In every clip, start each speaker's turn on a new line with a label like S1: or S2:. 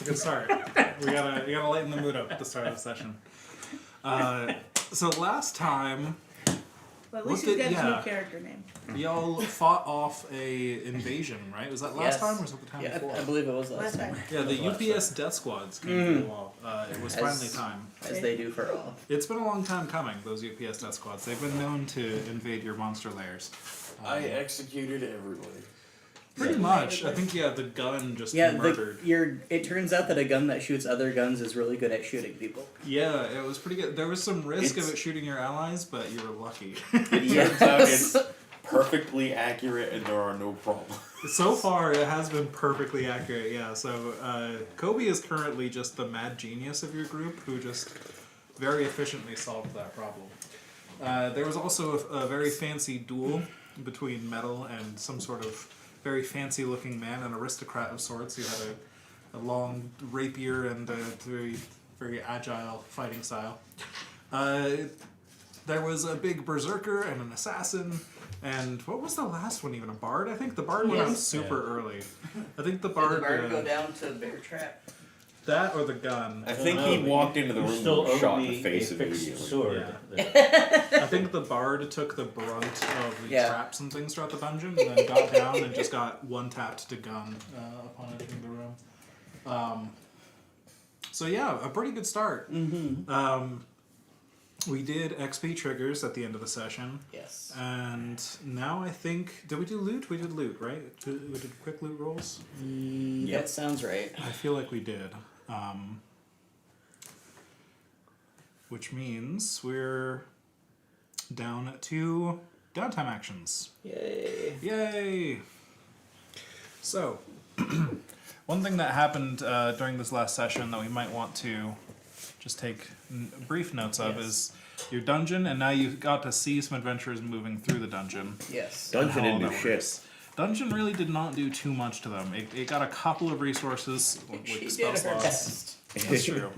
S1: good start. We gotta lighten the mood up at the start of the session. So last time,
S2: But at least he's got his new character name.
S1: y'all fought off a invasion, right? Was that last time or was it the time before?
S3: I believe it was last time.
S1: Yeah, the UPS death squads came to the wall. It was finally time.
S3: As they do for all.
S1: It's been a long time coming, those UPS death squads. They've been known to invade your monster lairs.
S4: I executed everybody.
S1: Pretty much. I think, the gun just murdered.
S3: It turns out that a gun that shoots other guns is really good at shooting people.
S1: Yeah, it was pretty good. There was some risk of it shooting your allies, but you were lucky.
S4: Turns out it's perfectly accurate and there are no problems.
S1: So far, it has been perfectly accurate, yeah. So, Kobe is currently just the mad genius of your group who just very efficiently solved that problem. There was also a very fancy duel between Metal and some sort of very fancy-looking man, an aristocrat of sorts who had a long rapier and a very, very agile fighting style. There was a big berserker and an assassin, and what was the last one even? A bard? I think the bard went out super early. I think the bard...
S3: Did the bard go down to Bear Trap?
S1: That or the gun.
S4: I think he walked into the room and shot in the face immediately.
S5: Sword.
S1: Yeah. I think the bard took the brunt of the traps and things throughout the dungeon, and then got down and just got one tapped to gun upon entering the room. So yeah, a pretty good start.
S3: Mm-hmm.
S1: We did XP triggers at the end of the session.
S3: Yes.
S1: And now I think... Did we do loot? We did loot, right? We did quick loot rolls?
S3: That sounds right.
S1: I feel like we did. Which means we're down to downtime actions.
S3: Yay.
S1: Yay! So, one thing that happened during this last session that we might want to just take brief notes of is your dungeon, and now you've got to see some adventurers moving through the dungeon.
S3: Yes.
S4: Dungeon
S1: and
S4: didn't
S1: how
S4: do
S1: that
S4: shit.
S1: Dungeon really did not do too much to them. It got a couple of reresources
S3: She
S1: with spell
S3: did her
S1: slots.
S3: best.
S1: That's true.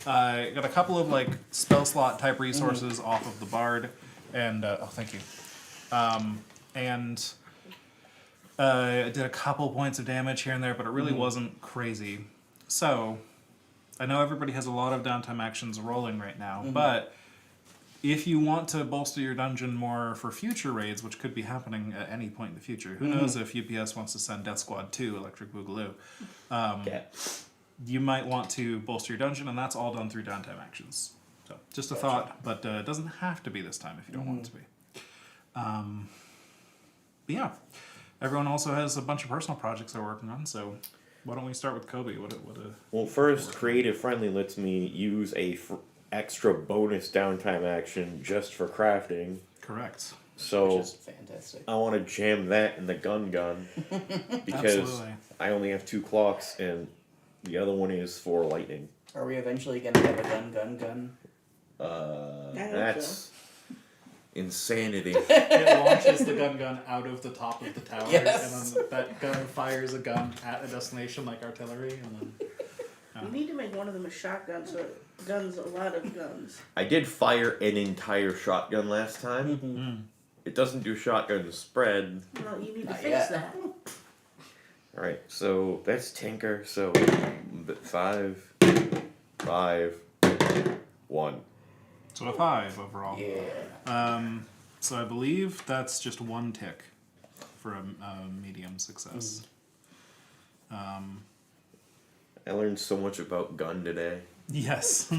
S1: Got a couple of spell slot type resources off of the bard, and thank you. And it did a couple points of damage here and there, but it really wasn't crazy. So I know everybody has a lot of downtime actions rolling right now, but if you want to bolster your dungeon more for future raids, which could be happening at any point in the future, who knows if UPS wants to send Death Squad 2, Electric Boogaloo. You might want to bolster your dungeon, and that's all done through downtime actions. So, just a thought, but it doesn't have to be this time if you don't want it to be. But yeah, everyone also has a bunch of personal projects they're working on, so why don't we start with Kobe?
S6: Well, first, Creative Friendly lets me use a extra bonus downtime action just for crafting.
S1: Correct.
S6: So
S3: Which is fantastic.
S6: I want to jam that in the gun because
S1: Absolutely.
S6: I only have 2 clocks and the other one is for lightning.
S3: Are we eventually going to have a gun?
S6: That's insanity.
S1: It launches the gun out of the top of the tower,
S3: Yes.
S1: and then that gun fires a gun at a destination like artillery, and then...
S2: You need to make one of them a shotgun so it guns a lot of guns.
S6: I did fire an entire shotgun last time. It doesn't do shotgun spread.
S2: No, you need to
S3: Not
S2: fix
S3: yet.
S2: that.
S6: Alright, so that's Tinker, so 5, 1.
S1: So a 5 overall.
S3: Yeah.
S1: So I believe that's just 1 tick for a medium success.
S6: I learned so much about gun today.
S1: Yes.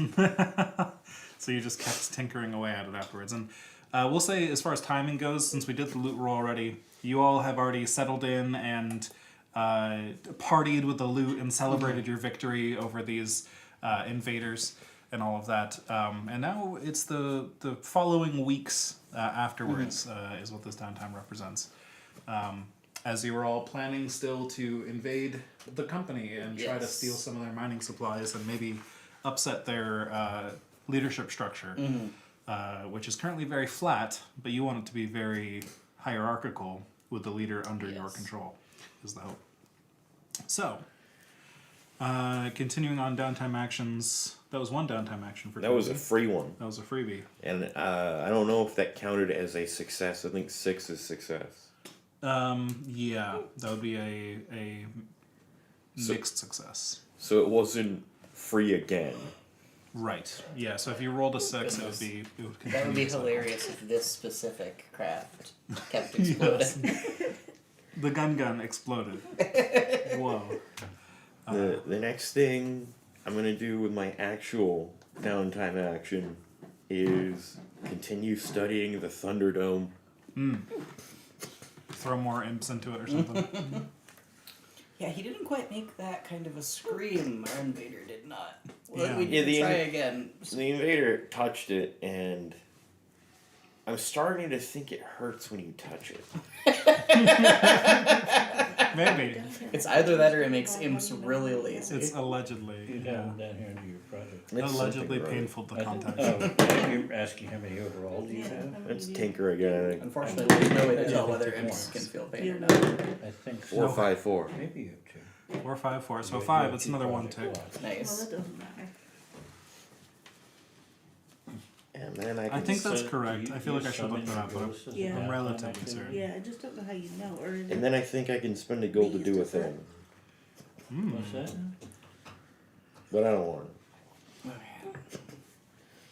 S1: So you just kept tinkering away at it afterwards. And we'll say, as far as timing goes, since we did the loot roll already, you all have already settled in and partied with the loot and celebrated your victory over these invaders and all of that. And now it's the following weeks afterwards is what this downtime represents. As you were all planning still to invade the company and try to steal some of their mining supplies and maybe upset their leadership structure, which is currently very flat, but you want it to be very hierarchical with the leader under your control, is the hope. So, continuing on downtime actions, that was 1 downtime action for
S6: That was a free one.
S1: That was a freebie.
S6: And I don't know if that counted as a success. I think 6 is success.
S1: Yeah, that would be a mixed success.
S6: so it wasn't free again.
S1: Right. Yeah. So if you rolled a 6, it would be. It would continue
S3: That would be
S1: the cycle.
S3: hilarious if this specific craft kept exploding.
S1: The gun exploded. Whoa.
S6: The next thing I'm gonna do with my actual downtime action is continue studying the Thunderdome.
S1: Throw more imps into it or something.
S3: Yeah, he didn't quite make that kind of a scream. Our invader did not. Well,
S1: Yeah.
S3: we
S6: Yeah,
S3: need
S6: the
S3: to try
S6: in-
S3: again.
S6: So the invader touched it, and I'm starting to think it hurts when you touch it.
S1: Maybe.
S3: It's either that or it makes imps really lazy.
S1: It's allegedly.
S5: You
S1: Yeah.
S5: have them down here into your project.
S6: It's
S1: Allegedly
S6: something, right?
S1: painful to
S5: I
S1: contact.
S5: oh, you're asking how many overall do you
S2: Yeah,
S5: have?
S2: how many
S6: Let's
S2: do you-
S6: tinker again.
S3: Unfortunately, there's no way to
S5: Yeah,
S3: tell
S5: I
S3: whether
S5: think
S3: imps
S5: more.
S3: can feel pain
S2: You
S3: or
S2: know.
S3: not.
S5: I think
S6: 4,
S5: so.
S6: 5, 4.
S5: Maybe you have two.
S1: 4, 5, 4. So
S5: You
S1: 5.
S5: have
S1: It's
S5: two
S1: another 1
S5: project
S1: tick.
S5: lots.
S2: Well,
S3: Nice.
S2: that doesn't matter.
S6: And then
S1: I
S6: can
S1: think that's
S5: So,
S1: correct.
S5: do you-
S1: I feel
S5: do
S1: like
S5: you
S1: I should look
S5: summon
S1: that up,
S5: your
S1: but
S5: ghosts as a
S2: Yeah.
S1: I'm
S5: downtime
S1: relatively
S5: activity?
S1: certain.
S2: Yeah, I just don't know how you know. Or is
S6: And
S2: it-
S6: then I think I can spend a gold to do a thing.
S5: What's that?
S6: But I don't want it.
S3: Oh, yeah.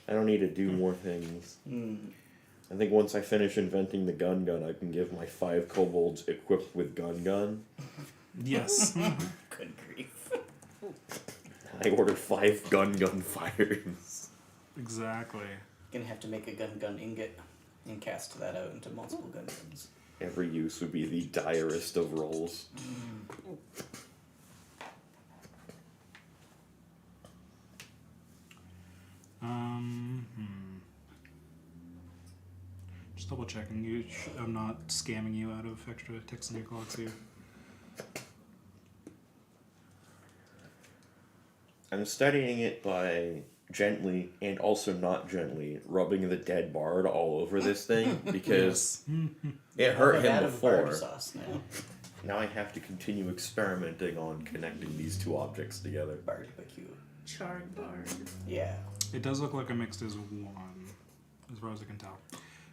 S6: I don't need to do more things. I think once I finish inventing the gun, I can give my 5 kobolds equipped with gun.
S1: Yes.
S3: Good grief.
S6: I order 5 gun fires.
S1: Exactly.
S3: Gonna have to make a gun ingot and cast that out into multiple gun guns.
S6: Every use would be the direst of rolls.
S1: Just double checking. I'm not scamming you out of extra ticks in your clocks here.
S6: I'm studying it by gently and also not gently rubbing the dead bard all over this thing because it hurt
S3: I've
S6: him
S3: added barb
S6: before.
S3: sauce now.
S6: Now I have to continue experimenting on connecting these 2 objects together.
S3: Barbecue.
S2: charred bard?
S3: Yeah.
S1: It does look like a mixed as 1, as far as I can tell.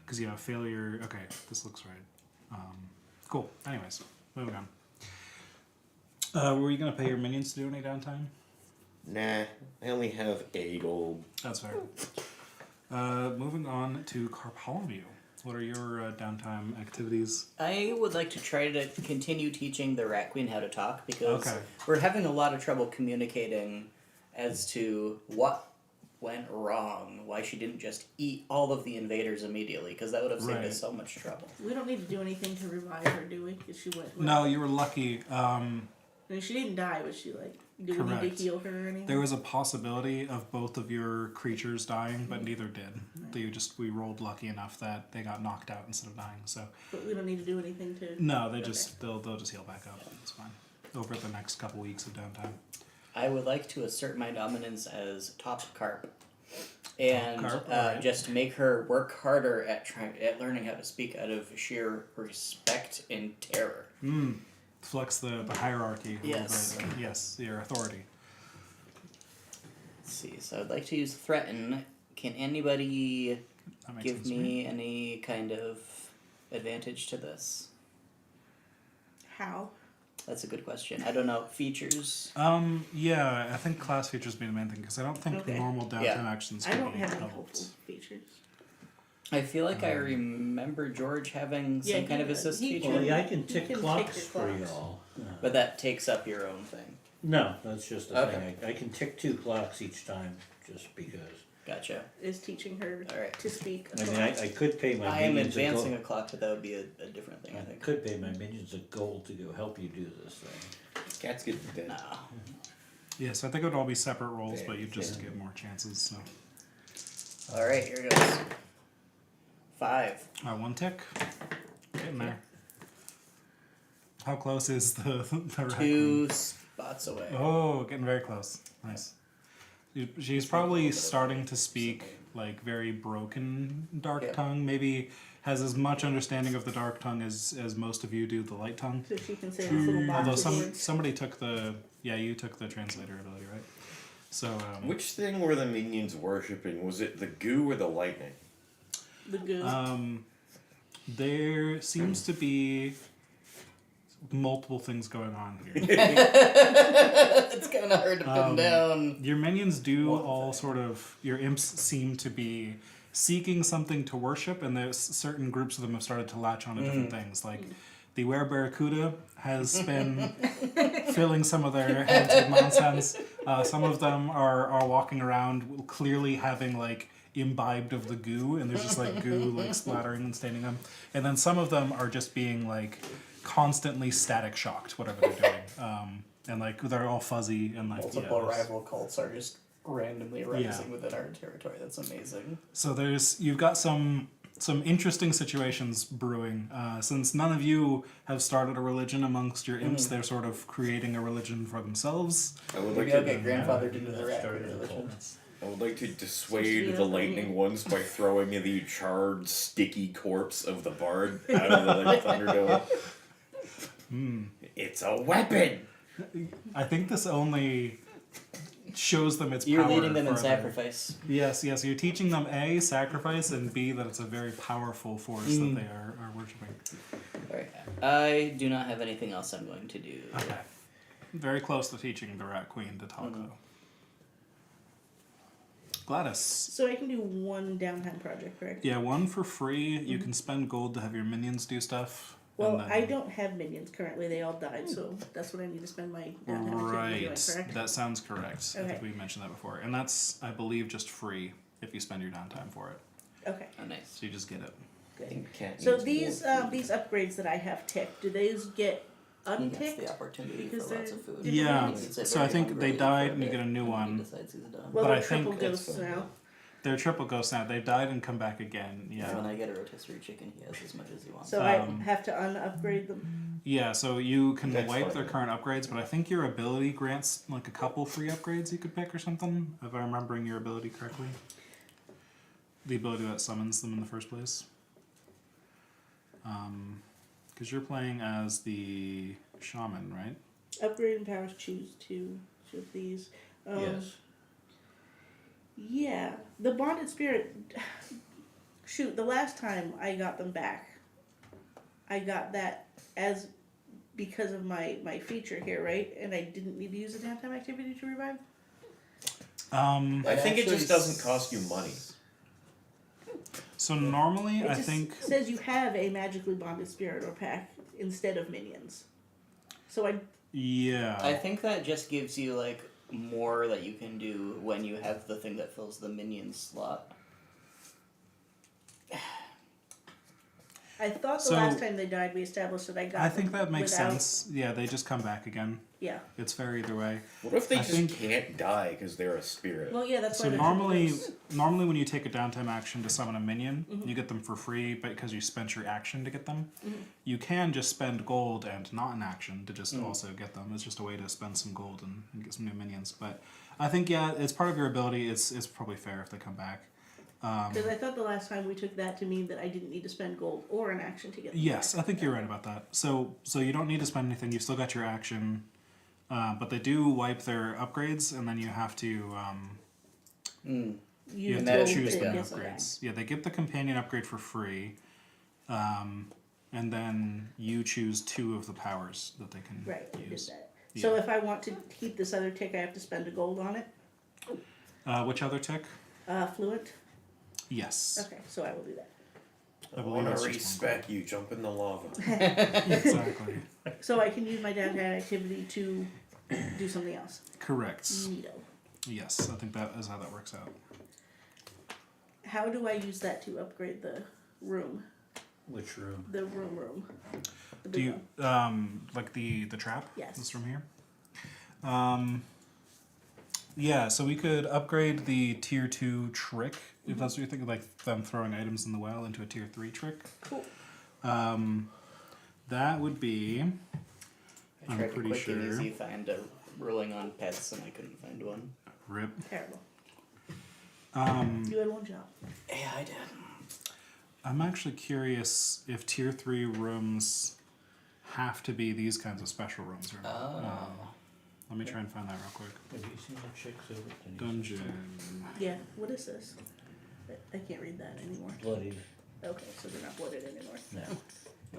S1: Because, yeah, failure. Okay, this looks right. Cool. Anyways, moving on. Were you going to pay your minions to do any downtime?
S6: Nah, I only have a gold.
S1: That's fair. Moving on to Carpolomew. What are your downtime activities?
S3: I would like to try to continue teaching the Rat Queen how to talk because
S1: Okay.
S3: we're having a lot of trouble communicating as to what went wrong, why she didn't just eat all of the invaders immediately, because that would have saved
S1: Right.
S3: us so much trouble.
S2: We don't need to do anything to revive her, do we? 'Cause she went.
S1: No, you were lucky.
S2: I mean, she didn't die, but she like. Do we need
S1: Correct.
S2: to heal her or anything?
S1: There was a possibility of both of your creatures dying, but neither did. We rolled lucky enough that they got knocked out instead of dying. So
S2: But we don't need to do anything to.
S1: no, they'll just heal back up. It's fine. Over the next couple weeks of downtime.
S3: I would like to assert my dominance as top carp, and
S1: carp, alright.
S3: just make her work harder at learning how to speak out of sheer respect and terror.
S1: Flex the hierarchy. a little
S3: Yes.
S1: bit. Yes, your authority.
S3: Let's see. So I'd like to use threaten. Can anybody
S1: That makes
S3: give
S1: sense to
S3: me any kind of advantage to this?
S2: How?
S3: That's a good question. I don't know. Features.
S1: Yeah, I think class features be the main thing because I don't think
S2: Okay.
S1: normal downtime
S3: Yeah.
S1: actions
S2: I
S1: can
S2: don't
S1: be
S2: have any
S1: helped.
S2: helpful features.
S3: I feel like I remember George having
S2: Yeah,
S3: some kind
S2: he
S3: of
S2: does.
S3: assist
S2: He
S3: feature,
S5: Well, yeah, I
S2: You
S5: can
S2: can
S5: tick
S2: tick
S5: clocks
S2: the
S5: for
S2: clocks.
S5: y'all.
S3: but that takes up your own thing.
S5: No, that's just a
S3: Okay.
S5: thing. I can tick 2 clocks each time just because.
S3: Gotcha.
S2: Is teaching her
S3: Alright.
S2: to speak.
S5: I mean, I could pay my
S3: I am
S5: minions
S3: advancing
S5: a
S3: a clock, but that would be a different thing, I
S5: gold. I
S3: think.
S5: could pay my minions a gold to go help you do this thing.
S4: Cats get dead.
S3: No.
S1: Yes, I think it would all be separate roles, but you just get more chances. So,
S3: Alright, here goes. 5.
S1: 1 tick. Getting there. How close is the raccoon?
S3: 2 spots away.
S1: Oh, getting very close. Nice. She's probably starting to speak like very broken dark
S3: Yeah.
S1: tongue. Maybe has as much understanding of the dark tongue as most of you do the light tongue.
S2: So she can say this little box
S1: Although
S2: of words.
S1: somebody took you took the translator ability, right? So
S4: Which thing were the minions worshipping? Was it the goo or the lightning?
S2: The goo.
S1: there seems to be multiple things going on here.
S3: It's kind fucking hard to pin down.
S1: Your minions do
S3: One
S1: all
S3: thing.
S1: sort of. Your imps seem to be seeking something to worship, and there's certain groups of them have started to latch on to different things. Like the Were Barracuda has been filling some of their heads with nonsense. Some of them are walking around clearly having like imbibed of the goo, and there's just like goo like splattering and staining them. And then some of them are just being like constantly static shocked, whatever they're doing. And like they're all fuzzy and like
S3: Multiple
S1: there's-
S3: rival cults are just randomly rising within our territory. That's amazing.
S1: So you've got some interesting situations brewing. Since none of you have started a religion amongst your imps, they're sort of creating a religion for themselves.
S4: I would
S3: Maybe
S4: like
S3: I'll
S4: to.
S3: get grandfathered into the
S5: That
S3: rat
S5: started a
S3: religion.
S5: cult.
S4: I would like to
S2: Supposed to
S4: dissuade
S2: be
S4: the
S2: up
S4: lightning
S2: here.
S4: ones by throwing the charred, sticky corpse of the bard out of the Thunderdome. It's a weapon.
S1: I think this only shows them its
S3: You're
S1: power.
S3: leading them in
S1: further.
S3: sacrifice.
S1: Yes. You're teaching them A, sacrifice, and B, that it's a very powerful force that they are worshipping.
S3: Alright. I do not have anything else I'm going to do.
S1: Okay. Very close to teaching the Rat Queen to talk, though. Gladys.
S2: So I can do one downtime project, correct?
S1: Yeah, one for free. You can spend gold to have your minions do stuff.
S2: Well,
S1: and
S2: I
S1: then-
S2: don't have minions currently. They all died, so that's what I need to spend my downtime activity doing,
S1: Right.
S2: correct?
S1: That sounds correct. I
S2: Okay.
S1: think we mentioned that before. And that's, I believe, just free if you spend your downtime for it.
S2: Okay.
S3: Oh, nice.
S1: So you just get it.
S2: Good.
S4: Cat
S2: So
S4: needs
S2: these
S4: more.
S2: these upgrades that I have ticked, do these get
S3: He gets
S2: unticked?
S3: the opportunity
S2: Because
S3: for lots
S2: they're
S3: of food.
S2: different
S1: Yeah,
S2: ones?
S3: It's a
S1: so I
S3: very
S1: think they
S3: hungry
S1: died
S3: for
S1: and you
S3: bit,
S1: get a new
S3: and then
S1: one.
S3: He decides he's done.
S2: Well,
S1: But
S2: they're
S1: I think
S2: triple
S1: it's-
S2: ghosts now.
S1: They're triple ghosts now. They've died and come back again.
S3: And when
S1: Yeah.
S3: I get a rotisserie chicken, he has as much as he wants.
S2: So
S1: Um,
S2: I have to un-upgrade them.
S1: Yeah, so you can
S4: That's
S1: wipe
S4: fine.
S1: their current upgrades, but I think your ability grants like a couple free upgrades you could pick or something, if I'm remembering your ability correctly. The ability that summons them in the first place. Because you're playing as the shaman, right?
S2: Upgrading powers. Choose two of these.
S5: Yes.
S2: Yeah, the bonded spirit. Shoot, the last time I got them back, I got that as because of my feature here, right? And I didn't need to use a downtime activity to revive.
S4: I think it
S3: Actually
S4: just doesn't cost you money.
S1: So normally,
S2: It
S1: I
S2: just
S1: think
S2: says you have a magically bonded spirit or pack instead of minions. So I
S1: yeah.
S3: I think that just gives you like more that you can do when you have the thing that fills the minion slot.
S2: I thought the
S1: So-
S2: last time they died, we established that I got.
S1: I think
S2: them
S1: that makes
S2: without-
S1: sense. Yeah, they just come back again.
S2: Yeah.
S1: It's fair either way.
S4: What if they
S1: I
S4: just
S1: think-
S4: can't die because they're a spirit?
S2: Well, yeah, that's
S1: So
S2: why. they're
S1: normally,
S2: triple ghosts.
S1: normally when you take a downtime action to summon a minion, you get them for free, but because you spent your action to get them, you can just spend gold and not an action to just also get them. It's just a way to spend some gold and get some new minions. But I think yeah, it's part of your ability. It's probably fair if they come back.
S2: Because I thought the last time we took that to mean that I didn't need to spend gold or an action to get them.
S1: Yes,
S2: back.
S1: I think you're right about that. So you don't need to spend anything. You've still got your action, but they do wipe their upgrades, and then you have to you
S2: You
S1: have
S3: that
S1: to
S3: is
S1: choose
S3: pretty
S1: their
S2: get some
S1: upgrades. Yeah, they get the companion upgrade for free, and then you choose 2 of the powers that they can
S2: back. Right, we did
S1: use.
S2: that. So if I want to keep this other tick, I have to spend a gold on it.
S1: Which other tick?
S2: Fluent.
S1: Yes.
S2: Okay, so I will do that.
S1: I
S4: I
S1: believe
S4: want
S1: it's
S4: to
S1: just one
S4: respec you. Jump in the lava.
S1: Exactly.
S2: So I can use my downtime activity to do something else.
S1: Correct.
S2: Neato.
S1: Yes, I think that is how that works out.
S2: How do I use that to upgrade the room?
S5: Which room?
S2: The room. The
S1: Do
S2: big
S1: you
S2: one.
S1: like the trap?
S2: Yes.
S1: This from here. Yeah, so we could upgrade the tier 2 trick if that's what you're thinking, like them throwing items in the well into a tier 3 trick.
S2: Cool.
S1: That would be.
S3: I
S1: I'm
S3: tried to
S1: pretty
S3: quick and
S1: sure.
S3: easy find a ruling on pets and I couldn't find one.
S1: Rip.
S2: Terrible. You had one job.
S3: Yeah, I did.
S1: I'm actually curious if tier 3 rooms have to be these kinds of special rooms or not.
S3: Oh.
S1: Let me try and find that real quick.
S5: Have you seen the chicks over at the
S1: Dungeon.
S2: Yeah, what is this? I can't read that anymore.
S5: Bloodied.
S2: Okay, so they're not blooded anymore.
S5: No.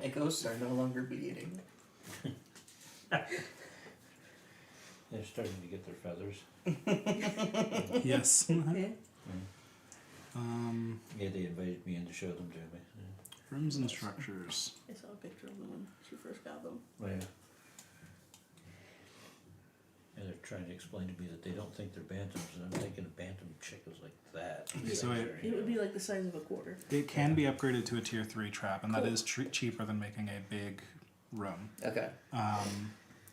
S3: My ghosts are no longer bleeding.
S5: They're starting to get their feathers.
S1: Yes.
S2: Yeah.
S5: Yeah, they invited me in to show them to me.
S1: Rooms and structures.
S2: I saw a picture of them when she first got them.
S5: Yeah. And they're trying to explain to me that they don't think they're bantams, and I'm thinking a bantam chick is like that.
S1: So
S2: It would be like the size of a quarter.
S1: it can be upgraded to a tier 3 trap, and that
S2: Cool.
S1: is cheaper than making a big room.
S3: Okay.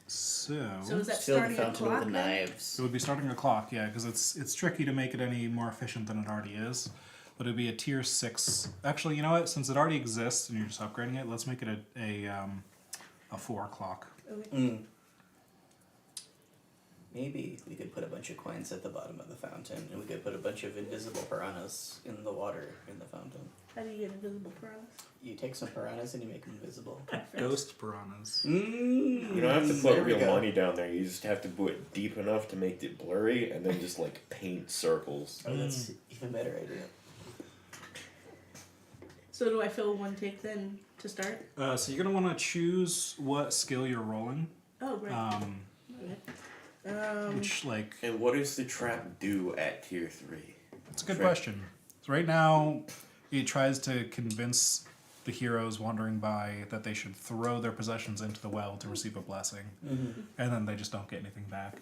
S2: So is that
S3: Still the
S2: starting a
S3: fountain
S2: clock
S3: with the
S2: then?
S3: knives.
S1: It would be starting a clock, yeah, because it's tricky to make it any more efficient than it already is. But it'd be a tier 6. Actually, you know what? Since it already exists and you're just upgrading it, let's make it a 4 clock.
S2: Okay.
S3: Maybe we could put a bunch of coins at the bottom of the fountain, and we could put a bunch of invisible piranhas in the water in the fountain.
S2: How do you get invisible piranhas?
S3: You take some piranhas and you make them invisible.
S1: Ghost piranhas.
S6: You don't have to
S3: There
S6: put
S3: we
S6: real
S3: go.
S6: money down there. You just have to put it deep enough to make it blurry, and then just like paint circles.
S3: Oh, that's even better idea.
S2: So do I fill one tick then to start?
S1: So you're going to want to choose what skill you're rolling.
S2: Oh, great. Okay.
S1: Which, like,
S6: And what does the trap do at tier 3?
S1: it's a good
S6: Sure.
S1: question. So right now, it tries to convince the heroes wandering by that they should throw their possessions into the well to receive a blessing, and then they just don't get anything back.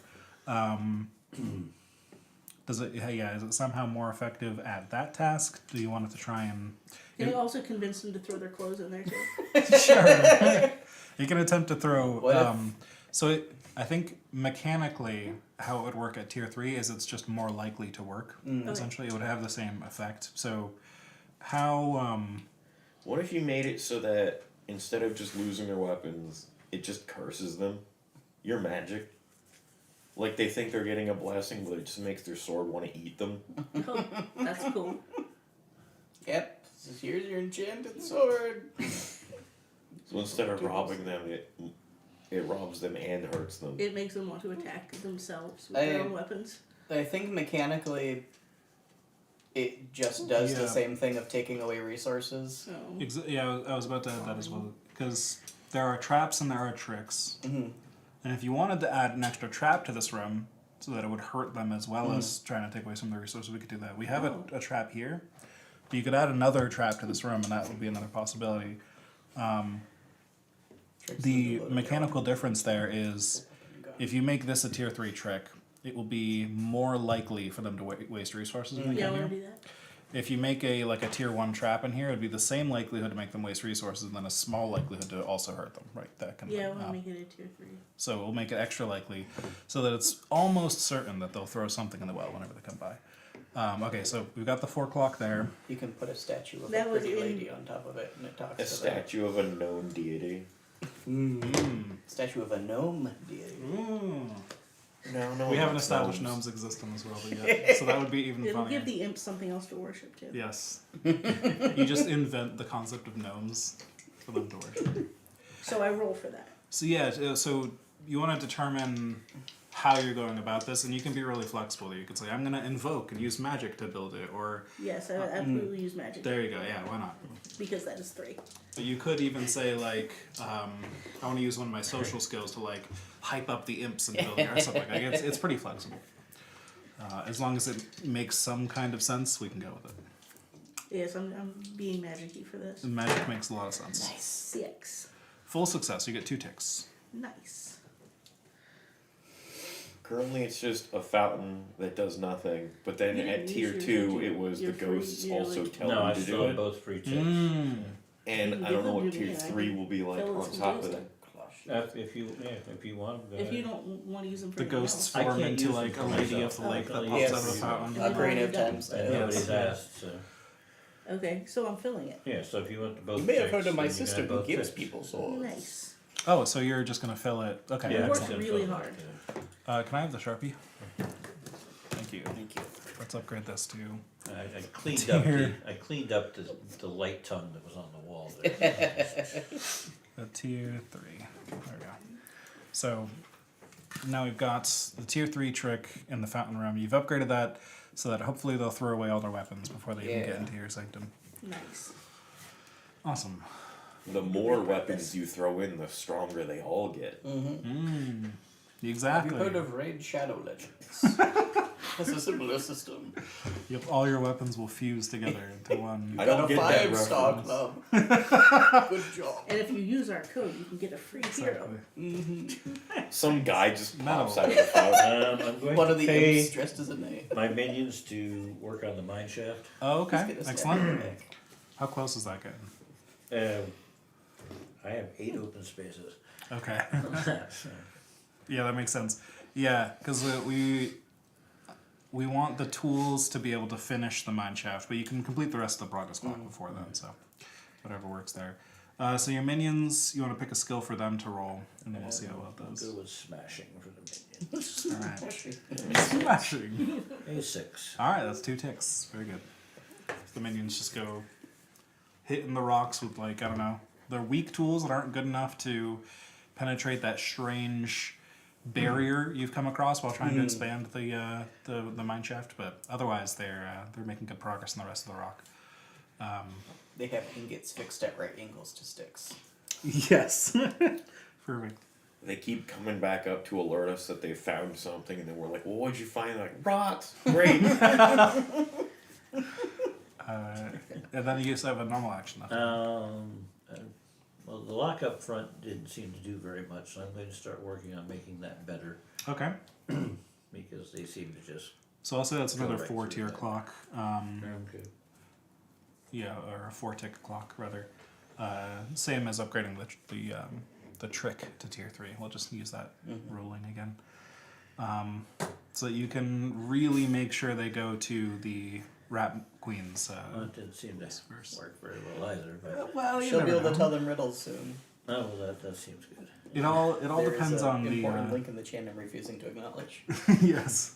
S1: Does it? Yeah, is it somehow more effective at that task? Do you want it to try and?
S2: Can you also convince them to throw their clothes in there too?
S1: Sure. You can attempt to throw.
S3: What if-
S1: So I think mechanically, how it would work at tier 3 is it's just more likely to work. Essentially, it would have the same effect. So, how?
S6: What if you made it so that instead of just losing their weapons, it just curses them? Your magic. Like they think they're getting a blessing, but it just makes their sword want to eat them.
S2: Oh, that's cool.
S3: Yep. Here's your enchanted sword.
S6: So instead of robbing them, it robs them and hurts them.
S2: It makes them want to attack themselves with
S3: I-
S2: their own weapons.
S3: I think mechanically, it just does
S1: Yeah.
S3: the same thing of taking away resources.
S2: So
S1: Yeah, I was about to add that as well because there are traps and there are tricks.
S3: Mm-hmm.
S1: And if you wanted to add an extra trap to this room so that it would hurt them as well as trying to take away some of their resources, we could do that. We have a trap here. But you could add another trap to this room, and that would be another possibility. The mechanical difference there is if you make this a tier 3 trick, it will be more likely for them to waste resources when they
S2: yeah, I
S1: come
S2: want to
S1: here.
S2: do that.
S1: If you make a tier 1 trap in here, it'd be the same likelihood to make them waste resources and then a small likelihood to also hurt them, right? That can
S2: Yeah, I want to make it a tier 3.
S1: So we'll make it extra likely so that it's almost certain that they'll throw something in the well whenever they come by. Okay, so we've got the 4 o'clock there.
S3: You can put a statue of
S2: That
S3: a
S2: was
S3: pretty
S2: in-
S3: lady on top of it, and it talks
S6: A
S3: to
S6: statue of a known deity.
S3: them. Statue of a gnome deity.
S6: No,
S1: We haven't established gnomes exist in this world yet, so that would be even
S2: It'll
S1: funnier.
S2: give the imps something else to worship too.
S1: Yes. You just invent the concept of gnomes for them to worship.
S2: So I roll for that.
S1: So yeah, so you want to determine how you're going about this, and you can be really flexible. You could say, I'm going to invoke and use magic to build it, or
S2: Yes, I would absolutely use magic
S1: there you go, yeah, why not?
S2: because that is 3.
S1: But you could even say, like, I want to use one of my social skills to, like, hype up the imps and building or something. Like, it's pretty flexible. As long as it makes some kind of sense, we can go with it.
S2: Yes, I'm being magic-y for this.
S1: And magic makes a lot of sense.
S2: 6.
S1: Full success, you get 2 ticks.
S2: Nice.
S6: Currently, it's just a fountain that does nothing. But then
S2: You
S6: at
S2: didn't
S6: tier
S2: use
S6: 2,
S2: yours, did you?
S6: it was
S2: You're
S6: the
S2: free,
S6: ghosts
S2: you're
S6: also
S2: like-
S6: tell
S5: No,
S6: them
S5: I
S6: to
S5: still
S6: do
S5: have
S6: it.
S5: both free checks.
S1: Mm.
S6: And
S2: You
S6: I don't know
S2: give
S6: what
S2: them to
S6: tier
S2: me, and I
S6: 3
S2: can
S6: will be like
S2: fill
S6: on
S2: some
S6: top of
S2: days
S6: that.
S5: If you want, go
S2: If you
S5: ahead.
S2: don't want to use them for
S1: The
S2: anything
S1: ghosts
S2: else.
S5: I
S1: form
S5: can't
S1: into,
S5: use
S1: like, a
S5: them for
S1: lady
S5: myself.
S1: of the lake that
S5: I'll
S1: pops
S5: use
S1: out of
S5: them
S1: the
S5: for
S1: fountain.
S2: Yeah.
S3: Ocarina of
S2: done.
S3: Times.
S5: And nobody's asked, so.
S2: Okay, so I'm filling it.
S5: Yeah, so if you want both
S3: You may have
S5: checks,
S3: heard of my
S5: then you can
S3: sister
S5: have
S3: who
S5: both
S3: gives
S5: checks.
S3: people swords.
S2: Nice.
S1: Oh, so you're just going to fill it. Okay,
S5: Yeah,
S2: works
S1: excellent.
S2: really hard.
S1: Can I have the Sharpie? Thank you.
S3: Thank you.
S1: Let's upgrade this to...
S5: I cleaned up the light tongue that was on the wall there.
S1: A tier 3. There we go. So now we've got the tier 3 trick in the fountain room. You've upgraded that so that hopefully they'll throw away all their weapons before they even get
S3: Yeah.
S1: into your sanctum.
S2: Nice.
S1: Awesome.
S6: The more weapons you throw in, the stronger they all get.
S3: Mm-hmm.
S1: Exactly.
S3: Have you heard of Raid Shadow Legends? It's a similar system.
S1: Yep, all your weapons will fuse together into one.
S6: I
S3: Got
S6: don't
S3: a
S6: get that
S3: 5-star
S6: reference.
S3: club. Good job.
S2: And if you use our code, you can get a free hero.
S1: Exactly.
S6: Some guy just pops
S1: No.
S6: out of the cloud.
S5: I'm going
S3: One
S5: to
S3: of the
S5: pay
S3: imps dressed as a knight.
S5: my minions to work on the mine shaft.
S1: Oh,
S3: He's
S1: okay.
S3: gonna stab
S1: Excellent.
S3: your neck.
S1: How close is that getting?
S5: I have 8 open spaces.
S1: Okay. Yeah, that makes sense. Yeah, because we want the tools to be able to finish the mine shaft, but you can complete the rest of the progress clock before then, so whatever works there. So your minions, you want to pick a skill for them to roll, and then we'll see how well it
S5: I'll
S1: does.
S5: go with smashing for the minions.
S1: Alright. Smashing.
S5: A6.
S1: Alright, that's 2 ticks. Very good. The minions just go hitting the rocks with, like, I don't know, they're weak tools that aren't good enough to penetrate that strange barrier you've come across while trying to expand the mine shaft, but otherwise they're making good progress in the rest of the rock.
S3: They have ingots fixed at right angles to sticks.
S1: Yes. Perfect.
S6: They keep coming back up to alert us that they found something, and then we're like, "Well, what'd you find?" They're like, rocks. Great.
S1: And then you just have a normal action left.
S5: Well, the lock up front didn't seem to do very much, so I'm going to start working on making that better
S1: Okay.
S5: because they seem to just.
S1: So I'll say that's another
S5: Go right
S1: 4 tier
S5: through that.
S1: clock.
S5: Okay.
S1: Yeah, or a 4 tick clock rather. Same as upgrading the trick to tier 3. We'll just use that ruling again. So that you can really make sure they go to the Rat Queen's.
S5: Well, it didn't seem to
S1: First.
S5: work very well either, but
S3: Well,
S1: you
S3: she'll be
S1: never
S3: able
S1: know.
S3: to tell them riddles soon.
S5: oh, well, that seems good.
S1: It all
S3: There is
S1: depends
S3: an
S1: on the.
S3: important link in the chain I'm refusing to acknowledge.
S1: Yes.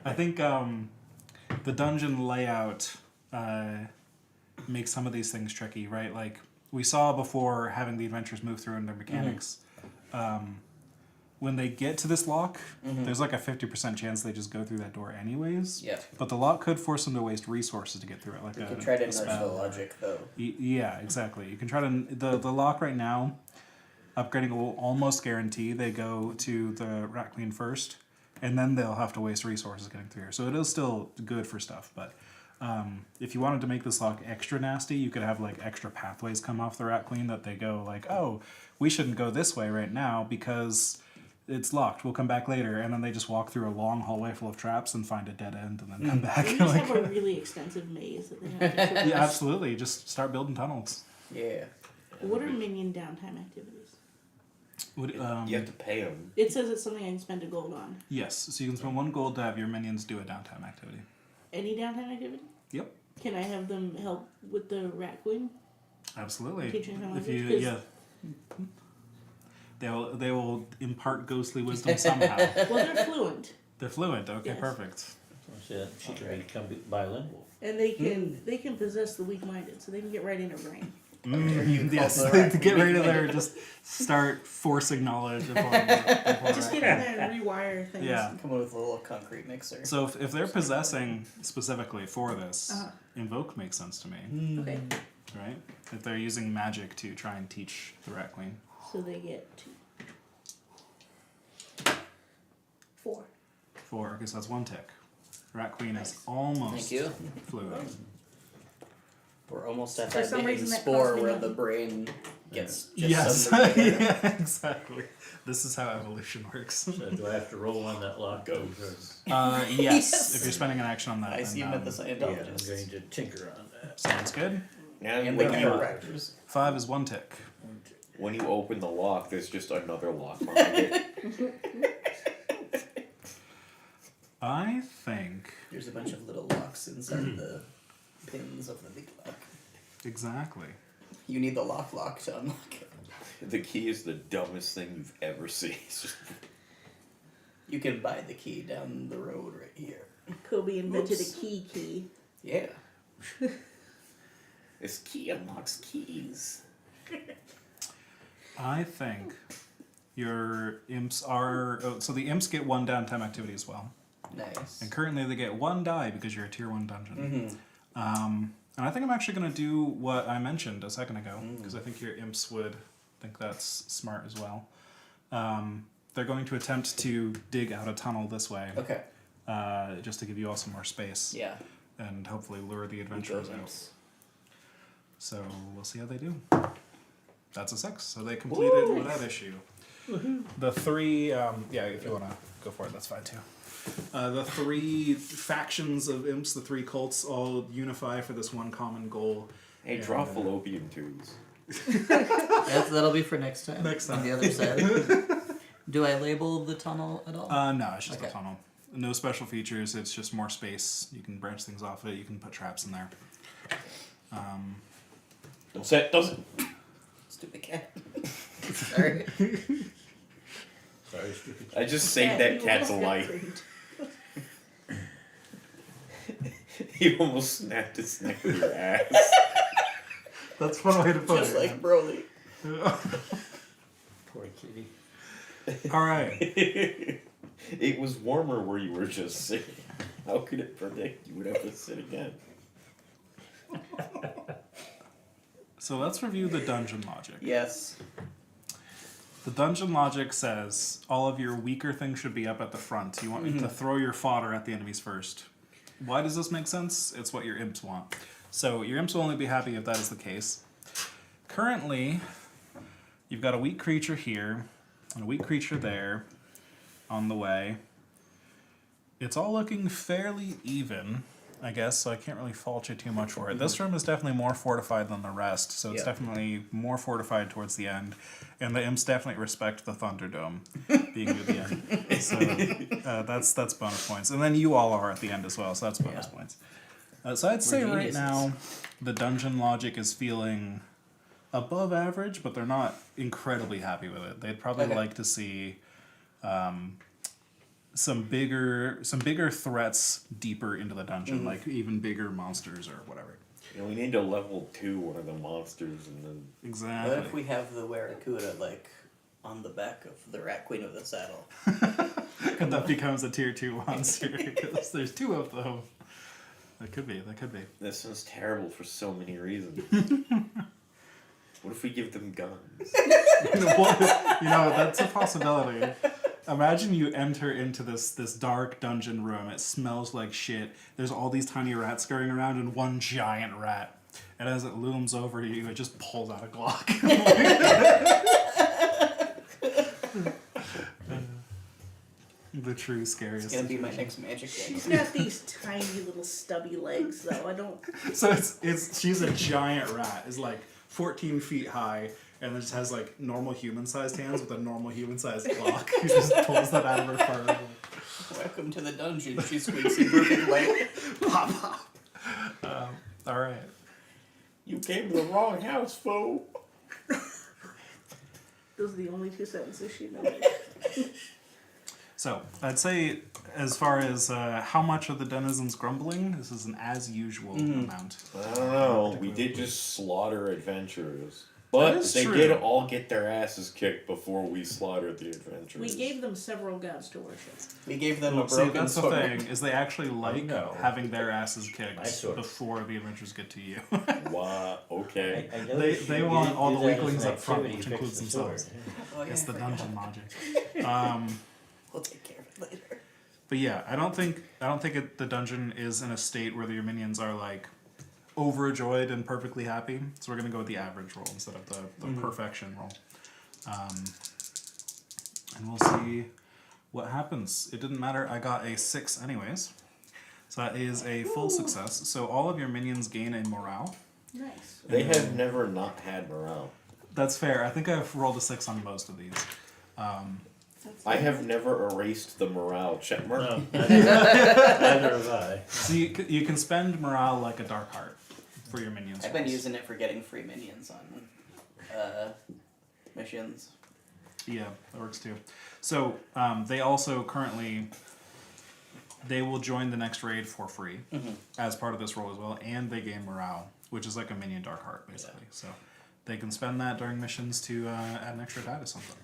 S1: I think the dungeon layout makes some of these things tricky, right? Like we saw before having the adventurers move through and their mechanics. When they get to this lock, there's like a 50% chance they just go through that door anyways.
S3: Yeah.
S1: But the lock could force them to waste resources to get through it. Like
S3: You
S1: a,
S3: can try to
S1: a
S3: nudge
S1: spell
S3: the
S1: or-
S3: logic, though.
S1: Yeah, exactly. You can try to the lock right now. Upgrading will almost guarantee they go to the Rat Queen first, and then they'll have to waste resources getting through here. So it is still good for stuff, but if you wanted to make this lock extra nasty, you could have like extra pathways come off the Rat Queen that they go like, oh, we shouldn't go this way right now because it's locked. We'll come back later, and then they just walk through a long hallway full of traps and find a dead end, and then come back.
S2: They just
S1: Like,
S2: have a really extensive maze that they have to traverse.
S1: yeah, absolutely. Just start building tunnels.
S3: Yeah.
S2: What are minion downtime activities?
S1: Would,
S6: You have to pay them.
S2: It says it's something I can spend a gold on.
S1: Yes, so you can spend 1 gold to have your minions do a downtime activity.
S2: Any downtime activity?
S1: Yep,
S2: Can I have them help with the Rat Queen?
S1: absolutely.
S2: Teaching them
S1: If
S2: language?
S1: you, yeah, they will impart ghostly wisdom somehow.
S2: Well, they're fluent,
S1: They're fluent. Okay,
S2: Yes.
S1: perfect.
S5: So she can become bilingual.
S2: and they can possess the weak-minded, so they can get right in her brain.
S1: Yes,
S3: call the Rat
S1: to
S3: Queen
S1: get rid of
S3: weak-minded?
S1: there, just start forcing knowledge upon the
S2: Just get in there and rewire things.
S1: Yeah.
S3: Come up with a little concrete mixer.
S1: So if they're possessing specifically for this,
S2: Uh-huh.
S1: invoke makes sense to me,
S2: Okay.
S1: right? If they're using magic to try and teach the Rat Queen.
S2: So they get 4.
S1: 4, okay, so that's 1 tick. Rat Queen is almost
S3: Thank you.
S1: fluid.
S3: We're almost at
S2: For
S3: that
S2: some
S3: bit in
S2: reason that
S3: spore
S2: cost me
S3: where
S2: money.
S3: the brain gets just
S1: Yes,
S3: suddenly bigger.
S1: yeah, exactly. This is how evolution works.
S5: So do I have to roll on that lock?
S6: Ghosts.
S1: Yes,
S3: Yes.
S1: if you're spending an action on that.
S3: I
S1: then,
S3: see him at the
S5: Yeah, I'm
S3: Scientologist.
S5: going to tinker on that.
S1: Sounds good.
S6: Now
S3: And
S6: when
S3: the
S6: you,
S3: chiropractors.
S1: 5 is 1 tick.
S6: when you open the lock, there's just another lock behind it.
S1: I think
S3: There's a bunch of little locks inside the pins of the big lock.
S1: exactly.
S3: You need the lock to unlock it.
S6: The key is the dumbest thing you've ever seen. It's just
S3: You can buy the key down the road right here.
S2: Kobe invented
S3: Oops.
S2: a key.
S3: Yeah.
S6: this key unlocks keys.
S1: I think your imps are so the imps get 1 downtime activity as well,
S3: Nice.
S1: and currently they get 1 die because you're a tier 1 dungeon.
S3: Mm-hmm.
S1: And I think I'm actually going to do what I mentioned a second ago, because I think your imps would think that's smart as well. they're going to attempt to dig out a tunnel this way,
S3: Okay.
S1: just to give you all some more space,
S3: Yeah.
S1: and hopefully lure the
S3: Eat
S1: adventurers
S3: those
S1: out.
S3: imps.
S1: So we'll see how they do. That's a 6, so they complete it without issue. The 3, yeah, if you want to go for it, that's fine too. The 3 factions of imps, the 3 cults, all unify for this one common goal.
S6: Hey,
S1: And,
S6: draw fallopian tubes.
S3: That'll be for next time.
S1: Next
S3: On
S1: time.
S3: the other side. Do I label the tunnel at all?
S1: No, it's just a
S3: Okay.
S1: tunnel. No special features. It's just more space. You can branch things off it. You can put traps in there.
S6: Don't say it, doesn't.
S3: Stupid cat. Sorry.
S5: Sorry, stupid.
S6: I just saved that
S2: you
S6: cat's
S2: almost got
S6: life.
S2: creamed.
S6: You almost snapped its neck with your ass.
S1: That's one way to put
S3: Just like Broly.
S5: Poor kitty.
S1: All right.
S6: It was warmer where you were just sitting. How could it predict you would have to sit again?
S1: So let's review the dungeon logic.
S3: Yes.
S1: The dungeon logic says all of your weaker things should be up at the front. You want to throw your fodder at the enemies first. Why does this make sense? It's what your imps want. So your imps will only be happy if that is the case. Currently, you've got a weak creature here and a weak creature there on the way. It's all looking fairly even, I guess, so I can't really fault you too much for it. This room is definitely more fortified than the rest, so it's
S3: Yeah.
S1: definitely more fortified towards the end. And the imps definitely respect the Thunderdome being at the end. So that's bonus points. And then you all are at the end as well, so that's bonus
S3: Yeah.
S1: points. So I'd say right
S3: geniuses.
S1: now the dungeon logic is feeling above average, but they're not incredibly happy with it. They'd probably
S3: Okay.
S1: like to see some bigger threats deeper into the dungeon, like even bigger monsters or whatever.
S6: You know, we need to level 2 one of the monsters and then
S1: Exactly.
S3: What if we have the Waracuda like on the back of the Rat Queen of the Saddle?
S1: And that becomes a tier 2 monster because there's 2 of them. That could be.
S6: this sounds terrible for so many reasons. What if we give them guns?
S1: That's a possibility. Imagine you enter into this dark dungeon room. It smells like shit. There's all these tiny rats scurrying around and one giant rat. And as it looms over you, it just pulls out a Glock. The true scariest.
S3: It's gonna be my next magic
S2: She's
S3: game.
S2: got these tiny little stubby legs, though. I don't.
S1: So she's a giant rat. Is like 14 feet high, and it just has like normal human-sized hands with a normal human-sized Glock. She just pulls that out of her fur.
S3: Welcome to the dungeon. She squeaks in perfect light.
S1: Pop pop. All right.
S6: You came to the wrong house, fool.
S2: Those are the only 2 sentences she knows.
S1: So I'd say, as far as how much of the denizens grumbling, this is an as usual amount.
S6: I don't know. We did just slaughter adventurers. But
S1: is
S6: they
S1: true.
S6: did all get their asses kicked before we slaughtered the adventurers.
S2: We gave them several gods to worship.
S3: We gave them a
S1: Well, see,
S3: broken
S1: that's the
S3: sword.
S1: thing is they actually like
S5: no.
S1: having their asses kicked
S5: My sword.
S1: before the adventures get to you.
S6: Wow, okay.
S5: I
S1: They-
S5: noticed
S1: they
S5: you
S1: want
S5: did
S1: all the
S5: that as
S1: weaklings
S5: an
S1: up front,
S5: activity,
S1: which
S5: fix
S1: includes
S5: the sword.
S1: themselves.
S3: Oh, yeah,
S1: It's
S3: I
S1: the
S3: forgot.
S1: dungeon logic.
S3: We'll take care of it later.
S1: But yeah, I don't think the dungeon is in a state where your minions are like overjoyed and perfectly happy. So we're gonna go with the average roll instead of the perfection roll, and we'll see what happens. It didn't matter. I got a 6 anyways, so that is a full success. So all of your minions gain a morale.
S2: Nice.
S6: They have never not had morale.
S1: That's fair. I think I've rolled a 6 on most of these.
S6: I have never erased the morale check mark.
S5: No, neither have I.
S1: So you can spend morale like a dark heart for your minions.
S3: I've been
S1: rolls.
S3: using it for getting free minions on missions.
S1: Yeah, that works too. So they also currently they will join the next raid for free as part of this role as well, and they gain morale, which is like a minion dark heart basically. So they can spend that during missions to add an extra die to something.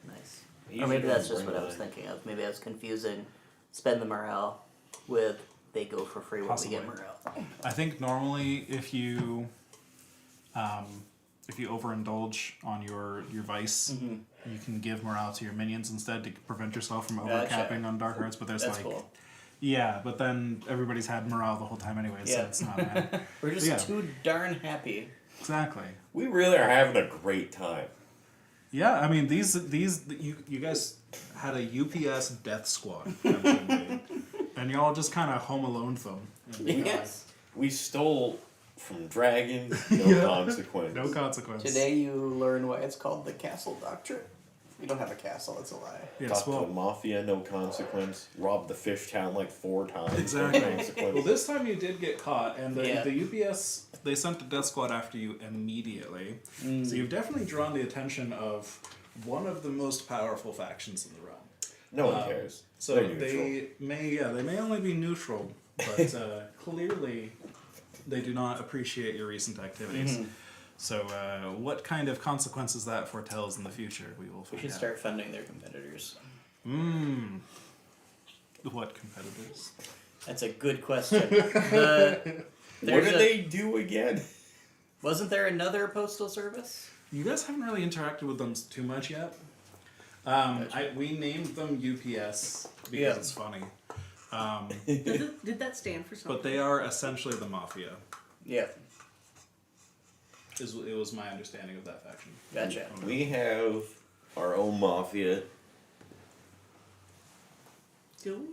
S3: Nice.
S6: Easy
S3: Or maybe
S6: to
S3: that's just
S6: bring
S3: what I was
S6: that.
S3: thinking of. Maybe I was confusing spend the morale with they go for free when we get
S1: Possibly.
S3: morale.
S1: I think normally if you if you overindulge on your vice, you can give morale to your minions instead to prevent yourself from
S3: Gotcha.
S1: overcapping on dark arts. But there's
S3: That's
S1: like,
S3: cool.
S1: yeah, but then everybody's had morale the whole time anyway, so
S3: Yeah.
S1: it's not bad.
S3: We're just
S1: Yeah.
S3: too darn happy.
S1: Exactly.
S6: We really are having a great time.
S1: Yeah, I mean these you guys had a UPS death squad, and y'all just kind of home alone them.
S3: Yes.
S6: We stole from dragons, no
S1: Yeah.
S6: consequence.
S1: No consequence.
S3: Today you learn why it's called the castle doctrine. We don't have a castle, it's a lie.
S1: Yes,
S6: Talked to
S1: well,
S6: the mafia, no consequence. Robbed the fish town like 4 times.
S1: Exactly.
S6: No consequence.
S1: well, this time you did get caught, and
S3: Yeah.
S1: the UPS they sent the death squad after you immediately. So you've definitely drawn the attention of one of the most powerful factions in the realm.
S6: No one cares.
S1: So
S6: They're neutral.
S1: they may only be neutral, but clearly they do not appreciate your recent activities. So what kind of consequences that foretells in the future, we will
S3: We
S1: find
S3: should
S1: out.
S3: start funding their competitors.
S1: What competitors?
S3: That's a good question.
S6: What
S3: There's
S6: did
S3: a-
S6: they do again?
S3: Wasn't there another postal service?
S1: You guys haven't really interacted with them too much yet. We named them UPS because
S3: Yeah.
S1: it's funny.
S2: Did that stand for something?
S1: But they are essentially the mafia.
S3: Yeah,
S1: It was my understanding of that faction.
S3: gotcha.
S6: We have our own mafia.
S2: Do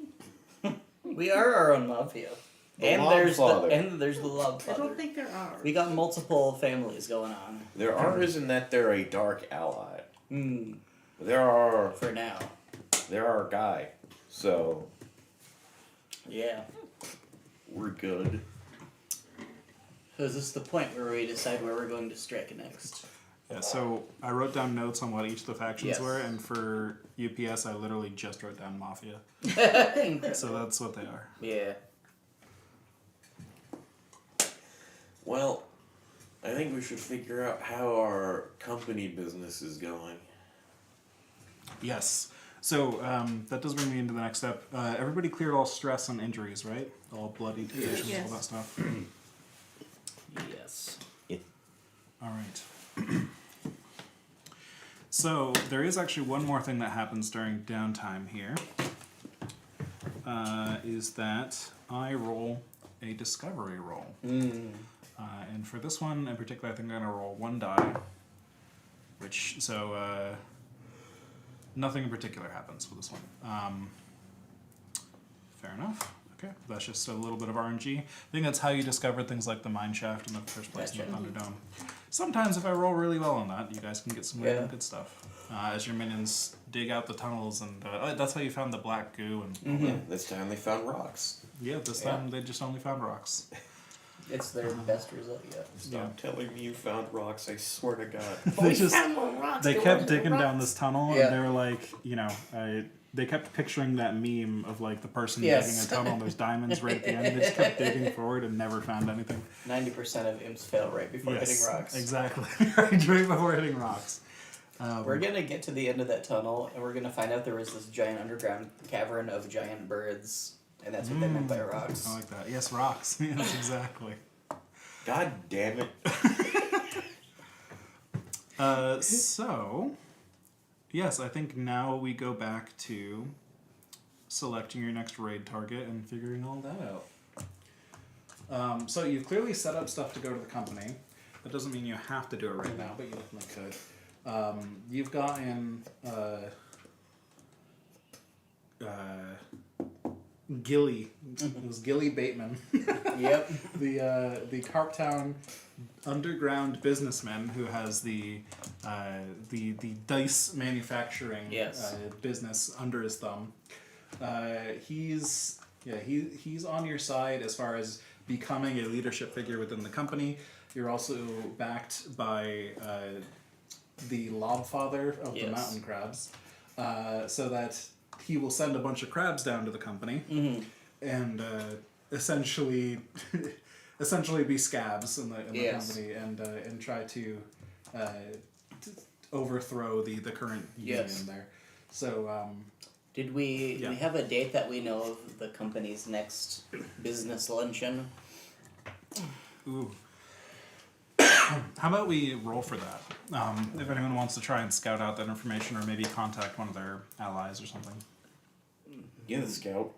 S2: we?
S3: We are our own mafia.
S6: The
S3: And
S6: Lobfather.
S3: there's the Lob
S2: I don't
S3: Father.
S2: think there are.
S3: We got multiple families going on.
S6: They're ours in that they're a dark ally.
S3: Hmm.
S6: They're
S3: For now.
S6: our guy. So
S3: Yeah.
S6: we're good.
S3: So is this the point where we decide where we're going to strike next?
S1: Yeah, so I wrote down notes on what each of the factions
S3: Yes.
S1: were, and for UPS, I literally just wrote down mafia. So that's what they are.
S3: Yeah.
S6: Well, I think we should figure out how our company business is going.
S1: Yes. So that does bring me into the next step. Everybody cleared all stress and injuries, right? All bloody conditions,
S2: Yes.
S1: all that stuff.
S3: Yes.
S1: All right. So there is actually one more thing that happens during downtime here. Is that I roll a discovery roll. And for this one in particular, I think I'm going to roll 1 die. Nothing in particular happens with this one. Fair enough. Okay, that's just a little bit of RNG. I think that's how you discovered things like the mine shaft in the first place in the
S3: Gotcha.
S1: Thunderdome. Sometimes if I roll really well on that, you guys can get some really
S3: Yeah.
S1: good stuff. As your minions dig out the tunnels, and that's how you found the black goo. And
S6: Yeah, this time they found rocks.
S1: yeah, this
S3: Yeah.
S1: time they just only found rocks.
S3: It's their best result yet.
S6: Stop telling me you found rocks, I swear to God.
S1: They kept digging down this tunnel,
S3: Yeah.
S1: and they were like, they kept picturing that meme of like the person
S3: Yes.
S1: digging a tunnel. And there's diamonds right at the end. They just kept digging forward and never found anything.
S3: 90% of imps fail right before hitting rocks.
S1: Exactly. right before hitting rocks.
S3: We're gonna get to the end of that tunnel and we're gonna find out there was this giant underground cavern of giant birds, and that's what they meant by rocks.
S1: I like that. Yes, rocks. Yes, exactly.
S6: God damn it.
S1: So, yes, I think now we go back to selecting your next raid target and figuring all that out. So you've clearly set up stuff to go to the company. That doesn't mean you have to do it right now, but you definitely could. You've gotten Gilly. It was Gilly Bateman.
S3: Yep.
S1: the Carptown underground businessman who has the dice manufacturing
S3: Yes.
S1: business under his thumb. He's on your side as far as becoming a leadership figure within the company. You're also backed by the Lobfather of the
S3: Yes.
S1: mountain crabs, so that he will send a bunch of crabs down to the company and essentially be scabs in the
S3: Yes.
S1: company and try to overthrow the current union
S3: Yes.
S1: there. So
S3: Did we
S1: Yeah.
S3: we have a date that we know of the company's next business luncheon?
S1: ooh. How about we roll for that? If anyone wants to try and scout out that information, or maybe contact one of their allies or something.
S6: Yeah, the scout.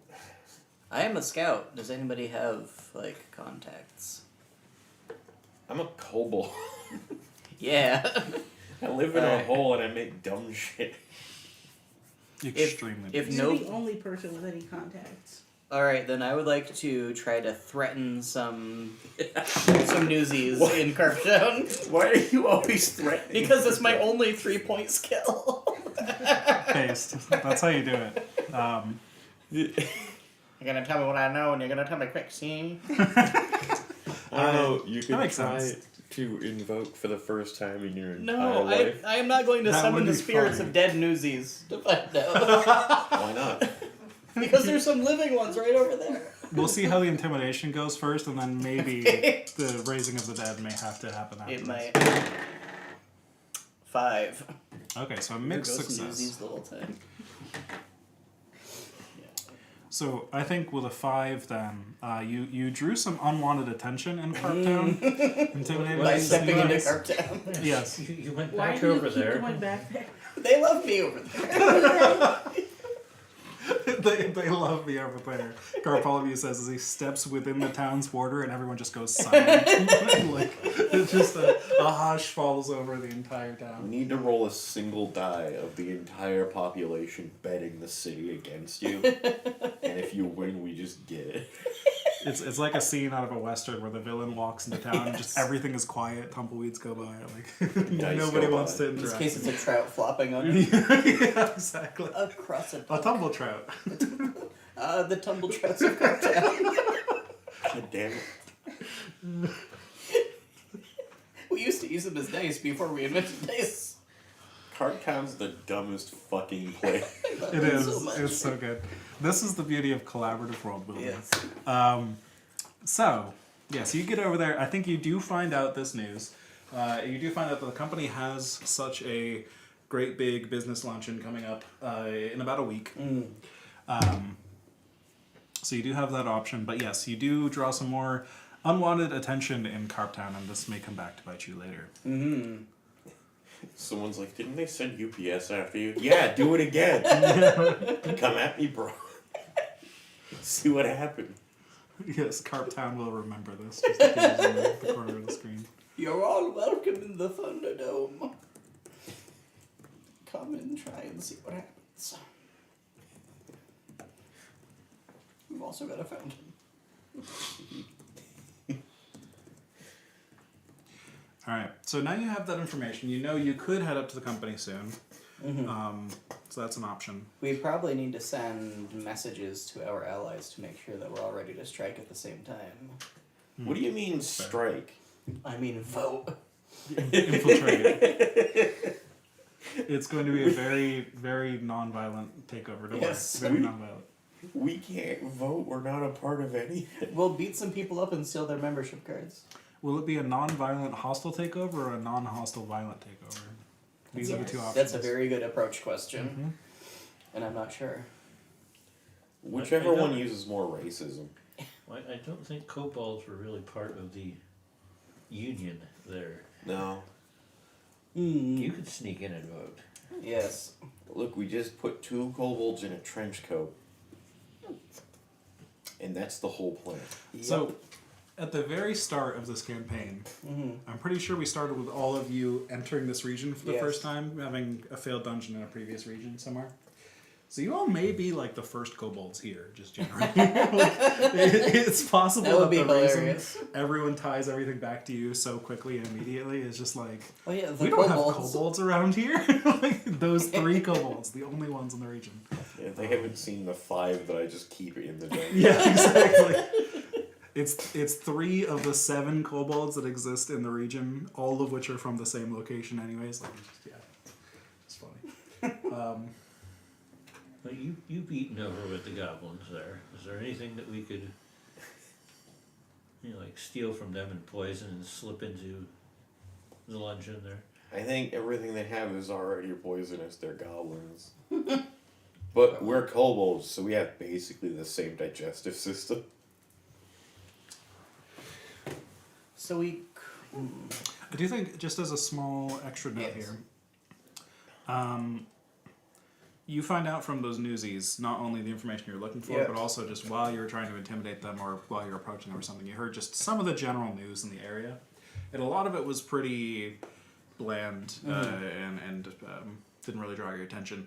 S3: I am a scout. Does anybody have like contacts?
S6: I'm a kobold.
S3: Yeah.
S6: I live in a
S3: Alright.
S6: hole and I make dumb shit.
S1: Extremely.
S3: if
S2: You're
S3: no-
S2: the only person with any contacts.
S3: All right, then I would like to try to threaten some newsies
S6: What?
S3: in Carptown
S6: Why are you always threatening?
S3: because it's my only 3-point skill.
S1: Based. That's how you do it.
S3: You're gonna tell me what I know, and you're gonna tell me quick. See?
S6: I don't know. You
S1: That
S6: could
S1: makes
S6: try
S1: sense.
S6: to invoke for the first time in your entire
S3: No,
S6: life.
S3: I am not going to
S1: That
S3: summon
S1: would
S3: the
S1: be
S3: spirits
S1: funny.
S3: of dead newsies to find out.
S6: Why not?
S3: Because there's some living ones right over there.
S1: We'll see how the intimidation goes first, and then maybe the raising of the dead may have to happen after.
S3: It might. 5.
S1: Okay, so a mixed
S3: There goes
S1: success.
S3: Newsies the whole time.
S1: So I think with a 5, then you drew some unwanted attention in Carptown. Intimidated
S3: By
S1: these
S3: stepping into
S1: guys.
S3: Carptown.
S1: Yes.
S5: You went
S2: Why
S5: back
S2: do you
S5: over
S2: keep
S5: there.
S2: going back there?
S3: They love me over there.
S1: they love me over there. Carpolomew says as he steps within the town's border and everyone just goes silent. Like it's just a hush falls over the entire
S6: We
S1: town.
S6: need to roll a single die of the entire population betting the city against you. And if you win, we just get it.
S1: It's like a scene out of a western where the villain walks into town and just everything is quiet, tumbleweeds go by, like
S6: Dice
S1: nobody
S6: go
S1: wants
S6: by.
S1: to
S3: In this
S1: interact.
S3: case, it's a trout flopping on it.
S1: Yeah, exactly.
S3: Across a
S1: A tumble trout.
S3: the tumble trouts of Carptown.
S6: God damn it.
S3: We used to use them as dice before we invented dice.
S6: Cartown's the dumbest fucking place.
S1: It is.
S3: So much.
S1: It's so good. This is the beauty of collaborative world building.
S3: Yes.
S1: So, yes, you get over there. I think you do find out this news. You do find out that the company has such a great big business luncheon coming up in about a week. So you do have that option. But yes, you do draw some more unwanted attention in Carptown, and this may come back to bite you later.
S3: Mm-hmm.
S6: Someone's like, didn't they send UPS after you? Yeah, do it again. Come at me, bro. See what happened.
S1: Yes, Carptown will remember this. Just in case in the corner of the screen.
S3: You're all welcome in the Thunderdome. Come and try and see what happens. We've also got a fountain.
S1: All right. So now you have that information. You know you could head up to the company soon. So that's an option.
S3: We probably need to send messages to our allies to make sure that we're all ready to strike at the same time.
S6: What do you mean strike?
S3: I mean, vote.
S1: Infiltrate. It's going to be a very, very non-violent takeover. Don't
S3: Yes.
S1: worry. Very non-violent.
S6: We can't vote. We're not a part of anything.
S3: We'll beat some people up and steal their membership cards.
S1: Will it be a non-violent hostile takeover or a non-hostile violent takeover? These are the two options.
S3: That's a very good approach question. And I'm not sure.
S6: Whichever
S5: I know.
S6: one uses more racism.
S5: I don't think kobolds were really part of the union there.
S6: No.
S5: You could sneak in and vote.
S3: Yes.
S6: Look, we just put 2 kobolds in a trench coat. And that's the whole plan.
S1: So, at the very start of this campaign, I'm pretty sure we started with all of you entering this region for the
S3: Yes.
S1: first time, having a failed dungeon in a previous region somewhere. So you all may be like the first kobolds here, just generally. It's possible
S3: That would be
S1: the reason
S3: hilarious.
S1: everyone ties everything back to you so quickly and immediately is just like,
S3: Oh yeah, the
S1: we don't
S3: kobolds.
S1: have kobolds around here. Like those 3 kobolds, the only ones in the region.
S6: Yeah, they haven't seen the 5 that I just keep in the dungeon.
S1: Yeah, exactly. It's 3 of the 7 kobolds that exist in the region, all of which are from the same location, anyways. Like, yeah, it's funny.
S5: Well, you've eaten over with the goblins there. Is there anything that we could, like steal from them and poison and slip into the luncheon there?
S6: I think everything they have is already poisonous. They're goblins. But we're kobolds, so we have basically the same digestive system.
S3: So we
S1: I do think, just as a small extra note
S3: Yes.
S1: here, you find out from those newsies not only the information you're looking for,
S3: Yeah.
S1: but also just while you were trying to intimidate them or while you're approaching them or something, you heard just some of the general news in the area. And a lot of it was pretty bland and didn't really draw your attention.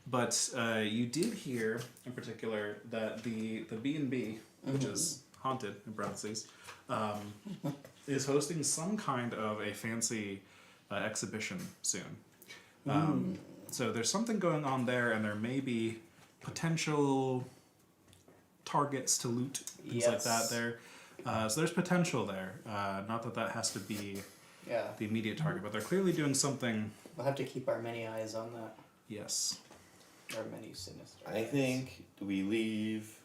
S1: But you did hear, in particular, that the B&B, which is haunted, in parentheses, is hosting some kind of a fancy exhibition soon. So there's something going on there, and there may be potential targets to loot, things like that
S3: Yes.
S1: there. So there's potential there. Not that that has to be
S3: Yeah.
S1: the immediate target, but they're clearly doing something.
S3: We'll have to keep our many eyes on that.
S1: Yes.
S3: Our many sinister
S6: I
S3: eyes.
S6: think we leave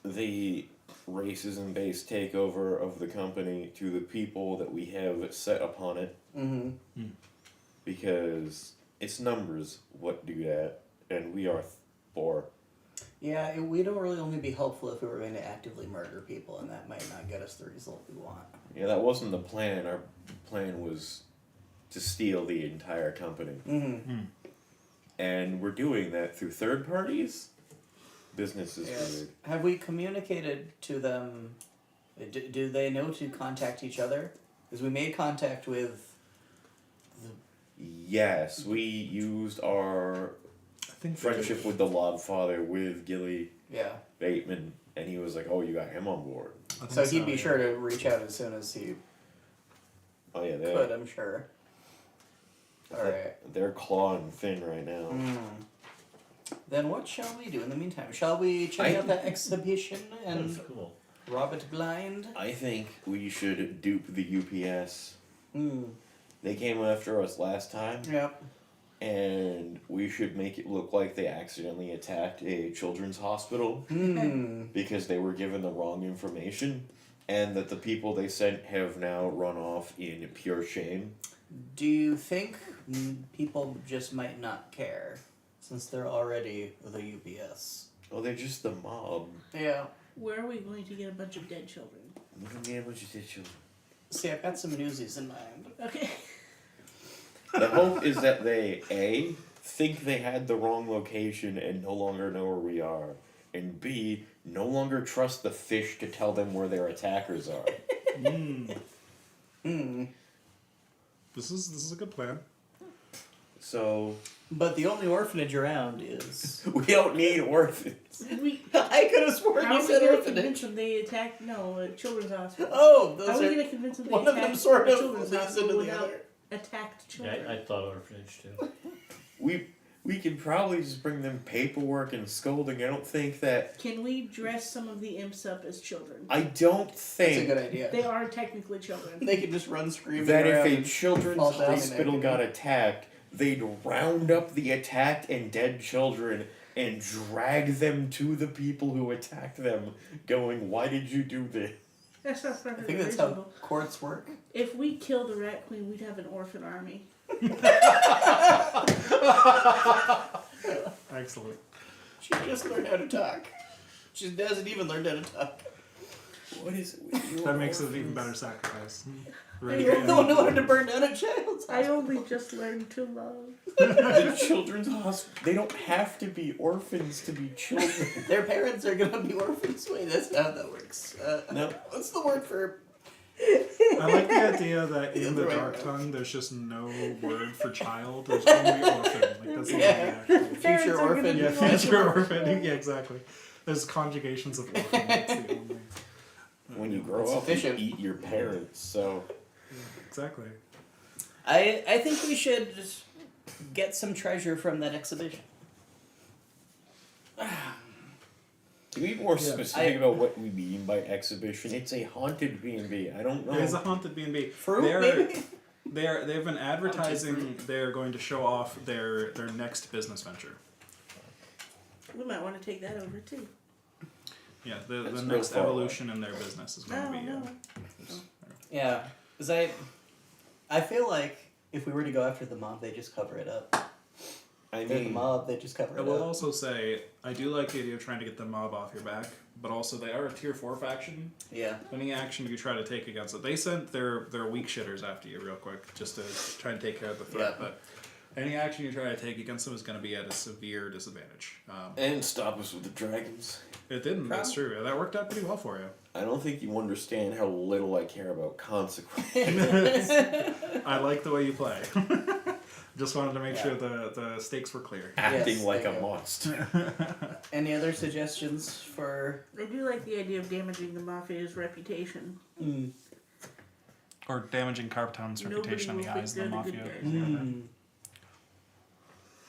S6: the racism-based takeover of the company to the people that we have set upon it,
S3: Mm-hmm.
S6: because it's numbers what do that, and we are 4.
S3: Yeah, we'd really only be helpful if we were going to actively murder people, and that might not get us the result we want.
S6: Yeah, that wasn't the plan. Our plan was to steal the entire company.
S3: Mm-hmm.
S6: And we're doing that through third parties? Business is
S3: Yes.
S6: weird.
S3: Have we communicated to them? Do they know to contact each other? Because we made contact with.
S6: Yes, we used our
S1: I think
S6: friendship with the Lobfather with Gilly
S3: Yeah.
S6: Bateman, and he was like, "Oh, you got him on board."
S1: I think
S3: So he'd be
S1: yeah.
S3: sure to reach out as soon as he
S6: Oh yeah,
S3: could, I'm sure. Alright.
S6: they're clawing thin right now.
S3: Then what shall we do in the meantime? Shall we check out that exhibition and
S5: That's cool.
S3: rob it blind?
S6: I think we should dupe the UPS.
S3: Hmm.
S6: They came after us last time,
S3: Yep.
S6: and we should make it look like they accidentally attacked a children's hospital
S3: Hmm.
S6: because they were given the wrong information, and that the people they sent have now run off in pure shame.
S3: Do you think people just might not care since they're already the UPS?
S6: Oh, they're just the mob.
S3: Yeah.
S2: Where are we going to get a bunch of dead children?
S6: Look at me, what you did, children.
S3: See, I've got some newsies in mind.
S2: Okay.
S6: The hope is that they A, think they had the wrong location and no longer know where we are, and B, no longer trust the fish to tell them where their attackers are.
S3: Hmm.
S1: This is a good plan.
S6: So
S3: But the only orphanage around is.
S6: we don't need orphans.
S2: We,
S3: I could have sworn
S2: how
S3: you
S2: are we
S3: said
S2: going to
S3: orphanage.
S2: convince them they attacked? No, a children's hospital.
S3: Oh,
S2: How
S3: those
S2: are we
S3: are.
S2: going to convince them they
S3: One of them
S2: attacked
S3: sort
S2: a
S3: of
S2: children's
S3: leads
S2: hospital
S3: into the
S2: without
S3: other.
S2: attacked
S5: Yeah,
S2: children?
S5: I thought orphanage too.
S6: We could probably just bring them paperwork and scolding. I don't think that.
S2: Can we dress some of the imps up as children?
S6: I don't
S3: That's a good
S6: think
S3: idea.
S2: They are technically children.
S3: They could just run screaming
S6: that if
S3: around
S6: a
S3: and
S6: children's
S3: fall down in
S6: hospital
S3: agony.
S6: got attacked, they'd round up the attacked and dead children and drag them to the people who attacked them, going, "Why did you do this?"
S2: That's not
S3: I
S2: perfectly
S3: think that's how
S2: reasonable.
S3: courts work.
S2: If we killed the Rat Queen, we'd have an orphan army.
S1: Excellent.
S3: She just learned how to talk. She doesn't even learn how to talk.
S6: What is it with you?
S1: That makes it an even better sacrifice.
S3: You're the one who wanted to burn down a child's
S2: I
S3: hospital.
S2: only just learned to love.
S6: The children's hospital. They don't have to be orphans to be children.
S3: Their parents are gonna be orphans. Wait, that's not how that works.
S6: No.
S3: What's the word for?
S1: I like the idea that in the
S3: Right.
S1: Dark Tongue, there's just no word for child. There's only orphan. Like that's
S3: Yeah.
S1: the only actual.
S2: Parents are
S3: orphan.
S2: gonna be
S1: Yeah,
S2: orphans.
S1: future orphan. Yeah, exactly. There's conjugations of orphan. That's the only.
S6: When you grow
S3: It's
S6: up, you
S3: efficient.
S6: eat your parents. So
S1: Exactly.
S3: I think we should just get some treasure from that exhibition.
S6: to be more
S1: Yeah.
S6: specific about what we mean by exhibition, it's a haunted B&B. I don't know.
S1: It is a haunted B&B.
S3: Fruit,
S1: They're-
S3: maybe?
S1: They've been advertising they're going to show off their next business venture.
S2: We might want to take that over too.
S1: Yeah, the
S6: That's real
S1: next
S6: far away.
S1: evolution in their business is going to
S2: No,
S1: be.
S2: no.
S3: Yeah, because I feel like if we were to go after the mob, they just cover it up.
S6: I
S3: They're the
S6: mean,
S3: mob. They just cover
S1: I
S3: it
S1: will
S3: up.
S1: also say I do like the idea of trying to get the mob off your back, but also they are a tier 4 faction.
S3: Yeah.
S1: Any action you try to take against it, they sent their weak shitters after you real quick just to try and take care of the threat.
S3: Yeah.
S1: But any action you try to take against them is going to be at a severe disadvantage.
S6: and stop us with the dragons.
S1: It didn't. That's true. That worked out pretty well for you.
S6: I don't think you understand how little I care about consequences.
S1: I like the way you play. Just wanted to make
S3: Yeah.
S1: sure the stakes were clear.
S6: Acting
S3: Yes,
S6: like
S3: there
S6: a
S3: you go.
S6: monster.
S3: Any other suggestions for?
S2: I do like the idea of damaging the Mafia's reputation.
S1: Or damaging Carptown's
S2: Nobody
S1: reputation in
S2: will
S1: the
S2: think
S1: eyes of the
S2: they're the good
S1: mafia.
S2: guys.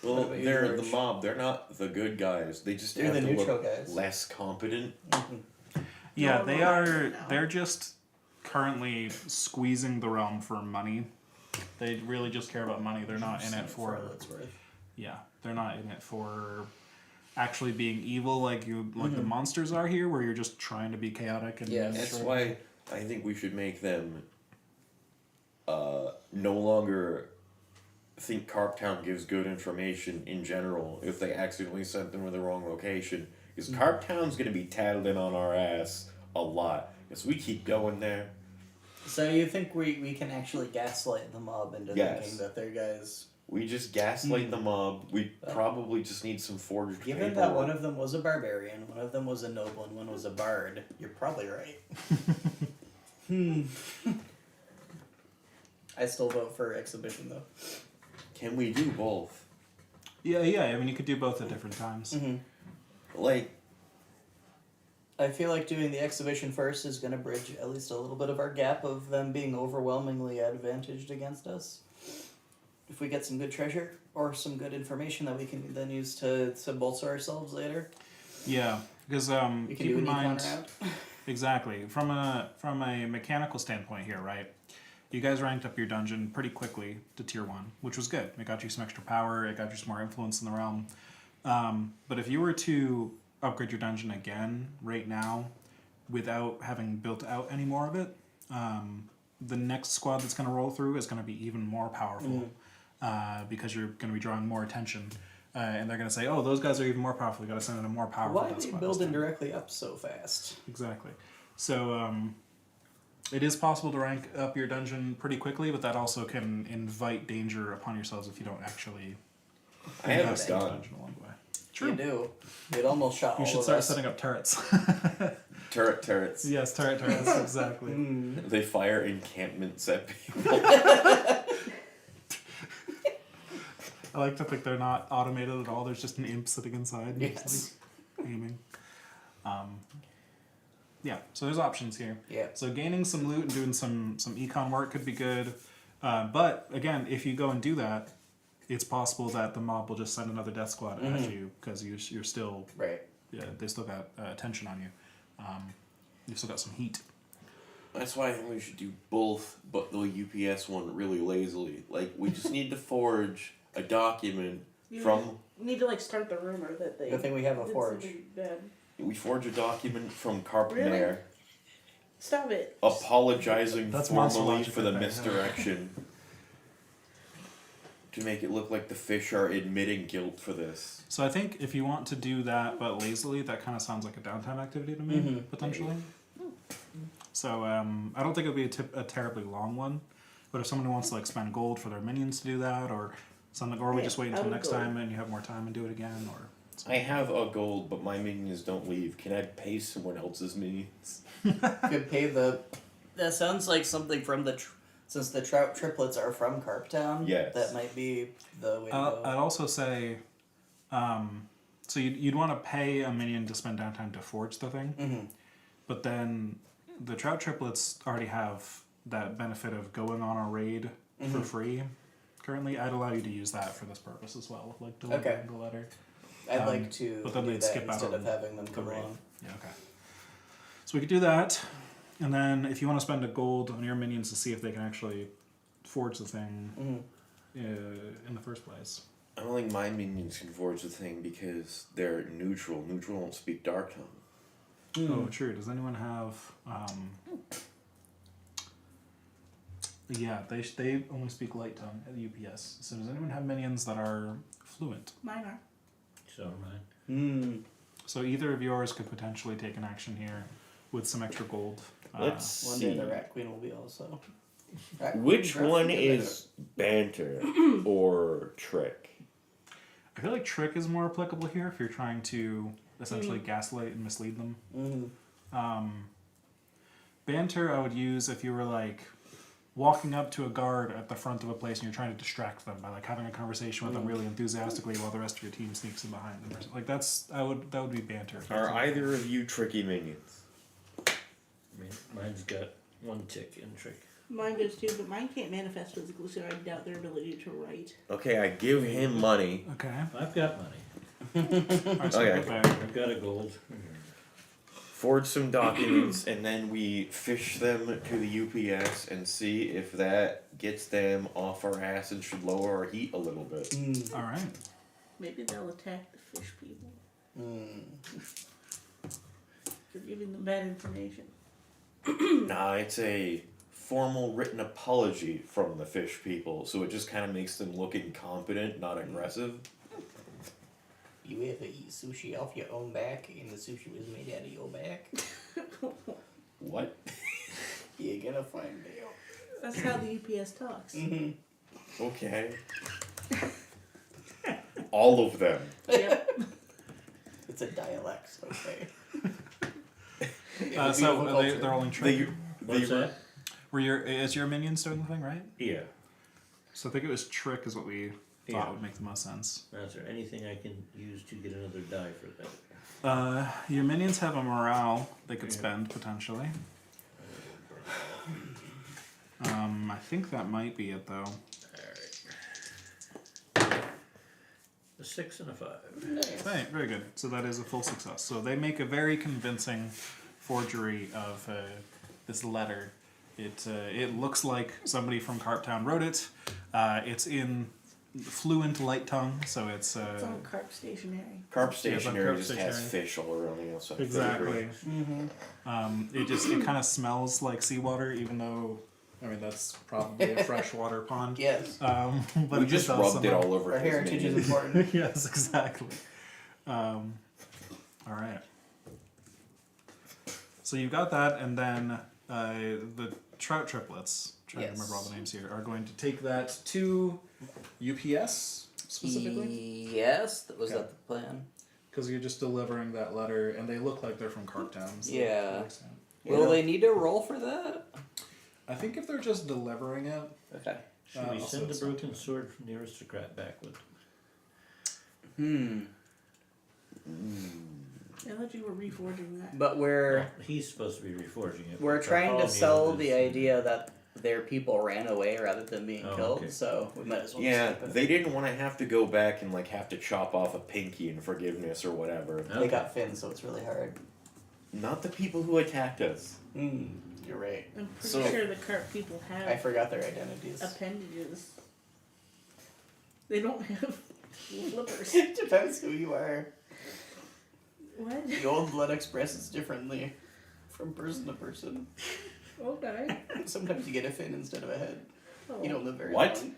S6: Well,
S3: What about you,
S6: they're the
S3: George?
S6: mob. They're not the good guys. They just
S3: They're
S6: have
S3: the
S6: to
S3: neutral
S6: look
S3: guys.
S6: less competent.
S1: Yeah,
S2: No,
S1: they
S2: no,
S1: are.
S2: no.
S1: They're just currently squeezing the realm for money. They really just care about money. They're not in it for.
S3: all it's worth.
S1: Yeah, they're not in it for actually being evil like the monsters are here, where you're just trying to be chaotic and.
S3: Yes.
S6: That's
S1: destroy-
S6: why I think we should make them no longer think Carptown gives good information in general if they accidentally sent them to the wrong location. Because Carptown's going to be tattled in on our ass a lot. Because we keep going there.
S3: So you think we can actually gaslight the mob into
S6: Yes.
S3: thinking that they're guys?
S6: We just gaslight the mob. We probably just need some forged
S3: Given
S6: paperwork.
S3: that one of them was a barbarian, one of them was a noble, and one was a bard, you're probably right. I still vote for exhibition though.
S6: Can we do both?
S1: Yeah, yeah. I mean, you could do both at different times.
S6: Like,
S3: I feel like doing the exhibition first is going to bridge at least a little bit of our gap of them being overwhelmingly advantaged against us. If we get some good treasure or some good information that we can then use to bolster ourselves later,
S1: Yeah, because
S3: we can
S1: keep
S3: do
S1: in
S3: an econ
S1: mind
S3: round.
S1: exactly from a mechanical standpoint here, right? You guys ranked up your dungeon pretty quickly to tier 1, which was good. It got you some extra power. It got you some more influence in the realm. But if you were to upgrade your dungeon again right now, without having built out any more of it, the next squad that's going to roll through is going to be even more powerful because you're going to be drawing more attention. And they're going to say, "Oh, those guys are even more powerful. We got to send in a more powerful."
S3: Why are
S1: death
S3: they
S1: squad this
S3: building
S1: time."
S3: directly up so fast?
S1: Exactly. So it is possible to rank up your dungeon pretty quickly, but that also can invite danger upon yourselves if you don't actually
S6: I have
S1: invest
S6: a
S1: in the
S6: gun.
S1: dungeon along the way.
S3: You do. It almost shot
S1: You
S3: all
S1: should
S3: of
S1: start
S3: us.
S1: setting up turrets.
S6: Turrets.
S1: Yes, turrets, exactly.
S6: They fire encampments at people.
S1: I like to think they're not automated at all. There's just an imp sitting inside,
S3: Yes.
S1: just, like, aiming. Yeah, so there's options here.
S3: Yeah.
S1: So gaining some loot and doing some econ work could be good. But again, if you go and do that, it's possible that the mob will just send another death squad at you because you're still
S3: Right.
S1: they still got attention on you. You've still got some heat.
S6: That's why I think we should do both, but the UPS one really lazily. Like, we just need to forge a document
S2: You
S6: from...
S2: need to like start the rumor that they.
S3: Good thing we have a
S2: did
S3: forge.
S2: something bad.
S6: We forge a document from Carpenter
S2: Really? Stop it.
S6: apologizing
S1: That's monster
S6: formally
S1: logic
S6: for
S1: right
S6: the
S1: there.
S6: misdirection. To make it look like the fish are admitting guilt for this.
S1: So I think if you want to do that but lazily, that kind of sounds like a downtime activity to me, potentially. So I don't think it'll be a terribly long one, but if someone wants to like spend gold for their minions to do that, or something, or we
S2: Yeah,
S1: just wait
S2: I
S1: until
S2: would
S1: next
S2: go.
S1: time and you have more time and do it again, or
S6: I have a gold, but my minions don't leave. Can I pay someone else's minions?
S3: Could pay the. That sounds like something from the. Since the trout triplets are from Carptown,
S6: Yes.
S3: that might be the way to go.
S1: I'd also say, so you'd want to pay a minion to spend downtime to forge the thing, but then the trout triplets already have that benefit of going on a raid for free. Currently, I'd allow you to use that for this purpose as well, like delivering
S3: Okay.
S1: the letter.
S3: I'd like to
S1: but then
S3: do
S1: they'd
S3: that
S1: skip out
S3: instead
S1: on
S3: of having them
S1: the
S3: come
S1: raid.
S3: along.
S1: Yeah, okay. So we could do that, and then if you want to spend a gold on your minions to see if they can actually forge the thing in the first place.
S6: I don't think my minions can forge the thing because they're neutral. Neutral don't speak Dark Tongue.
S1: Oh, true. Does anyone have Yeah, they only speak light tongue at UPS. So does anyone have minions that are fluent?
S2: Mine are.
S5: So mine.
S3: Hmm.
S1: So either of yours could potentially take an action here with some extra gold.
S6: Let's
S3: One
S6: see.
S3: day the Rat Queen will be also.
S6: Which
S3: Rat
S6: one
S3: Queen
S6: is banter or trick?
S1: I feel like trick is more applicable here if you're trying to essentially gaslight and mislead them.
S3: Mhm.
S1: Banter I would use if you were like walking up to a guard at the front of a place and you're trying to distract them by like having a conversation with them really enthusiastically while the rest of your team sneaks in behind them. Like that would be banter.
S6: Are either of you tricky minions?
S5: I mean, mine's got one tick in trick.
S2: Mine does too, but mine can't manifest physically, so I doubt their ability to write.
S6: Okay, I give him money.
S1: Okay.
S5: I've got money.
S1: Alright, so
S6: Okay.
S1: go back.
S5: I've got a gold.
S6: Forge some documents, and then we fish them to the UPS and see if that gets them off our ass and should lower our heat a little bit.
S3: Mm.
S1: Alright.
S2: Maybe they'll attack the fish people
S3: Mm.
S2: for giving them bad information.
S6: Nah, it's a formal written apology from the fish people, so it just kind of makes them look incompetent, not aggressive.
S3: You ever eat sushi off your own back and the sushi was made out of your back?
S6: What?
S3: You're gonna find out.
S2: That's how the UPS talks.
S3: Mm-hmm.
S6: Okay. All of them.
S2: Yep.
S3: It's a dialect, okay.
S1: So they're all in trick.
S5: What's that?
S1: Is your minions doing the thing, right?
S5: Yeah.
S1: So I think it was trick is what we thought
S5: Yeah.
S1: would make the most sense.
S5: Now, is there anything I can use to get another die for that?
S1: Your minions have a morale they could spend potentially. I think that might be it though.
S5: Alright. A 6 and a 5.
S1: Right, very good. So that is a full success. So they make a very convincing forgery of this letter. It looks like somebody from Carp Town wrote it. It's in fluent light tongue, so it's
S2: It's all carp stationary.
S6: Carp
S1: Carp
S6: Stationery just has
S1: Stationery.
S6: fish all around the outside.
S1: exactly.
S3: Mm-hmm.
S1: It kind of smells like seawater, even though I mean that's probably a freshwater pond.
S3: Yes.
S1: But
S6: We
S1: it
S6: just
S1: does
S6: rubbed it
S1: somehow-
S6: all over
S3: Our
S6: his
S3: heritage
S6: minion.
S3: is important.
S1: Yes, exactly. All right. So you've got that, and then the trout triplets, trying to remember all the names here, are going to take that to UPS specifically,
S3: Yes, was
S1: Okay.
S3: that the plan?
S1: because you're just delivering that letter, and they look like they're from Carp Town. So
S3: Yeah.
S1: that makes sense.
S3: Will they need to roll for that?
S1: I think if they're just delivering it,
S3: Okay.
S5: Should we
S1: also
S5: send the
S1: it's
S5: broken sword from the aristocrat back with?
S3: Hmm.
S2: I thought you were reforging that.
S3: But we're
S5: Well, he's supposed to be reforging it.
S3: we're
S5: but
S3: trying to
S5: Bartholomew
S3: sell
S5: is-
S3: the idea that their people ran away rather than being
S5: Oh,
S3: killed,
S5: okay.
S3: so we might as well.
S6: Yeah,
S3: skip it.
S6: they didn't want to have to go back and like have to chop off a pinky in forgiveness or whatever.
S3: They
S5: Okay.
S3: got fins, so it's really hard.
S6: Not the people who attacked us.
S3: Hmm. You're right.
S2: I'm pretty
S6: So-
S2: sure the carp people
S3: I
S2: have
S3: forgot their identities.
S2: appendages. They don't have flippers.
S3: It depends who you are.
S2: What?
S3: The old blood expresses differently from person to person.
S2: Okay.
S3: Sometimes you get a fin instead of a head.
S2: Oh.
S3: You don't live very
S6: What?
S3: long.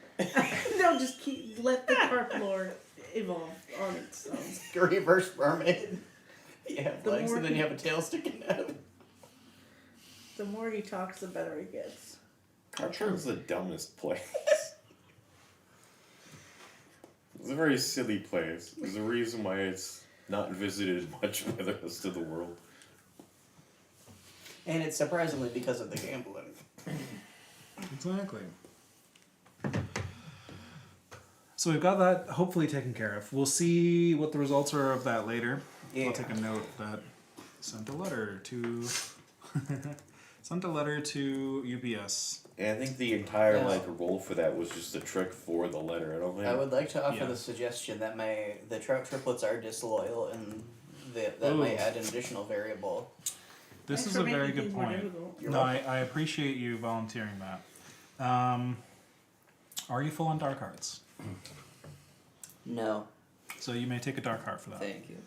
S2: No, just let the carp lore evolve on its own.
S3: A reverse mermaid. You have
S2: The
S3: legs
S2: more
S3: and then you have a tail sticking out.
S2: The more he talks, the better it gets.
S6: Carptown's the dumbest place. It's a very silly place. There's a reason why it's not visited much by the rest of the world.
S3: And it's surprisingly because of the gambling.
S1: exactly. So we've got that hopefully taken care of. We'll see what the results are of that later.
S3: Yeah.
S1: I'll take a note that sent a letter to sent a letter to UPS.
S6: And I think the entire
S3: Yeah.
S6: like role for that was just a trick for the letter. I don't think.
S3: I would like to offer
S1: Yeah.
S3: the suggestion that the trout triplets are disloyal and that
S1: Ooh.
S3: might add an additional variable.
S1: This
S2: Thanks
S1: is
S2: for
S1: a
S2: making
S1: very good
S2: things more
S1: point.
S2: difficult.
S3: You're
S1: No,
S3: welcome.
S1: I appreciate you volunteering that. Are you full on dark hearts?
S3: No,
S1: So you may take a dark heart for that.
S3: thank you.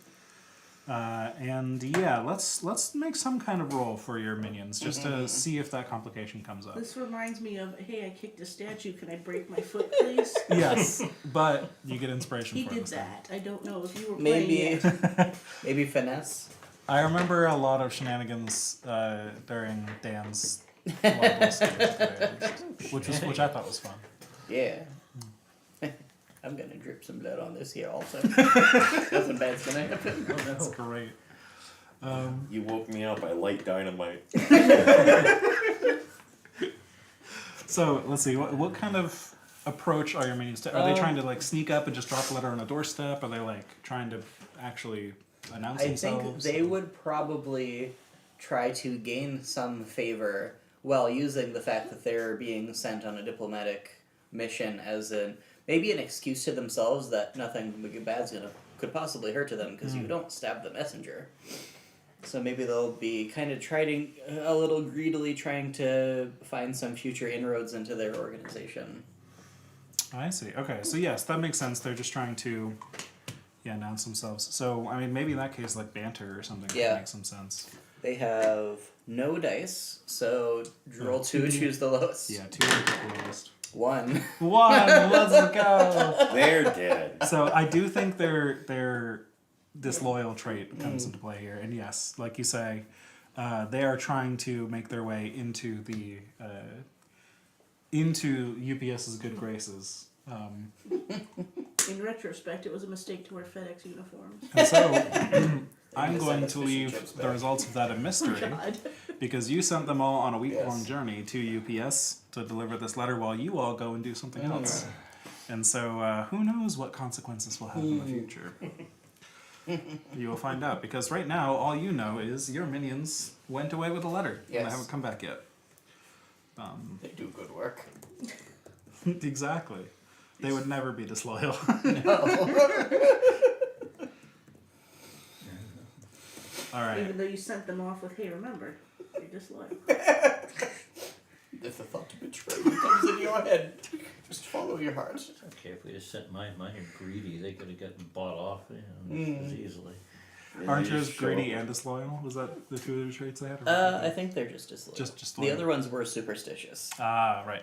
S1: And yeah, let's make some kind of roll for your minions just to see if that complication comes up.
S2: This reminds me of, hey, I kicked a statue. Can I break my foot, please?
S1: Yes, but you get inspiration
S2: He
S1: for it
S2: did
S1: this time.
S2: that. I don't know if you were
S3: Maybe,
S2: playing yet.
S3: maybe finesse.
S1: I remember a lot of shenanigans during Dan's Wild West games today, at least, which I thought was fun.
S3: Yeah. I'm gonna drip some blood on this here also. Nothing bad's gonna happen.
S5: Oh,
S1: That's
S5: no.
S1: great.
S6: You woke me up. I light dynamite.
S1: So let's see. What kind of approach are your minions? Are they trying to like sneak up and just drop a letter on a doorstep? Are they like trying to actually announce
S3: I think
S1: themselves?
S3: they would probably try to gain some favor while using the fact that they're being sent on a diplomatic mission as maybe an excuse to themselves that nothing bad's could possibly hurt to them because you don't stab the messenger. So maybe they'll be kind of trying a little greedily trying to find some future inroads into their organization.
S1: I see. Okay, so yes, that makes sense. They're just trying to, announce themselves. So I mean, maybe in that case, like banter or something
S3: Yeah.
S1: would make some sense.
S3: They have no dice, so roll two, choose the lowest.
S1: Yeah, 2 is the lowest.
S3: 1.
S1: 1. Let's go.
S6: They're dead.
S1: So I do think their disloyal trait comes into play here, and yes, like you say, they are trying to make their way into the into UPS's good graces.
S2: In retrospect, it was a mistake to wear FedEx uniforms.
S1: And so I'm
S3: You
S1: going
S3: send
S1: to
S3: us fish and
S1: leave
S3: chips
S1: the
S3: back.
S1: results of that a mystery
S2: God.
S1: because you sent them all on a week-long
S3: Yes.
S1: journey to UPS to deliver this letter while you all go and do something else. And so who knows what consequences will have in the future. You will find out because right now all you know is your minions went away with a letter and they
S3: Yes.
S1: haven't come back yet.
S3: They do good work.
S1: Exactly. They would never be disloyal. All right.
S2: Even though you sent them off with, hey, remember, you're disloyal.
S3: If the thought to betray you comes in your head, just follow your heart.
S5: Okay, if we had sent mine are greedy, they could have gotten bought off as easily.
S1: Aren't
S6: You
S1: yours
S6: just show
S1: greedy
S6: up.
S1: and disloyal? Was that the two other traits they had?
S3: I think they're just disloyal.
S1: Just
S3: the
S1: disloyal.
S3: other ones were superstitious.
S1: Ah, right.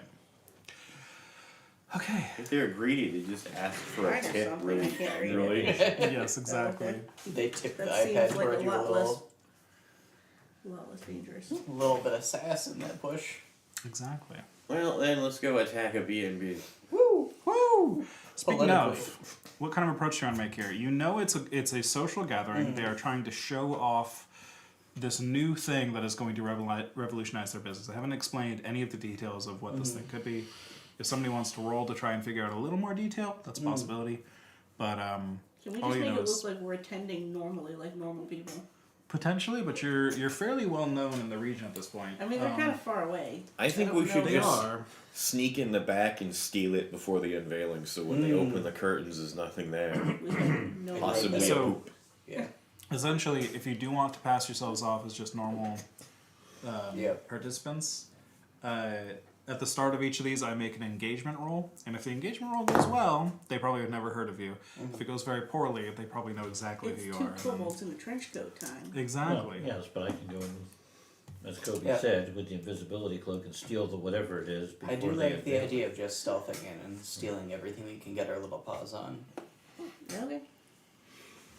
S1: Okay.
S6: If they're greedy, they just ask for
S2: I
S6: a
S2: know
S6: tip
S2: something,
S6: really
S2: I can't read
S6: angrily.
S1: Yes, exactly.
S2: Okay.
S3: They tip the
S2: That
S3: iPad
S2: seems like
S3: toward
S2: a
S3: you
S2: lot
S3: a
S2: lot less dangerous.
S3: little bit of sass in that push.
S1: Exactly.
S6: Well, then let's go attack a B&B.
S3: Woo! Woo!
S1: Speaking
S3: Politically.
S1: of, what kind of approach do you want to make here? You know it's a social gathering. They are trying to show off this new thing that is going to revolutionize their business. They haven't explained any of the details of what this thing could be. If somebody wants to roll to try and figure out a little more detail, that's a possibility. But
S2: Can we
S1: all
S2: just
S1: you
S2: make
S1: know
S2: it
S1: is
S2: look like we're attending normally, like normal people?
S1: potentially, but you're fairly well known in the region at this point.
S2: I mean, they're kind of far away.
S6: I think
S2: don't
S6: we should
S2: know.
S1: They
S6: just
S1: are.
S6: sneak in the back and steal it before the unveiling, so when they open the curtains, there's nothing there.
S2: We have no
S6: Possibly
S2: idea.
S6: a
S1: So-
S6: poop.
S3: Yeah.
S1: Essentially, if you do want to pass yourselves off as just normal
S3: Yep.
S1: participants, at the start of each of these, I make an engagement roll, and if the engagement roll goes well, they probably have never heard of you. If it goes very poorly, they probably know exactly
S2: It's
S1: who you
S2: two
S1: are.
S2: kobolds in a trench coat time.
S1: Exactly.
S5: Well, yes, but I can go and, as Kobe
S3: Yeah.
S5: said, with the invisibility cloak and steal the whatever it is before
S3: I do
S5: they
S3: like the
S5: unveil it.
S3: idea of just stealthing in and stealing everything we can get our little paws on.
S2: Okay.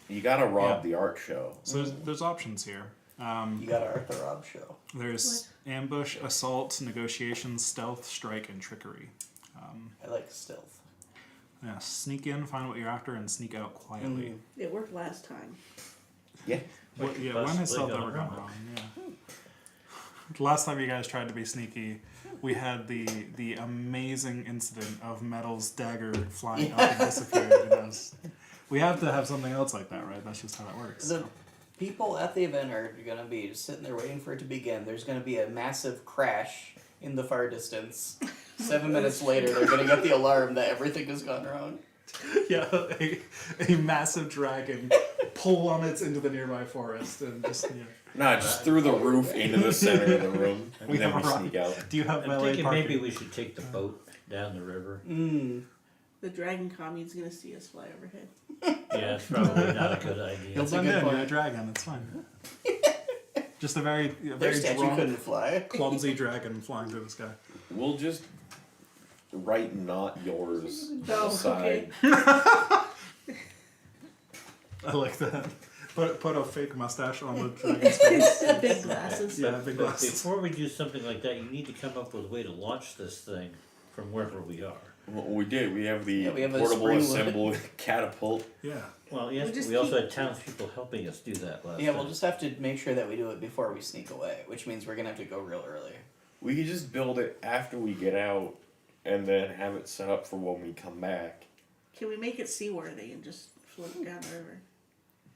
S6: You gotta rob
S1: Yeah.
S6: the art show.
S1: So there's options here.
S3: You got our Arthur Rob show.
S1: There's ambush, assault, negotiation, stealth, strike, and trickery.
S3: I like stealth.
S1: Yeah, sneak in, find what you're after, and sneak out quietly.
S2: It worked last time.
S6: Yeah.
S1: Well,
S5: What
S1: yeah,
S5: could
S1: when has
S5: possibly
S1: stealth
S5: go
S1: ever gone
S5: wrong?
S1: wrong? Yeah. The last time you guys tried to be sneaky, we had the amazing incident of Metal's dagger flying up and disappearing. You know, we have to have something else like that, right? That's just how that works.
S3: The people at the event are gonna be just sitting there waiting for it to begin. There's gonna be a massive crash in the far distance. 7 minutes later, they're gonna get the alarm that everything has gone wrong.
S1: Yeah, a massive dragon pull on its into the nearby forest and just
S6: Nah, just through the roof into the center of the room, and
S1: We
S6: then
S1: have
S6: we
S1: a
S6: sneak out.
S1: Do you have
S5: I'm
S1: valet
S5: thinking
S1: parking?
S5: maybe we should take the boat down the river.
S3: Mm.
S2: The dragon commie's gonna see us fly overhead.
S5: Yeah, it's probably not a good idea.
S1: You'll
S3: That's a
S1: blend
S3: good
S1: in. You're a
S3: point.
S1: dragon. It's fine. Just a very,
S3: Their
S1: very
S3: statue
S1: drunk,
S3: couldn't fly.
S1: clumsy dragon flying through the sky.
S6: We'll just write "not yours" on the
S2: Oh,
S6: side.
S1: I like that. Put a fake mustache on the dragon's face.
S2: Big glasses.
S1: Yeah, big
S5: But
S1: glasses.
S5: before we do something like that, you need to come up with a way to launch this thing from wherever we are.
S6: Well, we did. We have the
S3: Yeah, we have a
S6: portable
S3: spring
S6: assembled catapult.
S1: Yeah.
S5: Well, yes,
S2: We
S5: but
S2: just
S5: we also
S2: keep-
S5: had townspeople helping us do that last
S3: Yeah,
S5: time.
S3: we'll just have to make sure that we do it before we sneak away, which means we're gonna have to go real early.
S6: We could just build it after we get out, and then have it set up for when we come back.
S2: Can we make it seaworthy and just float down the river?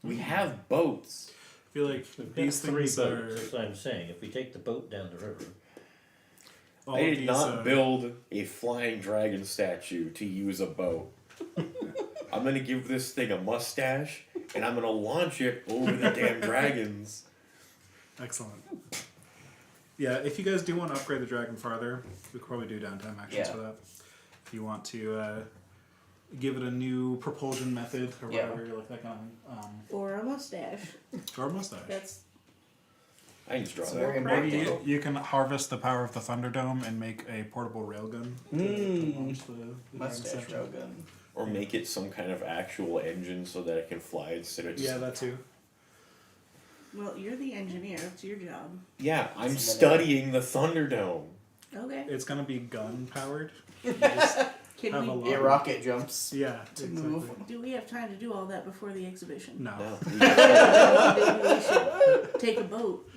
S6: We have boats.
S1: I feel like
S5: We've got
S1: these
S5: 3
S1: things
S5: boats,
S1: are.
S5: that's what I'm saying. If we take the boat down the river,
S1: All
S6: I
S1: of
S6: did
S1: these,
S6: not build a flying dragon statue to use a boat. I'm gonna give this thing a mustache, and I'm gonna launch it over the damn dragons.
S1: Excellent. Yeah, if you guys do want to upgrade the dragon farther, we could probably do downtime actions
S3: Yeah.
S1: for that. If you want to give it a new propulsion method or
S3: Yeah.
S1: whatever, you like that kind of
S2: Or a mustache.
S1: or a mustache.
S2: That's
S6: I can just draw
S3: It's
S6: that.
S3: very
S2: More
S1: Maybe
S3: practical.
S1: you can harvest the power of the Thunderdome and make a portable railgun. to
S3: Mm.
S1: launch the dragon
S3: Mustache
S1: statue.
S3: railgun.
S6: Or make it some kind of actual engine so that it can fly instead of just.
S1: Yeah, that too.
S2: well, you're the engineer. It's your job.
S6: Yeah, I'm
S3: It's in the
S6: studying the Thunderdome.
S2: Okay.
S1: It's gonna be gun powered. Have a
S2: Can
S1: lot.
S2: we?
S3: It rocket jumps.
S1: Yeah,
S3: To
S1: exactly.
S3: move.
S2: Do we have time to do all that before the exhibition?
S1: No.
S6: No.
S2: Maybe we should take a boat.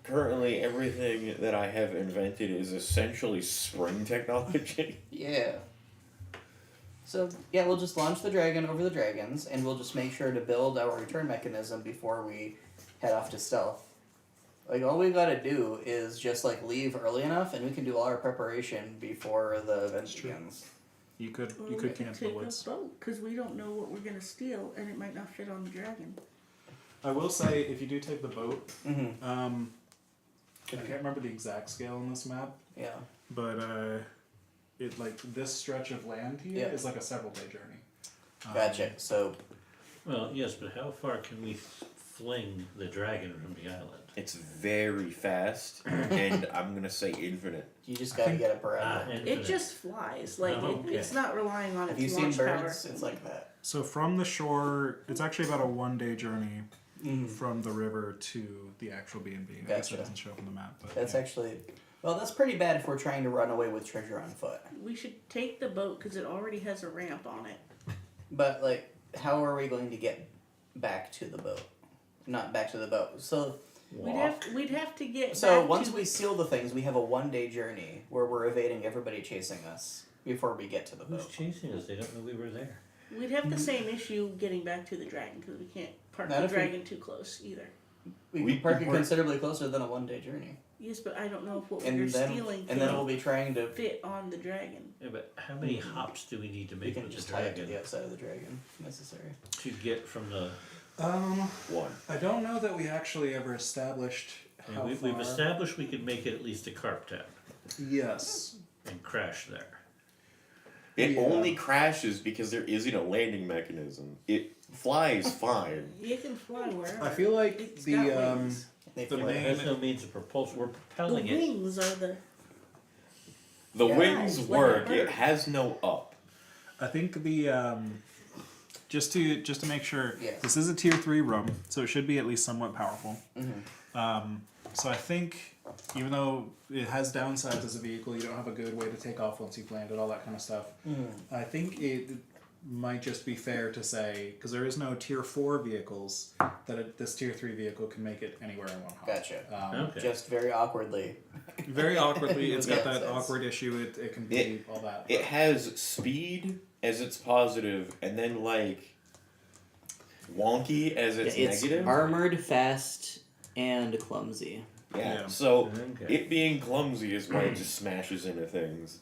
S6: Currently, everything that I have invented is essentially spring technology.
S3: Yeah. So yeah, we'll just launch the dragon over the dragons, and we'll just make sure to build our return mechanism before we head off to stealth. Like all we gotta do is just like leave early enough, and we can do all our preparation before the event
S1: true.
S3: begins.
S1: You could
S2: Or
S1: you
S2: we
S1: could
S2: can
S1: camp in
S2: take
S1: the
S2: a
S1: woods.
S2: boat because we don't know what we're gonna steal, and it might not fit on the dragon.
S1: I will say if you do take the boat,
S3: Mm-hmm.
S1: I can't remember the exact scale on this map,
S3: Yeah.
S1: but it like this stretch of land here is
S3: Yeah.
S1: like a several day journey.
S3: Gotcha. So
S5: well, yes, but how far can we fling the dragon from the island?
S6: It's very fast, and I'm gonna say infinite.
S3: you just gotta get a
S5: Ah,
S3: parameter.
S5: infinite.
S2: It just flies. Like
S5: Oh, okay.
S2: it's not relying on
S3: Have
S2: its
S3: you seen
S2: launch
S3: birds?
S2: power.
S3: It's like that.
S1: So from the shore, it's actually about a 1 day journey
S3: Mm-hmm.
S1: from the river to the actual B&B. I guess
S3: Gotcha.
S1: it doesn't show up on the map, but
S3: That's
S1: yeah.
S3: actually, well, that's pretty bad if we're trying to run away with treasure on foot.
S2: We should take the boat because it already has a ramp on it.
S3: But like, how are we going to get back to the boat? Not back to the boat. So
S2: We'd have to get.
S3: So
S2: back
S3: once
S2: to
S3: we seal the things, we have a 1 day journey where we're evading everybody chasing us before we get to the
S5: Who's
S3: boat.
S5: chasing us? They don't know we were there.
S2: We'd have the same issue getting back to the dragon because we can't park
S3: Not
S2: the
S3: if we-
S2: dragon too close either.
S3: We
S6: We-
S3: can park it
S6: we're-
S3: considerably closer than a 1 day journey,
S2: Yes, but I don't know if what
S3: and
S2: we're
S3: then
S2: stealing
S3: and then we'll be trying to.
S2: fit on the dragon.
S5: Yeah, but how many hops do we need to
S3: We
S5: make
S3: can
S5: with
S3: just
S5: the
S3: tie it to
S5: dragon
S3: the outside of the dragon if necessary.
S5: to get from the?
S6: One.
S1: I don't know that we actually ever established
S5: I
S1: how
S5: mean,
S1: far.
S5: we've established we could make it at least a carp town
S1: Yes.
S5: and crash there.
S6: It
S1: Yeah.
S6: only crashes because there isn't a landing mechanism. It flies fine.
S2: You can fly wherever.
S1: I feel like
S2: It's
S1: the
S2: got wings.
S3: They
S1: The
S3: fly-
S1: main-
S5: There's no means of propulsion. We're
S2: The
S5: propelling it.
S2: wings are the.
S6: The
S3: Yeah.
S6: wings
S2: Like a
S6: work.
S2: bird.
S6: It has no up.
S1: I think the just to make sure
S3: Yes.
S1: this is a tier 3 room, so it should be at least somewhat powerful.
S3: Mhm.
S1: So I think even though it has downsides as a vehicle, you don't have a good way to take off once you've landed, all that kind of stuff. I think it might just be fair to say because there is no tier 4 vehicles that this tier 3 vehicle can make it anywhere in one hop.
S3: Gotcha.
S5: Okay.
S3: Just very awkwardly.
S1: Very awkwardly, it's got
S3: Yeah,
S1: that
S3: that's-
S1: awkward issue. It can be
S6: It-
S1: all that.
S6: It has speed as its positive, and then like wonky as its negative.
S3: armored, fast, and clumsy.
S6: Yeah.
S1: Yeah.
S6: So
S5: Okay.
S6: it being clumsy is why it just smashes into things.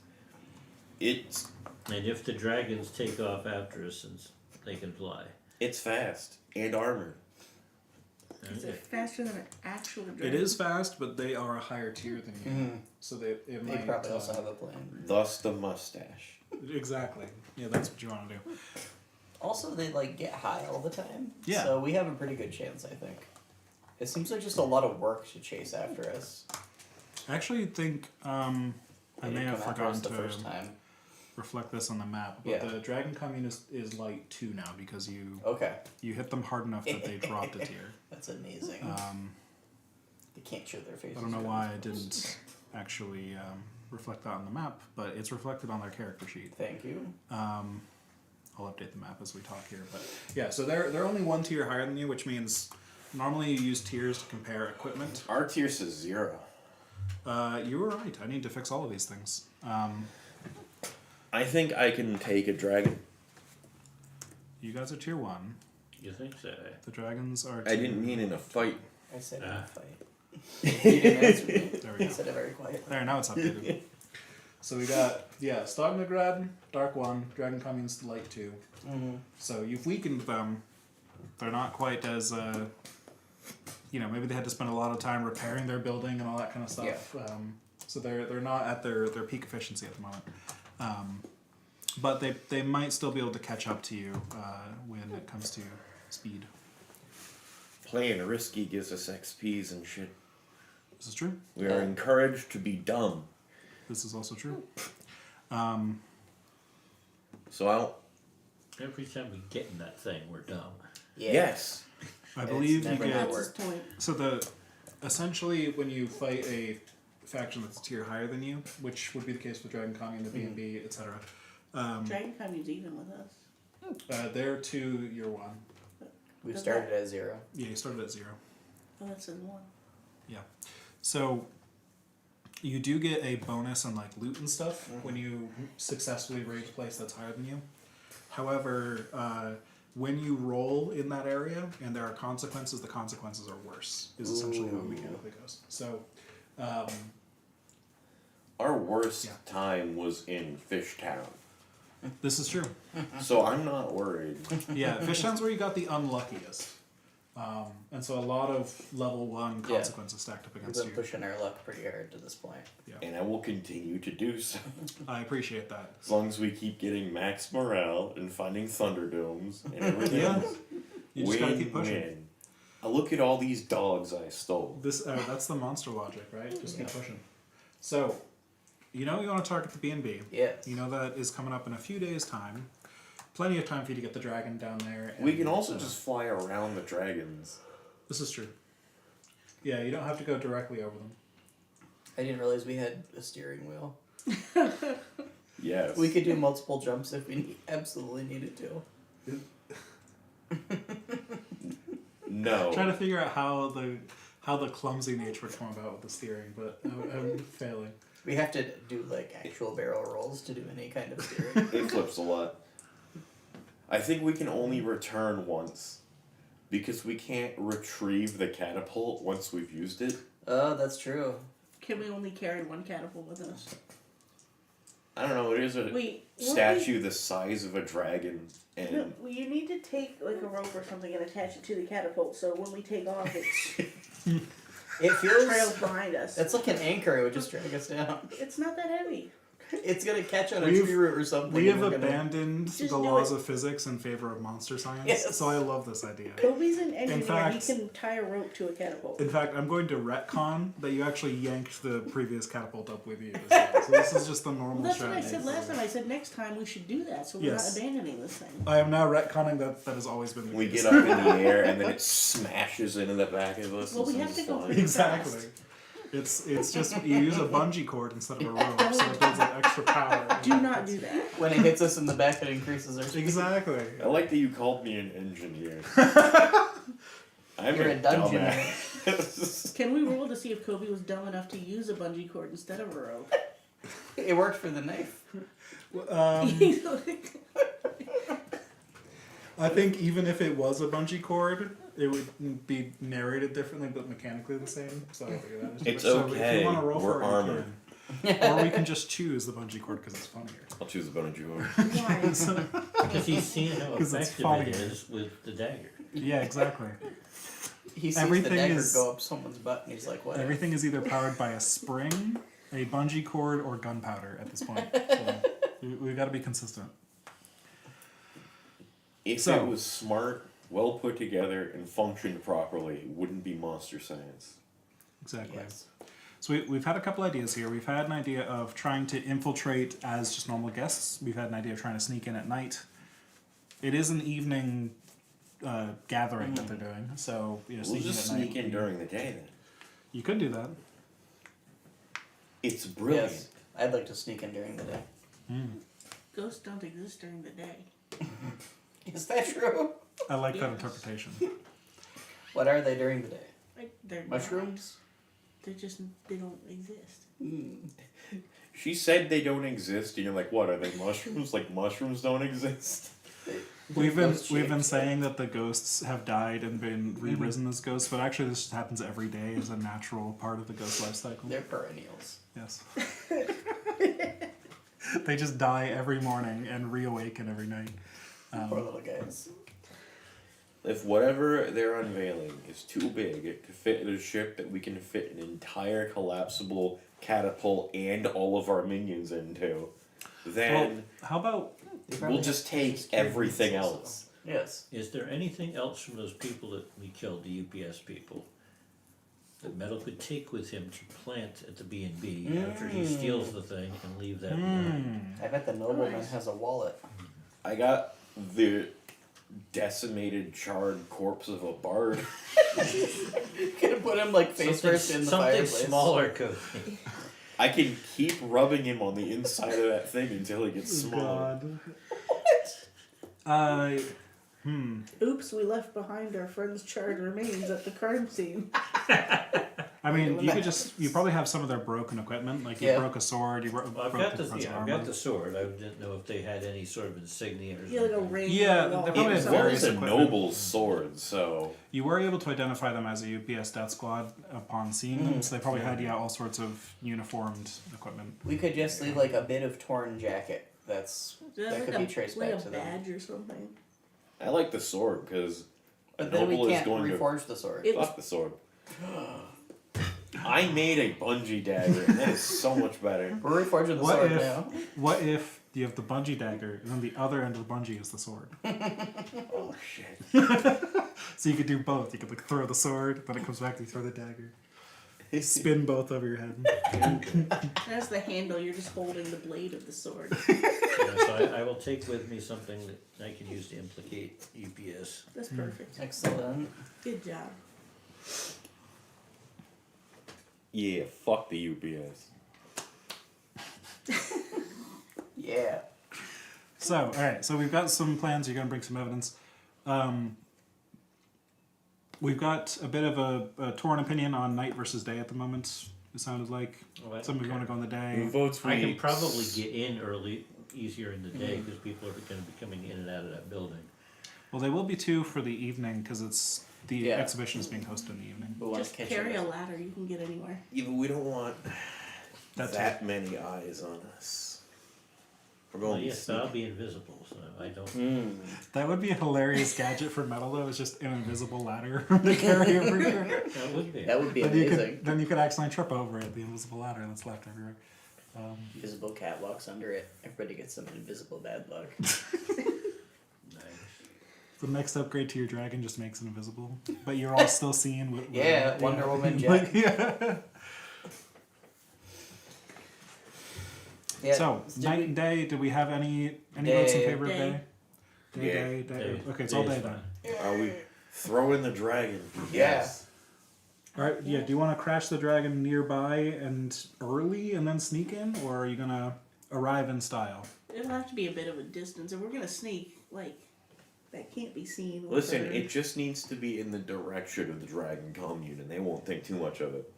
S6: It's
S5: And if the dragons take off after us, since they can fly.
S6: it's fast and armored.
S2: Is
S5: Okay.
S2: it faster than an actual dragon?
S1: It is fast, but they are a higher tier than you,
S3: Mhm.
S1: so it
S3: They
S1: might.
S3: probably also have a plan.
S6: Thus the mustache.
S1: Exactly. Yeah, that's what you want to do.
S3: Also, they like get high all the time.
S1: Yeah.
S3: So we have a pretty good chance, I think. It seems like just a lot of work to chase after us.
S1: I actually think I
S3: They
S1: may
S3: didn't
S1: have
S3: come after us
S1: forgotten
S3: the
S1: to
S3: first time.
S1: reflect this on the map, but
S3: Yeah.
S1: the Dragon Commune is light 2 now because
S3: Okay,
S1: you hit them hard enough that they dropped a tier.
S3: that's amazing. They can't show their faces.
S1: I don't know
S3: during
S1: why I
S3: this.
S1: didn't actually reflect that on the map, but it's reflected on their character sheet.
S3: Thank you.
S1: I'll update the map as we talk here, but yeah, so they're only 1 tier higher than you, which means normally you use tiers to compare equipment.
S6: Our tier says 0.
S1: You were right. I need to fix all of these things.
S6: I think I can take a dragon.
S1: You guys are tier 1.
S5: You think so?
S1: The dragons are.
S6: I didn't mean in a fight.
S3: I said in
S5: Ah.
S3: a fight. You didn't answer me.
S1: There we
S3: I
S1: go.
S3: said it very quietly.
S1: There, now it's updated. So we got Stognagrad, Dark 1, Dragon Commune's light 2.
S3: Mm-hmm.
S1: So you've weakened them. They're not quite as maybe they had to spend a lot of time repairing their building and all that kind of stuff. So they're not at their peak efficiency at the moment. But they might still be able to catch up to you when it comes to speed.
S6: Playing risky gives us XPs and shit.
S1: This is true.
S6: We are encouraged to be dumb.
S1: This is also true.
S6: So I'll.
S5: Every time we get in that thing, we're dumb.
S3: Yeah.
S6: Yes.
S1: I
S3: It's
S1: believe you
S3: never
S1: get.
S3: gonna
S2: That's his
S3: work.
S2: point.
S1: So essentially when you fight a faction that's a tier higher than you, which would be the case with Dragon Commune, the B&B, etc.
S2: Dragon Commune's even with us.
S1: They're 2, you're 1.
S3: We've
S2: Does
S3: started
S2: that-
S3: at 0.
S1: Yeah, you started at 0.
S2: Oh, that says 1.
S1: Yeah. So you do get a bonus on like loot and stuff when you successfully raid a place that's higher than you. However, when you roll in that area and there are consequences, the consequences are worse. Is essentially how it mechanically goes. So,
S6: Our worst
S1: Yeah.
S6: time was in Fishtown.
S1: this is true.
S6: So I'm not worried.
S1: Yeah, Fishtown's where you got the unluckiest. And so a lot of level 1
S3: Yeah.
S1: consequences stacked up
S3: We've
S1: against
S3: been
S1: you.
S3: pushing our luck pretty hard to this point.
S6: And I will continue to do so.
S1: I appreciate that.
S6: As long as we keep getting max morale and finding Thunderdomes and everything
S1: Yeah.
S6: else.
S1: You just gotta keep pushing.
S6: Win. Look at all these dogs I stole.
S1: This that's the monster logic, right? Just keep pushing. So, you want to target the B&B.
S3: Yes.
S1: You know that is coming up in a few days' time. Plenty of time for you to get the dragon down there.
S6: We can
S1: and,
S6: also just fly around the dragons.
S1: This is true. Yeah, you don't have to go directly over them.
S3: I didn't realize we had a steering wheel.
S6: Yes.
S3: We could do multiple jumps if we absolutely needed to.
S6: No.
S1: Trying to figure out how the clumsy nature would come about with the steering, but I'm failing.
S3: We have to do like actual barrel rolls to do any kind of steering.
S6: It flips a lot. I think we can only return once. Because we can't retrieve the catapult once we've used it.
S3: Oh, that's true.
S2: Can we only carry 1 catapult with us?
S6: I don't know, it is a
S2: Wait,
S6: statue the size of a dragon.
S2: No,
S6: And
S2: well, you need to take like a rope or something and attach it to the catapult so when we take off it
S3: It
S2: trails
S3: feels.
S2: behind us.
S3: That's like an anchor. It would just drag us down.
S2: It's not that heavy.
S3: It's gonna catch on a
S1: We've-
S3: tree root or something.
S1: We have
S3: and we're gonna-
S1: abandoned
S2: Just
S1: the
S2: do
S1: laws
S2: it.
S1: of physics in favor of monster science,
S3: Yes.
S1: so I love this idea.
S2: Kobe's an engineer.
S1: fact-
S2: he can tie a rope to a catapult.
S1: In fact, I'm going to retcon that you actually yanked the previous catapult up with you. As well. So this is just the normal
S2: Well, that's what I
S1: strategy.
S2: said last time. I said next time we should do that so we're
S1: Yes.
S2: not abandoning this thing.
S1: I am now retconning that has always been the
S6: we
S1: case.
S6: get up in the air and then it smashes into the back of us.
S2: Well,
S6: and
S2: we have
S6: sends
S2: to go
S6: flying.
S2: through-
S1: Exactly. It's just you use a bungee cord instead of a rope, so it builds up extra power.
S2: Do not do that.
S3: When it hits us in the back, it increases our speed.
S1: Exactly.
S6: I like that you called me an engineer. I'm
S3: You're
S6: a
S3: a dungeon.
S6: dumbass.
S2: Can we roll to see if Kobe was dumb enough to use a bungee cord instead of a rope?
S3: It worked for the knife.
S1: I think even if it was a bungee cord, it would be narrated differently, but mechanically the same. So I figured that was
S6: It's
S1: so If
S6: okay,
S1: you want to roll
S6: we're
S1: for it,
S6: armored.
S1: you can. Or we can just choose the bungee cord because it's funnier.
S6: I'll choose the bungee cord.
S2: Why?
S5: Because he's seen how
S1: 'Cause it's
S5: effective
S1: funny.
S5: it is with the dagger.
S1: Yeah, exactly.
S3: He sees
S1: Everything
S3: the dagger
S1: is-
S3: go up someone's butt, and he's like, "What?"
S1: Everything is either powered by a spring, a bungee cord, or gunpowder at this point. So we've got to be consistent.
S6: If
S1: So-
S6: it was smart, well put together, and functioned properly, it wouldn't be Monster Science.
S1: Exactly.
S3: Yes.
S1: So we've had a couple ideas here. We've had an idea of trying to infiltrate as just normal guests. We've had an idea of trying to sneak in at night. It is an evening gathering that they're doing, so
S6: We'll
S1: sneaking
S6: just
S1: at night
S6: sneak in
S1: would be-
S6: during the day then.
S1: You could do that.
S6: It's brilliant.
S3: Yes. I'd like to sneak in during the day.
S2: Ghosts don't exist during the day.
S3: Is that true?
S1: I like that
S2: Yes.
S1: interpretation.
S3: What are they during the day?
S2: Like, they're
S3: Mushrooms?
S2: Not. They don't exist.
S6: She said they don't exist, and you're like, what, are they mushrooms? Like mushrooms don't exist?
S1: We've been
S3: Ghost
S1: we've been
S3: shapes.
S1: saying that the ghosts have died and been re-risen as ghosts, but actually this happens every day as a natural part of the ghost life cycle.
S3: They're perennials.
S1: Yes. They just die every morning and reawaken every night.
S3: Poor little guys.
S6: If whatever they're unveiling is too big to fit in a ship that we can fit an entire collapsible catapult and all of our minions into,
S1: Well,
S6: then
S1: how about
S3: They probably
S6: we'll just
S3: have
S6: take
S3: security
S6: everything
S3: needs also.
S6: else.
S3: Yes.
S5: Is there anything else from those people that we killed, the UPS people, that Metal could take with him to plant at the B&B after he steals the thing and leave that behind?
S3: I bet the nobleman
S2: Nice.
S3: has a wallet.
S6: I got the decimated, charred corpse of a bard.
S3: Could put him like face first in the
S5: something
S3: fireplace.
S5: smaller, Cody.
S6: I can keep rubbing him on the inside of that thing until he gets smaller.
S2: Oops, we left behind our friend's charred remains at the crime scene.
S1: I mean, you probably have some of their broken equipment, like you
S3: Yeah.
S1: broke a sword, you broke
S5: Well, I've
S1: broke
S5: got
S1: the parts of
S5: I've
S1: armor.
S5: got the sword. I didn't know if they had any sort of insignia or
S2: Yeah, like a
S5: something.
S2: ring.
S1: Yeah,
S2: on the wall
S1: they're
S2: or
S1: probably
S6: It
S2: something.
S1: various
S6: was a
S1: equipment.
S6: noble's sword, so
S1: You were able to identify them as a UPS death squad upon seeing them, so they probably had all sorts of uniformed equipment.
S3: We could just leave like a bit of torn jacket. That
S2: Like
S3: could
S2: a,
S3: be traced
S2: like
S3: back
S2: a
S3: to them.
S2: badge or something.
S6: I like the sword because a
S3: But then we
S6: noble is
S3: can't
S6: going to
S3: reforge the sword.
S2: It-
S6: fuck the sword. I made a bungee dagger, and that is so much better.
S3: We're reforging the
S1: What
S3: sword
S1: if-
S3: now.
S1: What if you have the bungee dagger, and then the other end of the bungee is the sword?
S6: Oh shit!
S1: So you could do both. You could like throw the sword, then it comes back, you throw the dagger. Spin both over your head.
S2: That's the handle. You're just holding the blade of the sword.
S5: Yeah, so I will take with me something that I can use to implicate UPS.
S2: That's perfect.
S3: Excellent.
S2: Good job.
S6: Yeah, fuck the UPS.
S3: Yeah.
S1: So, alright, so we've got some plans. You're going to bring some evidence. We've got a bit of a torn opinion on night versus day at the moment, it sounded like.
S5: Oh, I
S1: Some of you
S5: don't
S1: want to go in the
S6: Who
S1: day.
S6: votes
S5: I can
S6: weeks?
S5: probably get in early, easier in the day because people are going to be coming in and out of that building.
S1: Well, they will be two for the evening because it's the
S3: Yeah.
S1: exhibition is being hosted in the evening.
S3: We want
S2: Just
S3: to catch
S2: carry
S3: it.
S2: a ladder. You can get anywhere.
S6: Yeah, but we don't want
S1: That's
S6: that many eyes on us. We're
S5: Well,
S6: going
S5: yes, but I'll be invisible, so I don't.
S1: That would be a hilarious gadget for metal, though. It's just an invisible ladder to carry everywhere.
S5: That would be.
S3: That would be
S1: Then you
S3: amazing.
S1: could then you could accidentally trip over it, the invisible ladder that's left everywhere.
S3: Invisible catwalks under it. Everybody gets some invisible bad luck.
S5: Nice.
S1: The next upgrade to your dragon just makes it invisible, but you're all still seeing what.
S3: Yeah, Wonder Woman
S1: Like,
S3: Jack.
S1: yeah.
S3: Yeah.
S1: So
S3: did
S1: night
S3: we-
S1: and day. Do we have any votes in
S3: Day.
S1: favor of
S2: Day.
S1: day? Day.
S5: Day.
S1: Okay, it's all
S5: Day's
S1: day then.
S5: fine.
S6: Are we throwing the dragon?
S3: Yeah.
S1: All right. Yeah. Do you want to crash the dragon nearby and early, and then sneak in, or are you gonna arrive in style?
S2: It'll have to be a bit of a distance. If we're gonna sneak, like, that can't be seen. or
S6: Listen,
S2: heard.
S6: it just needs to be in the direction of the dragon commune, and they won't think too much of it.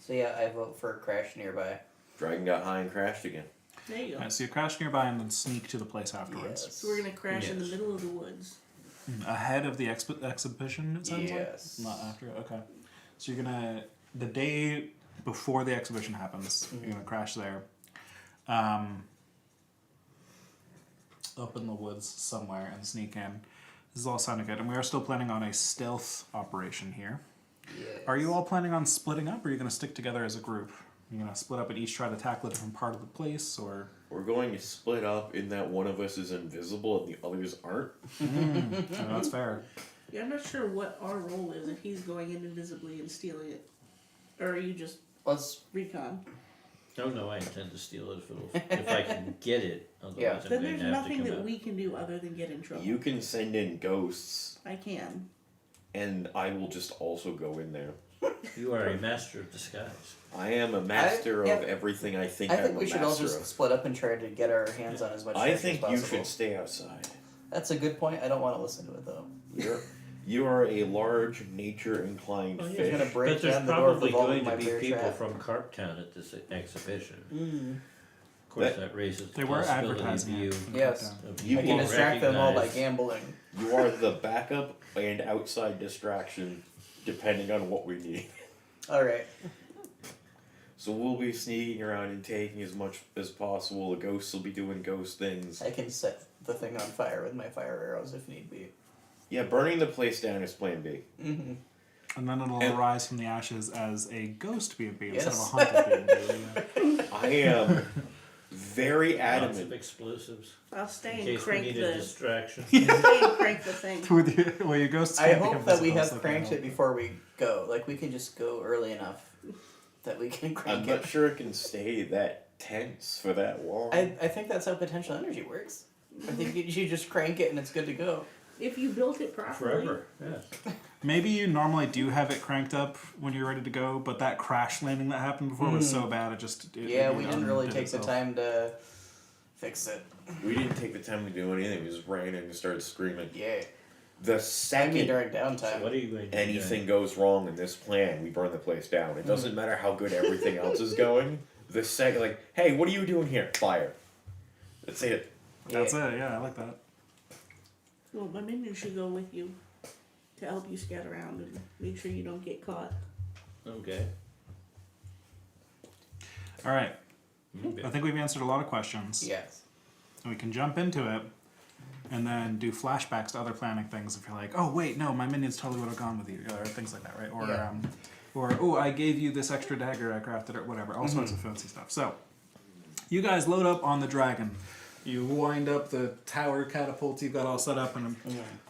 S3: So yeah, I vote for a crash nearby.
S6: Dragon got high and crashed again.
S2: There you go.
S1: Alright, so you crash nearby and then sneak to the place afterwards.
S3: Yes.
S2: So we're gonna crash in the
S5: Yes.
S2: middle of the woods.
S1: Ahead of the exhibition, it sounds
S3: Yes.
S1: like? Not after? Okay. So you're gonna, the day before the exhibition happens, you're gonna crash there. Up in the woods somewhere and sneak in. This is all sounding good. And we are still planning on a stealth operation here.
S3: Yes.
S1: Are you all planning on splitting up or are you gonna stick together as a group? You're gonna split up and each try to tackle a different part of the place, or
S6: We're going to split up in that one of us is invisible and the others aren't.
S1: oh, that's fair.
S2: Yeah, I'm not sure what our role is if he's going in invisibly and stealing it, or are you just
S3: Let's.
S2: recon?
S5: Oh no, I intend to steal it if I can get it. Otherwise,
S3: Yeah.
S5: I'm
S2: Then
S5: going
S2: there's
S5: to have to
S2: nothing
S5: come
S2: that
S5: out.
S2: we can do other than get in trouble.
S6: You can send in ghosts,
S2: I can.
S6: and I will just also go in there.
S5: You are a master of disguise.
S6: I am a master
S3: yeah.
S6: of everything I think
S3: I
S6: I'm
S3: think
S6: a
S3: we should all
S6: master
S3: just
S6: of.
S3: split up and try to get our hands on as much.
S6: I
S3: treasure
S6: think
S3: as
S6: you
S3: possible.
S6: should stay outside.
S3: That's a good point. I don't want to listen to it though.
S6: You are a large, nature-inclined
S5: Oh, yeah.
S6: fish.
S3: He's gonna break
S5: But there's
S3: down the door
S5: probably
S3: with all
S5: going
S3: of my
S5: to be
S3: bear
S5: people
S3: trap.
S5: from Carptown at this exhibition.
S3: Mm.
S5: Of course, that raises the
S1: They were
S5: possibility
S1: advertising
S5: of you.
S1: it.
S3: Yes.
S5: Of
S6: You
S3: I can
S6: will
S3: distract them all by
S5: recognize-
S3: gambling.
S6: You are the backup and outside distraction, depending on what we need.
S3: All right.
S6: So we'll be sneaking around and taking as much as possible. The ghosts will be doing ghost things.
S3: I can set the thing on fire with my fire arrows if need be.
S6: Yeah, burning the place down is plan B.
S3: Mm-hmm.
S1: And then it'll
S6: And-
S1: arise from the ashes as a ghost B&B instead of a
S3: Yes.
S1: haunted B&B. Yeah.
S6: I am very
S5: Lots of
S6: adamant.
S5: explosives.
S2: I'll
S5: In
S2: stay and
S5: case we
S2: crank
S5: need a
S2: the.
S5: distraction.
S2: Stay and crank the thing.
S1: With your, well, your ghosts
S3: I
S1: can't
S3: hope
S1: become
S3: that we
S1: visible,
S3: have
S1: so they
S3: cranked
S1: don't.
S3: it before we go. Like we can just go early enough that we can
S6: I'm
S3: crank
S6: not
S3: it.
S6: sure it can stay that tense for that long.
S3: I think that's how potential energy works. I think you just crank it and it's good to go.
S2: If you built it properly.
S5: Forever. Yeah.
S1: Maybe you normally do have it cranked up when you're ready to go, but that crash landing that happened before was so bad it just
S3: Yeah,
S1: it
S3: we didn't really
S1: undid
S3: take the
S1: itself.
S3: time to fix it.
S6: We didn't take the time to do anything. We just ran in and started screaming.
S3: Yeah.
S6: The
S3: I mean
S6: second
S3: during
S5: So
S3: downtime.
S5: what are you going to do?
S6: anything goes wrong in this plan, we burn the place down. It doesn't matter how good everything else is going. The second, like, hey, what are you doing here? Fire. That's it.
S1: That's it. Yeah, I like that.
S2: Well, my minion should go with you to help you scout around and make sure you don't get caught.
S5: Okay.
S1: All right.
S5: Okay.
S1: I think we've answered a lot of questions.
S3: Yes.
S1: And we can jump into it and then do flashbacks to other planning things if you're like, oh wait, no, my minions totally would have gone with you, or things like that, right? Or
S3: Yeah.
S1: or oh, I gave you this extra dagger I crafted, or whatever, all sorts of fancy stuff. So you guys load up on the dragon. You wind up the tower catapults you've got all set up and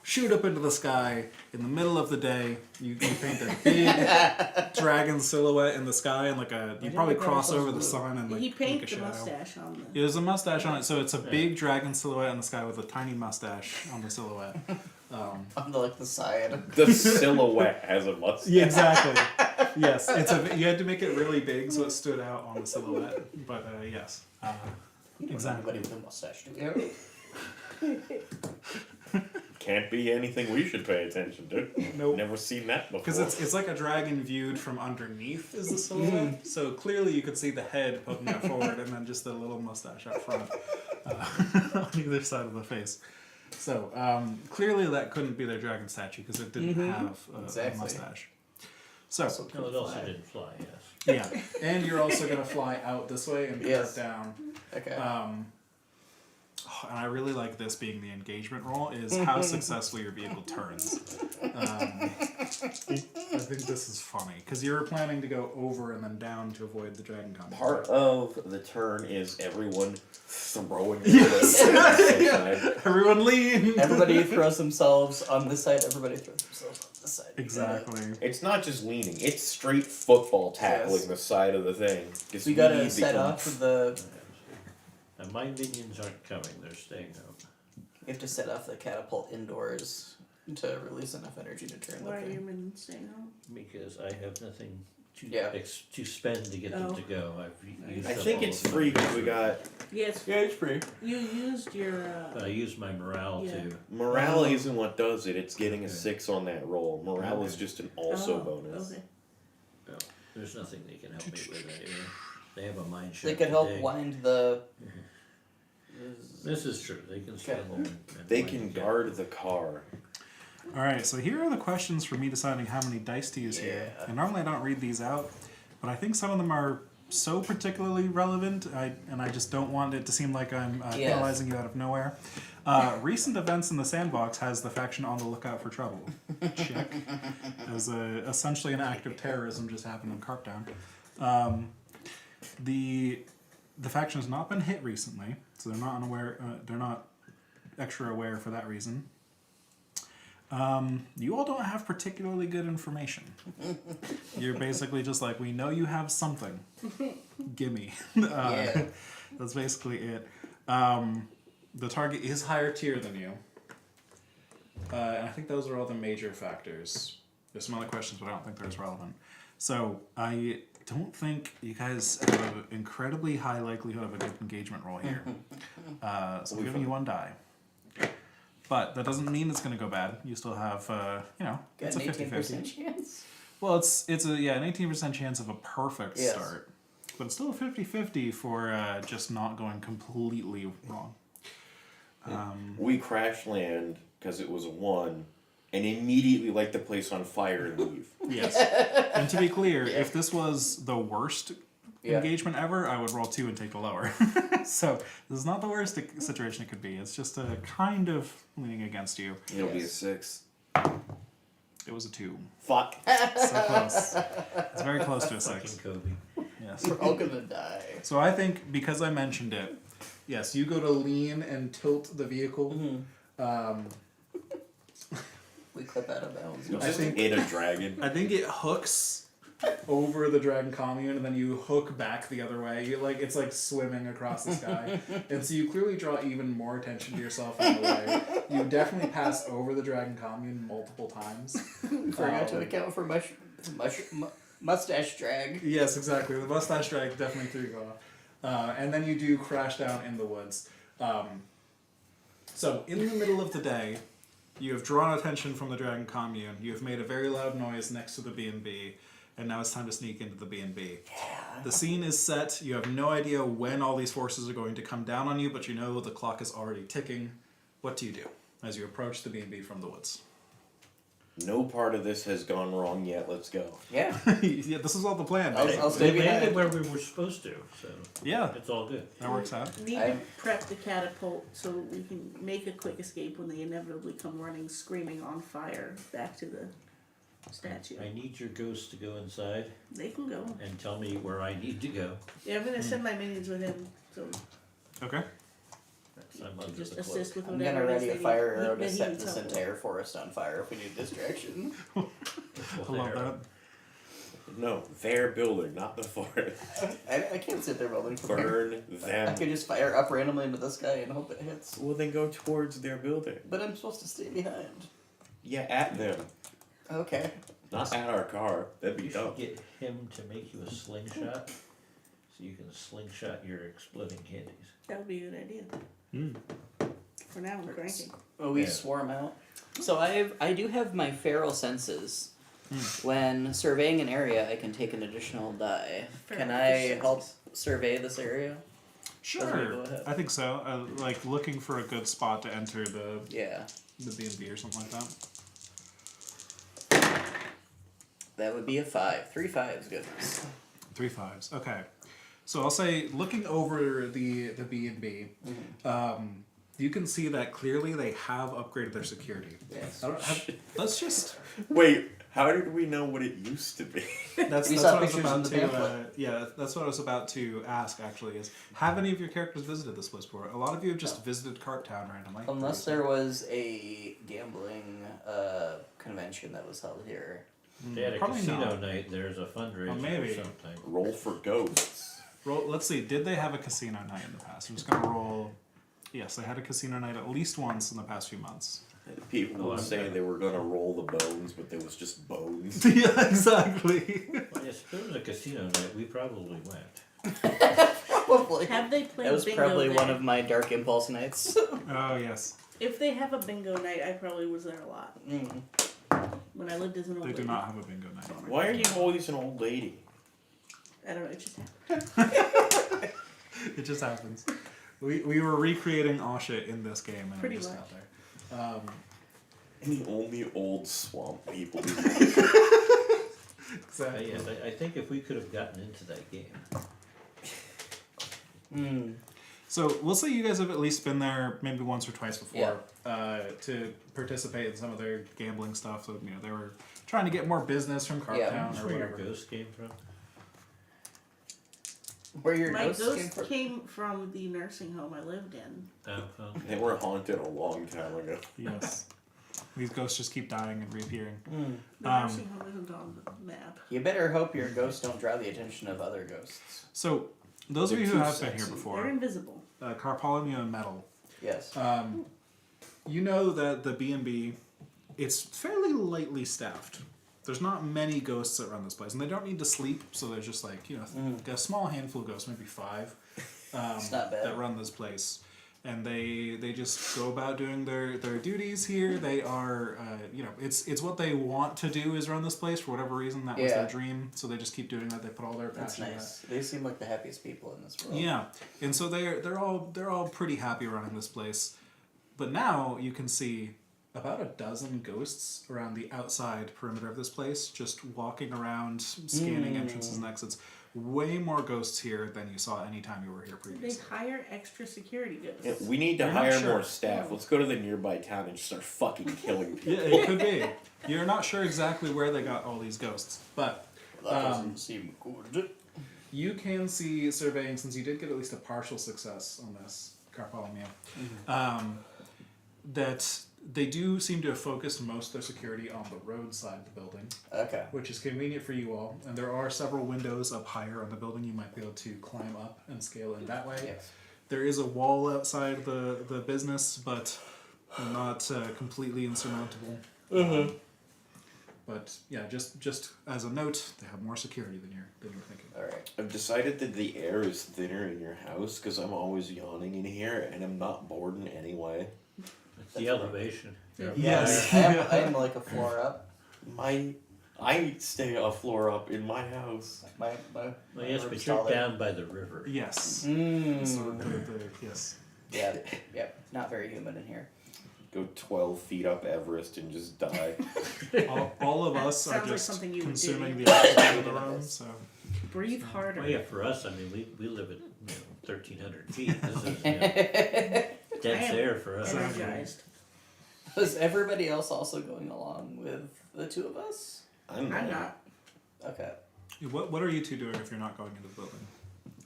S1: shoot up into the sky in the middle of the day. You paint a big dragon silhouette in the sky and like a you
S3: did
S1: probably
S3: the
S1: cross
S3: dinosaurs
S1: over the
S3: blue?
S1: sun and like
S2: He
S1: make a
S2: painted the
S1: shadow.
S2: mustache on the.
S1: There's a mustache on it, so it's a big dragon silhouette in the sky with a tiny mustache on the silhouette.
S3: On the like the side.
S6: The silhouette has a mustache.
S1: Yeah, exactly. Yes, it's a. You had to make it really big so it stood out on the silhouette. But yes, exactly.
S3: Anybody with a mustache do it.
S6: Can't be anything we should pay attention to.
S1: Nope.
S6: Never seen that before.
S1: Because it's like a dragon viewed from underneath is the silhouette. So clearly you could see the head poking out forward and then just the little mustache up front on either side of the face. So clearly that couldn't be their dragon statue because it didn't have a
S3: Exactly.
S1: mustache. So
S3: Also
S5: No, it
S3: could
S5: also
S3: fly.
S5: didn't fly, yes.
S1: yeah, and you're also gonna fly out this way and
S3: Yes.
S1: drop down.
S3: Okay.
S1: And I really like this being the engagement roll is how successfully your vehicle turns. I think this is funny because you were planning to go over and then down to avoid the dragon combat.
S6: Part of the turn is everyone throwing their weight to the side.
S1: Everyone lean.
S3: Everybody throws themselves on this side, everybody throws themselves on this side.
S1: Exactly.
S6: It's not just leaning; it's straight football tackling
S3: Yes.
S6: the side of the thing. 'Cause
S3: We gotta
S6: need
S3: set
S6: the-
S3: up the.
S5: And my minions aren't coming, they're staying home.
S3: You have to set off the catapult indoors to release enough energy to turn the
S2: Why are your
S3: thing.
S2: minions staying home?
S5: Because I have nothing to
S3: Yeah.
S5: to spend to get them
S2: Oh.
S5: to go. I've used
S6: I
S5: up
S6: think
S5: all
S6: it's
S5: of my
S6: free because we
S5: resources.
S6: got
S2: Yes,
S3: Yeah, it's free.
S2: you used your.
S5: I use my morale
S2: Yeah.
S5: to.
S6: morale isn't what does it. It's getting a
S5: Okay.
S6: 6 on that roll. Morale is just an also bonus.
S2: Okay.
S5: No, there's nothing they can help me with. They have a mind
S3: They
S5: shift
S3: could help
S5: today.
S3: wind the.
S5: This is true. They can
S3: Okay.
S5: spend and
S6: They
S5: wind
S6: can
S5: the gap.
S6: guard the car.
S1: All right, so here are the questions for me deciding how many dice to use here.
S3: Yeah.
S1: And normally I don't read these out, but I think some of them are so particularly relevant, and I just don't want it to seem like I'm
S3: Yes.
S1: penalizing you out of nowhere. Recent events in the sandbox has the faction on the lookout for trouble. Check. As essentially an act of terrorism just happened in Carptown. The faction has not been hit recently, so they're not unaware. They're not extra aware for that reason. You all don't have particularly good information. You're basically just like, we know you have something. Gimme.
S3: Yeah.
S1: That's basically it. The target is higher tier than you. And I think those are all the major factors. There's some other questions, but I don't think they're as relevant. So I don't think you guys have an incredibly high likelihood of a good engagement roll here. So I'm giving you 1 die. But that doesn't mean it's going to go bad. You still have,
S3: Got
S1: it's a
S3: an 18%
S1: 50-50.
S3: chance.
S1: Well, it's an 18% chance of a perfect
S3: Yes.
S1: start. But it's still a 50-50 for just not going completely wrong.
S6: We crash land because it was a 1, and immediately light the place on fire and leave.
S1: Yes. And to be clear, if this was the worst
S3: Yeah.
S1: engagement ever, I would roll 2 and take the lower. So this is not the worst situation it could be. It's just a kind of leaning against you.
S6: It'll be a
S3: Yes.
S6: 6.
S1: It was a 2.
S6: Fuck.
S1: So close. It's very close to a 6.
S5: Fucking Kobe.
S1: Yes.
S3: We're all gonna die.
S1: So I think because I mentioned it, yes, you go to lean and tilt the vehicle.
S3: We clip out of bounds.
S6: You'll
S1: I
S6: just
S1: think-
S6: hit a dragon.
S1: I think it hooks over the dragon commune, and then you hook back the other way. It's like swimming across the sky, and so you clearly draw even more attention to yourself in the way. You definitely pass over the dragon commune multiple times.
S3: Forgot to account for mustache drag.
S1: Yes, exactly. The mustache drag definitely threw you off, and then you do crash down in the woods. So in the middle of the day, you have drawn attention from the dragon commune. You have made a very loud noise next to the B&B. And now it's time to sneak into the B&B. The scene is set. You have no idea when all these forces are going to come down on you, but you know the clock is already ticking. What do you do as you approach the B&B from the woods?
S6: No part of this has gone wrong yet. Let's go.
S3: Yeah.
S1: Yeah, this is all the plan.
S3: I'll
S5: We
S3: stay
S5: landed
S3: behind.
S5: where we were supposed to, so
S1: Yeah,
S5: it's all good.
S1: that works out.
S2: Need
S3: I-
S2: to prep the catapult so we can make a quick escape when they inevitably come running, screaming on fire back to the statue.
S5: I need your ghost to go inside
S2: They can go.
S5: and tell me where I need to go.
S2: Yeah, I'm gonna send my minions with him, so
S1: Okay.
S5: I'm under
S2: just
S5: the cloak.
S2: assist with
S3: I'm
S2: whatever.
S3: gonna
S2: it is
S3: ready a
S2: they need.
S3: fire arrow
S2: That
S3: to
S2: he
S3: set
S2: needs
S3: this
S2: help with.
S3: entire forest on fire if we need distraction.
S5: Well,
S1: I love
S5: there.
S1: that.
S6: No, their building, not the forest.
S3: I can't sit there building for
S6: Burn
S3: I
S6: them.
S3: could just fire up randomly into the sky and hope it hits.
S6: Well, then go towards their building.
S3: But I'm supposed to stay behind.
S6: Yeah, at them.
S3: Okay.
S6: Not at our car. That'd be
S5: You
S6: dumb.
S5: should get him to make you a slingshot, so you can slingshot your exploding candies.
S2: That would be a good idea.
S1: Mm.
S2: For now, I'm cranking.
S3: Oh, we
S5: Yeah.
S3: swarm out. So I do have my feral senses. When surveying an area, I can take an additional die. Can
S2: Feral
S3: I
S2: senses.
S3: help survey this area?
S1: Sure.
S3: go ahead.
S1: I think so. Like looking for a good spot to enter the
S3: Yeah.
S1: B&B or something like that.
S3: That would be a 5. 3 5s, goodness.
S1: 3 5s. Okay. So I'll say, looking over the B&B, you can see that clearly they have upgraded their security.
S3: Yes.
S1: I don't have, let's just.
S6: Wait, how did we know what it used to be?
S1: That's
S3: We
S1: what
S3: saw
S1: I was
S3: pictures
S1: about
S3: in the
S1: to.
S3: pamphlet.
S1: Yeah, that's what I was about to ask. Actually, is have any of your characters visited this place before? A lot of you have just visited Cart Town randomly.
S3: Unless there was a gambling convention that was held here.
S5: They had a
S1: Probably
S5: casino
S1: not.
S5: night. There's a fundraiser
S1: Oh, maybe.
S5: or something.
S6: Roll for ghosts.
S1: Roll. Let's see. Did they have a casino night in the past? I'm just gonna roll. Yes, they had a casino night at least once in the past few months.
S6: People
S5: Oh,
S6: would
S5: I'm
S6: say
S5: good.
S6: they were gonna roll the bones, but there was just bones.
S1: Yeah, exactly.
S5: Well, if there was a casino night, we probably went.
S3: Probably.
S2: Have they played
S3: That was
S2: bingo
S3: probably
S2: there?
S3: one of my dark impulse nights.
S1: Oh yes.
S2: If they have a bingo night, I probably was there a lot. When I lived as an old
S1: They
S2: lady.
S1: do not have a bingo night.
S6: Why are you always an old lady?
S2: I don't know, it just happened.
S1: It just happens. We were recreating Asha in this game, and
S2: Pretty
S1: we just
S2: much.
S1: got there.
S6: The only old swamp people.
S1: Exactly.
S5: Yes, I think if we could have gotten into that game.
S1: So we'll say you guys have at least been there maybe once or twice before
S3: Yeah.
S1: to participate in some of their gambling stuff. So they were trying to get more business from Cartown
S3: Yeah.
S5: That's
S1: or
S5: where your
S1: whatever.
S5: ghost came from.
S3: Where your
S2: My
S3: ghosts came
S2: ghost
S3: from?
S2: came from the nursing home I lived in.
S5: Oh,
S6: They were haunted a long time ago.
S1: Yes. These ghosts just keep dying and reappearing.
S2: The
S1: Um,
S2: nursing home isn't on the map.
S3: You better hope your ghosts don't draw the attention of other ghosts.
S1: So, those of
S6: They're
S1: you who
S6: too
S1: have been here
S6: sexy.
S2: They're
S1: before,
S2: invisible.
S1: Carpolymia and Metal,
S3: Yes.
S1: you know that the B&B, it's fairly lightly staffed. There's not many ghosts that run this place, and they don't need to sleep, so there's just like, a small handful of ghosts, maybe 5,
S3: It's not bad.
S1: that run this place. And they just go about doing their duties here. They are, it's what they want to do is run this place for whatever reason. That was
S3: Yeah.
S1: their dream, so they just keep doing that. They put all their
S3: That's
S1: passion into
S3: nice. They seem like the happiest people in this
S1: that.
S3: world.
S1: Yeah, and so they're all pretty happy running this place. But now you can see about a dozen ghosts around the outside perimeter of this place, just walking around, scanning entrances and exits. Way more ghosts here than you saw any time you were here
S2: They
S1: previously.
S2: hire extra security ghosts.
S6: Yeah, we need to
S1: You're not
S6: hire
S1: sure.
S6: more staff. Let's go to the nearby town and just start fucking killing people.
S1: Yeah, it could be. You're not sure exactly where they got all these ghosts, but
S3: That doesn't seem good.
S1: you can see surveying, since you did get at least a partial success on this, Carpolymia, that they do seem to have focused most of their security on the road side of the building,
S3: Okay.
S1: which is convenient for you all. And there are several windows up higher on the building you might be able to climb up and scale in that way.
S3: Yes.
S1: There is a wall outside the business, but not completely insurmountable. But yeah, just as a note, they have more security than you're thinking.
S3: All right.
S6: I've decided that the air is thinner in your house because I'm always yawning in here and I'm not bored in any way.
S5: it's the elevation.
S1: Yes.
S3: I'm like a floor up.
S6: I stay a floor up in my house.
S3: My
S5: Well, yes,
S3: room's
S5: but you're
S3: taller.
S5: down by the river.
S1: Yes. So yes.
S3: Yeah. Yep. Not very human in here.
S6: Go 12 feet up Everest and just die.
S1: All of us are
S2: Sounds like
S1: just
S2: something you would
S1: consuming
S2: do.
S1: the oxygen of the room. So
S2: Breathe harder.
S5: Well, yeah, for us, I mean, we live at 1,300 feet. This is dead
S2: I am
S5: air for us.
S2: Energized.
S3: Was everybody else also going along with the two of us?
S6: I'm
S2: I'm not.
S3: Okay.
S1: what are you two doing if you're not going into the building?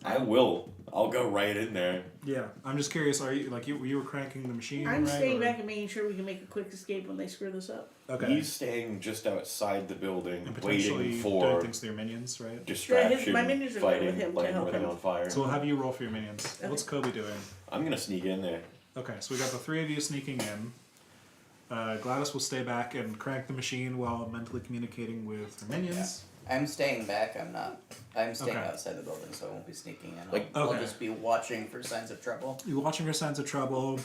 S6: I will. I'll go right in there.
S1: Yeah, I'm just curious. Are you you were cranking the machine?
S2: I'm
S1: right,
S2: staying
S1: or-
S2: back and making sure we can make a quick escape when they screw this up.
S1: Okay.
S6: He's staying just outside the building,
S1: And potentially
S6: waiting
S1: doing
S6: for
S1: things to your minions, right?
S6: distraction,
S2: my minions are there with
S6: fighting,
S2: him to
S6: lighting
S2: help
S6: everything
S2: him.
S6: on fire.
S1: So we'll have you roll for your minions.
S2: Okay.
S1: What's Kobe doing?
S6: I'm gonna sneak in there.
S1: Okay, so we got the 3 of you sneaking in. Gladys will stay back and crank the machine while mentally communicating with her minions.
S3: I'm staying back. I'm not. I'm staying
S1: Okay.
S3: outside the building, so I won't be sneaking in.
S6: Like-
S3: I'll
S1: Okay.
S3: just be watching for signs of trouble.
S1: You're watching for signs of trouble.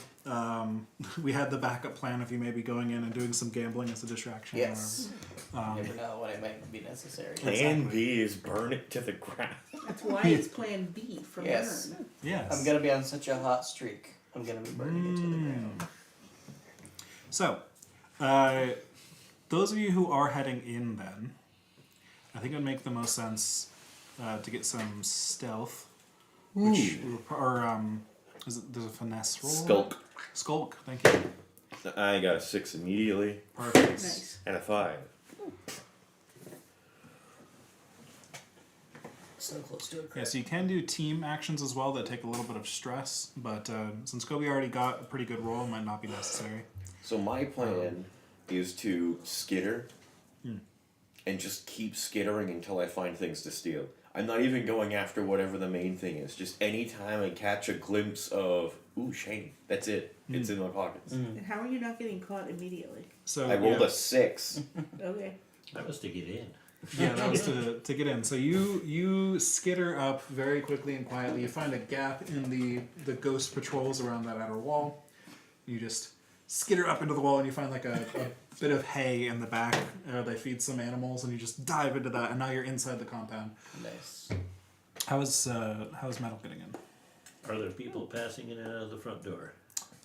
S1: We had the backup plan of you maybe going in and doing some gambling as a distraction.
S3: Yes.
S1: Or,
S3: You never know when it might be necessary.
S6: Plan B is burn it to the ground.
S2: That's why it's Plan B from
S3: Yes.
S2: Burn.
S1: yes.
S3: I'm gonna be on such a hot streak. I'm gonna be burning it to the ground.
S1: So, those of you who are heading in then, I think it would make the most sense to get some stealth. Which, there's a finesse roll?
S6: Skulk.
S1: Skulk, thank you.
S6: I got a 6 immediately
S1: Perfect.
S2: Nice.
S6: and a 5.
S3: So close to it.
S1: Yeah, so you can do team actions as well that take a little bit of stress, but since Kobe already got a pretty good roll, it might not be necessary.
S6: So my plan is to skitter and just keep skittering until I find things to steal. I'm not even going after whatever the main thing is. Just anytime I catch a glimpse of, ooh, shame, that's it. It's in my pockets.
S2: And how are you not getting caught immediately?
S1: So
S6: I rolled
S1: yeah.
S6: a 6.
S2: Okay.
S5: That was to get in.
S1: Yeah, that was to get in. So you skitter up very quickly and quietly. You find a gap in the ghost patrols around that outer wall. You just skitter up into the wall and you find like a bit of hay in the back. They feed some animals and you just dive into that and now you're inside the compound.
S3: Nice.
S1: How's Metal getting in?
S5: Are there people passing in and out of the front door?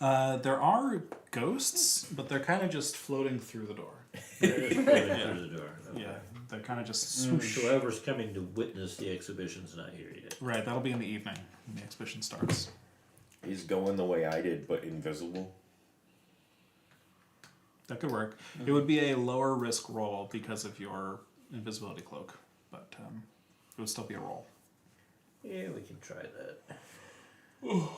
S1: There are ghosts, but they're kind of just floating through the door.
S5: They're just going through the door. Okay.
S1: Yeah, they're kind of just swoosh.
S5: Whoever's coming to witness the exhibition's not here yet.
S1: Right, that'll be in the evening when the exhibition starts.
S6: He's going the way I did, but invisible.
S1: That could work. It would be a lower risk roll because of your invisibility cloak, but it would still be a roll.
S5: Yeah, we can try that. We'll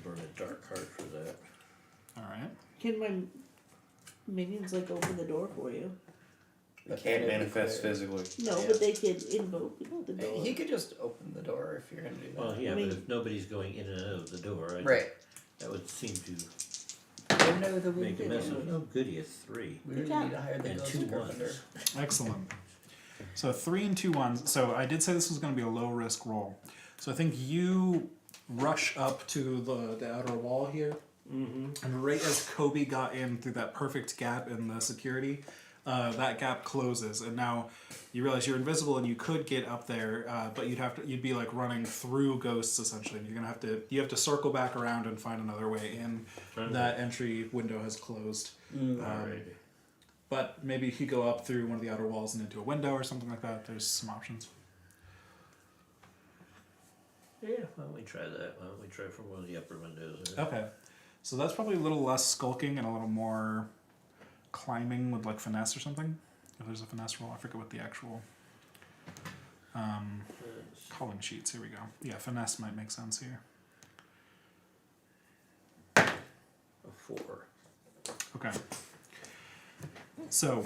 S5: burn a dark heart for that.
S1: All right.
S2: Can my minions like open the door for you?
S6: They
S3: But
S6: can't
S3: then it'd be
S6: manifest
S3: clear.
S6: physically.
S2: No,
S3: Yeah.
S2: but they could invoke the door.
S3: He could just open the door if you're gonna do that.
S5: Well, yeah,
S2: I mean-
S5: but if nobody's going in and out of the door,
S3: Right.
S5: that would seem to
S3: You know the
S5: make a
S3: wind
S5: mess
S3: is.
S5: of. Oh, goody, a 3.
S3: We really
S2: Yeah.
S3: need to hire the
S5: And
S3: ghost
S5: 2
S3: carpenter.
S5: 1s.
S1: Excellent. So 3 and 2 1s. So I did say this was going to be a low risk roll. So I think you rush up to the outer wall here. Mm-hmm. And right as Kobe got in through that perfect gap in the security, that gap closes, and now you realize you're invisible and you could get up there, but you'd be like running through ghosts essentially. And you have to circle back around and find another way in. That entry window has closed.
S5: Alrighty.
S1: But maybe you could go up through one of the outer walls and into a window or something like that. There's some options.
S5: Yeah, why don't we try that? Why don't we try from one of the upper windows?
S1: Okay. So that's probably a little less skulking and a little more climbing with like finesse or something. If there's a finesse roll, I forget what the actual calling sheets. Here we go. Yeah, finesse might make sense here.
S5: A 4.
S1: Okay. So,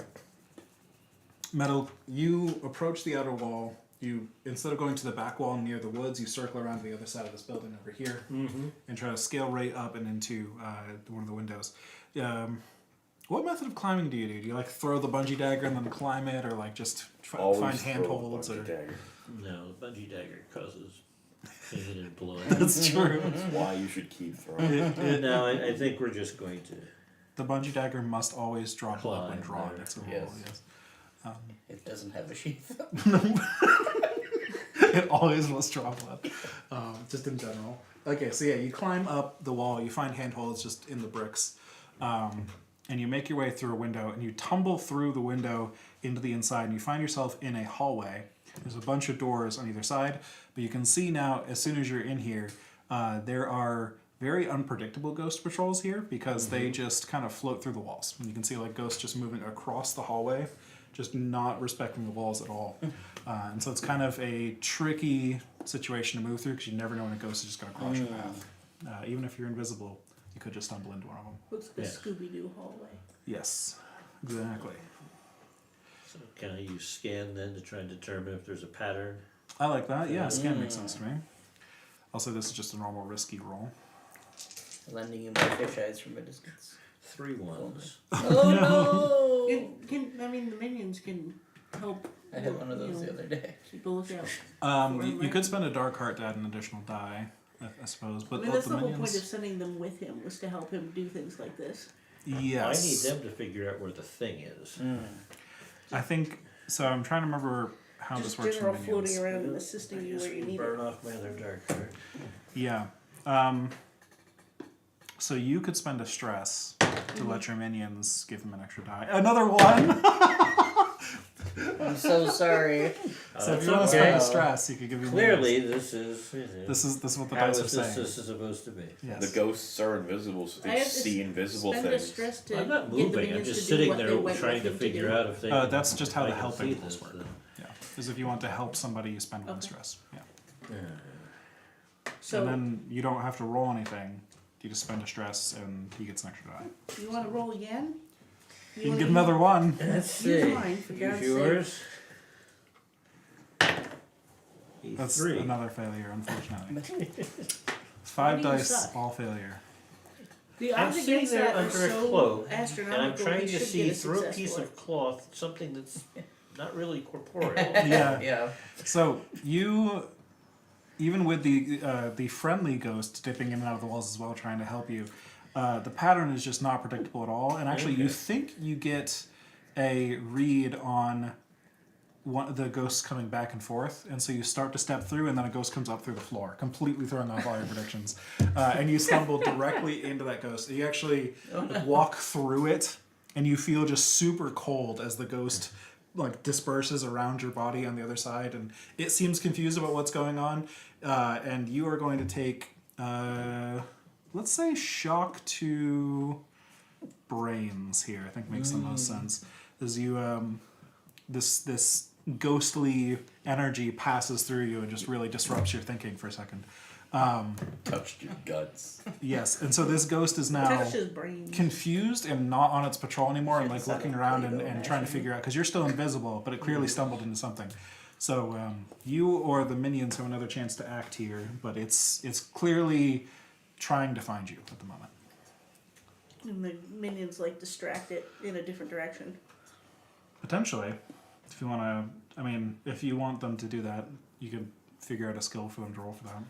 S1: Metal, you approach the outer wall. You, instead of going to the back wall near the woods, you circle around to the other side of this building over here and try to scale right up and into one of the windows. What method of climbing do you do? Do you like throw the bungee dagger and then climb it, or like just
S6: Always
S1: find
S6: throw a
S1: handholds?
S6: bungee
S1: Or
S6: dagger.
S5: No, the bungee dagger causes pain and blood.
S1: that's true.
S6: That's why you should keep throwing.
S5: No, I think we're just going to.
S1: The bungee dagger must always draw blood when
S5: Climb
S1: drawn.
S5: there.
S1: It's a rule.
S3: Yes.
S1: Yes.
S3: It doesn't have a sheath.
S1: It always must draw blood, just in general. Okay, so yeah, you climb up the wall, you find handholds just in the bricks, and you make your way through a window, and you tumble through the window into the inside, and you find yourself in a hallway. There's a bunch of doors on either side, but you can see now, as soon as you're in here, there are very unpredictable ghost patrols here, because they just kind of float through the walls. And you can see like ghosts just moving across the hallway, just not respecting the walls at all. And so it's kind of a tricky situation to move through, because you never know when a ghost is just going to cross your path. Even if you're invisible, you could just stumble into one of them.
S2: Looks like a
S5: Yeah.
S2: Scooby-Doo hallway.
S1: Yes, exactly.
S5: So can I use scan then to try and determine if there's a pattern?
S1: I like that. Yeah, scan makes sense to me. I'll say this is just a normal risky roll.
S3: Lending you my fish eyes from a distance.
S5: 3 1s.
S3: Oh no!
S2: The minions can help.
S3: I had one of those
S2: you
S3: the
S2: know,
S3: other day.
S2: Keep a lookout.
S1: You could spend a dark heart to add an additional die, I suppose. But
S2: I mean, that's
S1: the
S2: the whole
S1: minions,
S2: point of sending them with him, was to help him do things like this.
S1: yes.
S5: I need them to figure out where the thing is.
S1: I think so. I'm trying to remember how
S2: Just
S1: this works for
S2: general
S1: minions.
S2: floating around and assisting you where you need
S5: burn
S2: it.
S5: off my other dark heart.
S1: Yeah. So you could spend a stress to let your minions give them an extra die. Another one.
S3: I'm so sorry.
S1: So if
S5: That's
S1: you want to
S5: okay.
S1: spend a stress, you could give your
S5: Clearly,
S1: minions.
S5: this is
S1: This is what the
S5: how
S1: dice
S5: is
S1: are saying.
S5: this is supposed to be.
S1: Yes.
S6: The ghosts are invisible, so
S2: I
S6: they
S2: have to
S6: see invisible
S2: Spend a
S6: things.
S2: stress to
S5: I'm not
S2: get the
S5: moving. I'm
S2: minions
S5: just
S2: to do
S5: sitting
S2: what they
S5: there
S2: went
S5: trying
S2: with
S5: to
S2: him
S5: figure
S2: do.
S5: out if they.
S1: That's just how
S5: I
S1: the
S5: can
S1: helping
S5: see
S1: rules
S5: this,
S1: work.
S5: then.
S1: Yeah. Because if you want to help somebody, you spend one
S2: Okay.
S1: stress. Yeah.
S2: So,
S1: And then you don't have to roll anything. You just spend a stress, and he gets an extra die.
S2: you want to roll again?
S1: You can
S2: wanna
S1: get another one.
S5: Let's
S2: Use
S5: see.
S2: mine, for
S5: Use
S2: God's
S5: yours.
S1: That's
S5: 3.
S1: another failure, unfortunately.
S2: Why
S1: 5
S2: do you
S1: dice,
S2: suck?
S1: all failure.
S2: The
S5: I'm
S2: odds
S5: sitting
S2: against
S5: there
S2: that are
S5: under a
S2: so
S5: cloak, and
S2: astronomical.
S5: I'm trying
S2: you
S5: to
S2: should
S5: see
S2: get a
S5: through a
S2: success
S5: piece
S2: for
S5: of cloth something that's not really corporeal.
S1: Yeah.
S3: Yeah.
S1: So you, even with the friendly ghost dipping in and out of the walls as well, trying to help you, the pattern is just not predictable at all. And actually, you
S5: Okay.
S1: think you get a read on the ghosts coming back and forth, and so you start to step through, and then a ghost comes up through the floor, completely throwing off all your predictions, and you stumble directly into that ghost. You actually walk through it, and you feel just super cold as the ghost like disperses around your body on the other side, and it seems confused about what's going on, and you are going to take let's say shock to brains here. I think makes the most sense. As you this ghostly energy passes through you and just really disrupts your thinking for a second.
S4: Touched your guts.
S1: Yes, and so this ghost is now
S2: Touched his brain.
S1: confused and not on its patrol anymore, and like
S3: Should've
S1: looking
S3: said it,
S1: around
S3: Play-Doh,
S1: and trying to
S3: actually.
S1: figure out, because you're still invisible, but it clearly stumbled into something. So you or the minions have another chance to act here, but it's clearly trying to find you at the moment.
S2: And the minions like distract it in a different direction.
S1: Potentially, if you want to, I mean, if you want them to do that, you can figure out a skill for them to roll for that.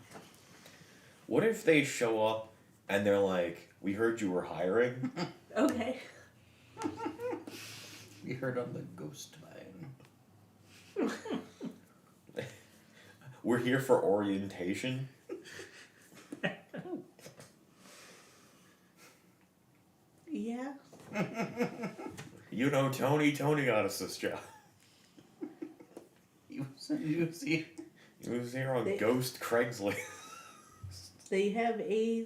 S6: What if they show up and they're like, "We heard you were hiring."
S2: Okay.
S3: We heard on the ghost vine.
S6: We're here for orientation.
S2: Yeah.
S6: You know, Tony got us this job.
S3: You see.
S6: He was here on
S2: They-
S6: Ghost Craigslist.
S2: They have a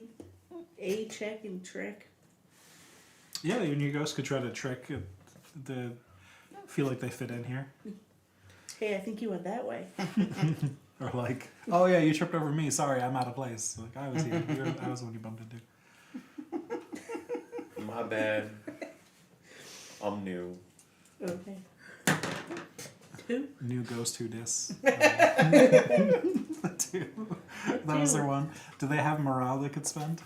S2: check and trick.
S1: Yeah, and your ghost could try to trick the feel like they fit in here,
S2: Hey, I think you went that way.
S1: or like, oh yeah, you tripped over me. Sorry, I'm out of place. Like I was here. I was the one you bumped into.
S6: My bad. I'm new.
S2: Okay. Two?
S1: New ghost who dis. Two. That was their one. Do they have morale they could spend?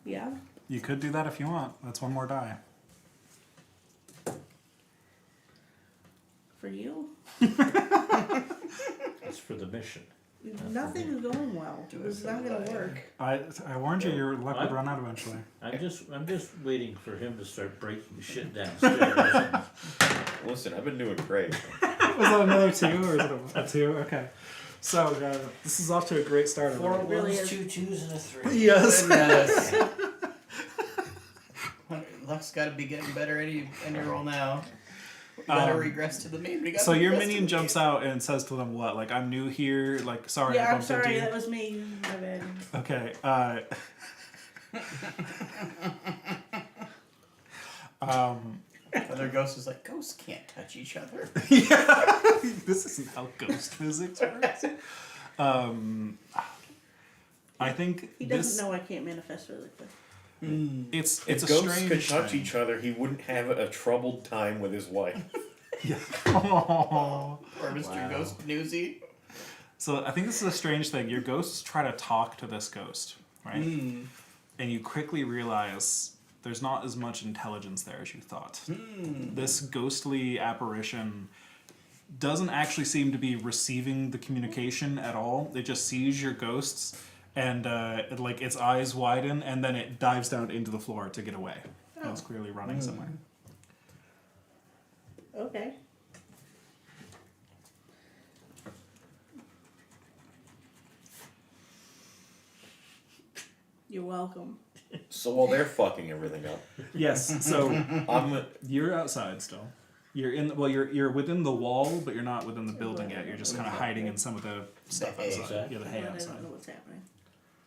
S2: Yeah.
S1: You could do that if you want. That's one more die.
S2: For you?
S5: That's for the mission.
S2: Nothing is going well.
S3: Do it
S2: This is
S3: for
S2: not
S3: the
S2: gonna
S3: buyer.
S2: work.
S1: I warned you. Your luck would run out eventually.
S5: I'm just waiting for him to start breaking shit downstairs.
S6: Listen, I've been doing great.
S1: Was that another two, or is it a two? Okay. So this is off to a great start.
S5: Four
S1: already.
S2: really
S5: ones,
S2: is.
S5: 2 2s, and a 3.
S1: Yes.
S3: Goodness. Luck's got to be getting better any roll now. We gotta regress to the main. We gotta
S1: So your
S3: regress to
S1: minion
S3: the
S1: jumps
S3: main.
S1: out and says to them, "What? Like I'm new here. Like sorry, I
S2: Yeah, I'm
S1: bumped into
S2: sorry,
S1: you."
S2: that was me. My bad.
S1: Okay.
S3: Other ghost is like, ghosts can't touch each other.
S1: This isn't how ghost physics works. I think
S2: He
S1: this
S2: doesn't know I can't manifest really quick.
S1: it's
S6: If
S1: a
S6: ghosts
S1: strange
S6: could touch
S1: thing.
S6: each other, he wouldn't have a troubled time with his wife.
S1: Aw.
S3: Or Mr. Ghost Newsy.
S1: So I think this is a strange thing. Your ghosts try to talk to this ghost, right? And you quickly realize there's not as much intelligence there as you thought. This ghostly apparition doesn't actually seem to be receiving the communication at all. It just sees your ghosts and like its eyes widen and then it dives down into the floor to get away. It's clearly running somewhere.
S2: Okay. You're welcome.
S6: So while they're fucking everything up,
S1: Yes, so
S6: I'm
S1: you're outside still. You're in. Well, you're within the wall, but you're not within the building yet. You're just kind of hiding in some of the stuff
S3: The hay.
S1: outside. Yeah, the hay
S2: I
S1: outside.
S2: don't know what's happening.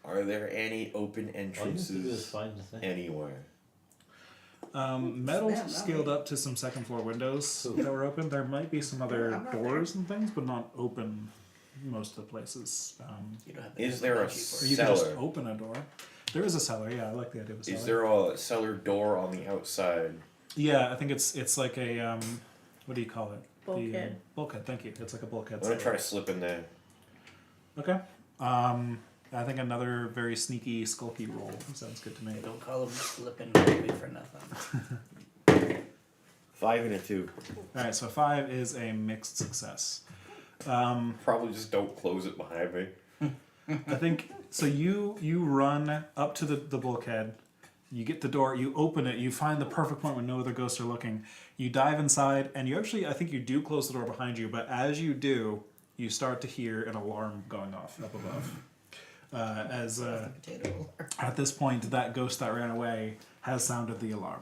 S6: Are there any open
S5: All you have to do is
S6: entrances
S5: find the thing.
S6: anywhere?
S1: Metal
S2: Yeah,
S1: scaled up to some second floor windows that were open. There might be some other
S2: I'm not
S1: doors and things, but not open most of the places.
S3: You don't have the
S6: Is there a
S3: technology for
S1: Or
S3: it.
S1: you could just
S6: cellar?
S1: open a door. There is a cellar. Yeah, I like the idea of a cellar.
S6: Is there a cellar door on the outside?
S1: Yeah, I think it's like a what do you call it?
S2: Bulkhead.
S1: Bulkhead. Thank you. It's like a bulkhead.
S6: I'm gonna
S1: cellar.
S6: try to slip in there.
S1: Okay. I think another very sneaky, skulky roll sounds good to me.
S3: They don't call them slipping baby for nothing.
S6: 5 and a 2.
S1: All right, so 5 is a mixed success.
S6: Probably just don't close it behind me.
S1: I think so. You run up to the bulkhead. You get the door. You open it. You find the perfect point when no other ghosts are looking. You dive inside, and you actually, I think you do close the door behind you. But as you do, you start to hear an alarm going off up above.
S3: Potato.
S1: At this point, that ghost that ran away has sounded the alarm.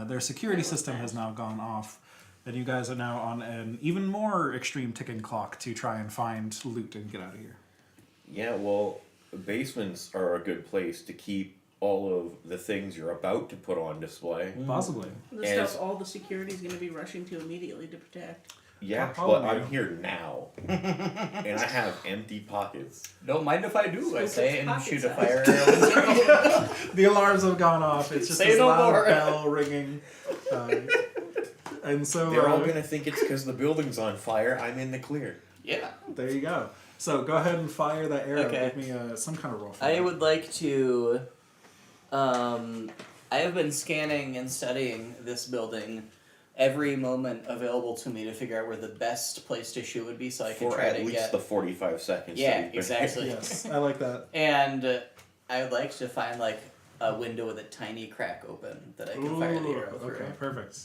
S1: Their security system has now gone off, and you guys are now on an even more extreme ticking clock to try and find loot and get out of here.
S6: Yeah, well, basements are a good place to keep all of the things you're about to put on display.
S1: Possibly.
S2: The
S6: As-
S2: stuff all the security's going to be rushing to immediately to protect.
S6: Yeah,
S1: Follow
S6: but
S1: me.
S6: I'm here now, and I have empty pockets.
S3: Don't mind if I do, I
S2: Smoke
S3: say,
S2: its
S3: and
S2: pockets
S3: shoot a
S2: out.
S3: fire arrow.
S1: The alarms have gone off. It's just
S3: Say
S1: this
S3: no
S1: loud
S3: more.
S1: bell ringing. And so
S6: They're all gonna think it's because the building's on fire. I'm in the clear.
S3: Yeah.
S1: there you go. So go ahead and fire that arrow.
S3: Okay.
S1: Give me some kind of roll for
S3: I
S1: that.
S3: would like to. I have been scanning and studying this building every moment available to me to figure out where the best place to shoot would be, so I can
S6: For
S3: try
S6: at
S3: to
S6: least
S3: get.
S6: the 45 seconds. that
S3: Yeah,
S6: we've been
S3: exactly.
S6: here.
S1: Yes, I like that.
S3: And I would like to find like a window with a tiny crack open that I can fire the arrow through.
S1: Okay, perfect.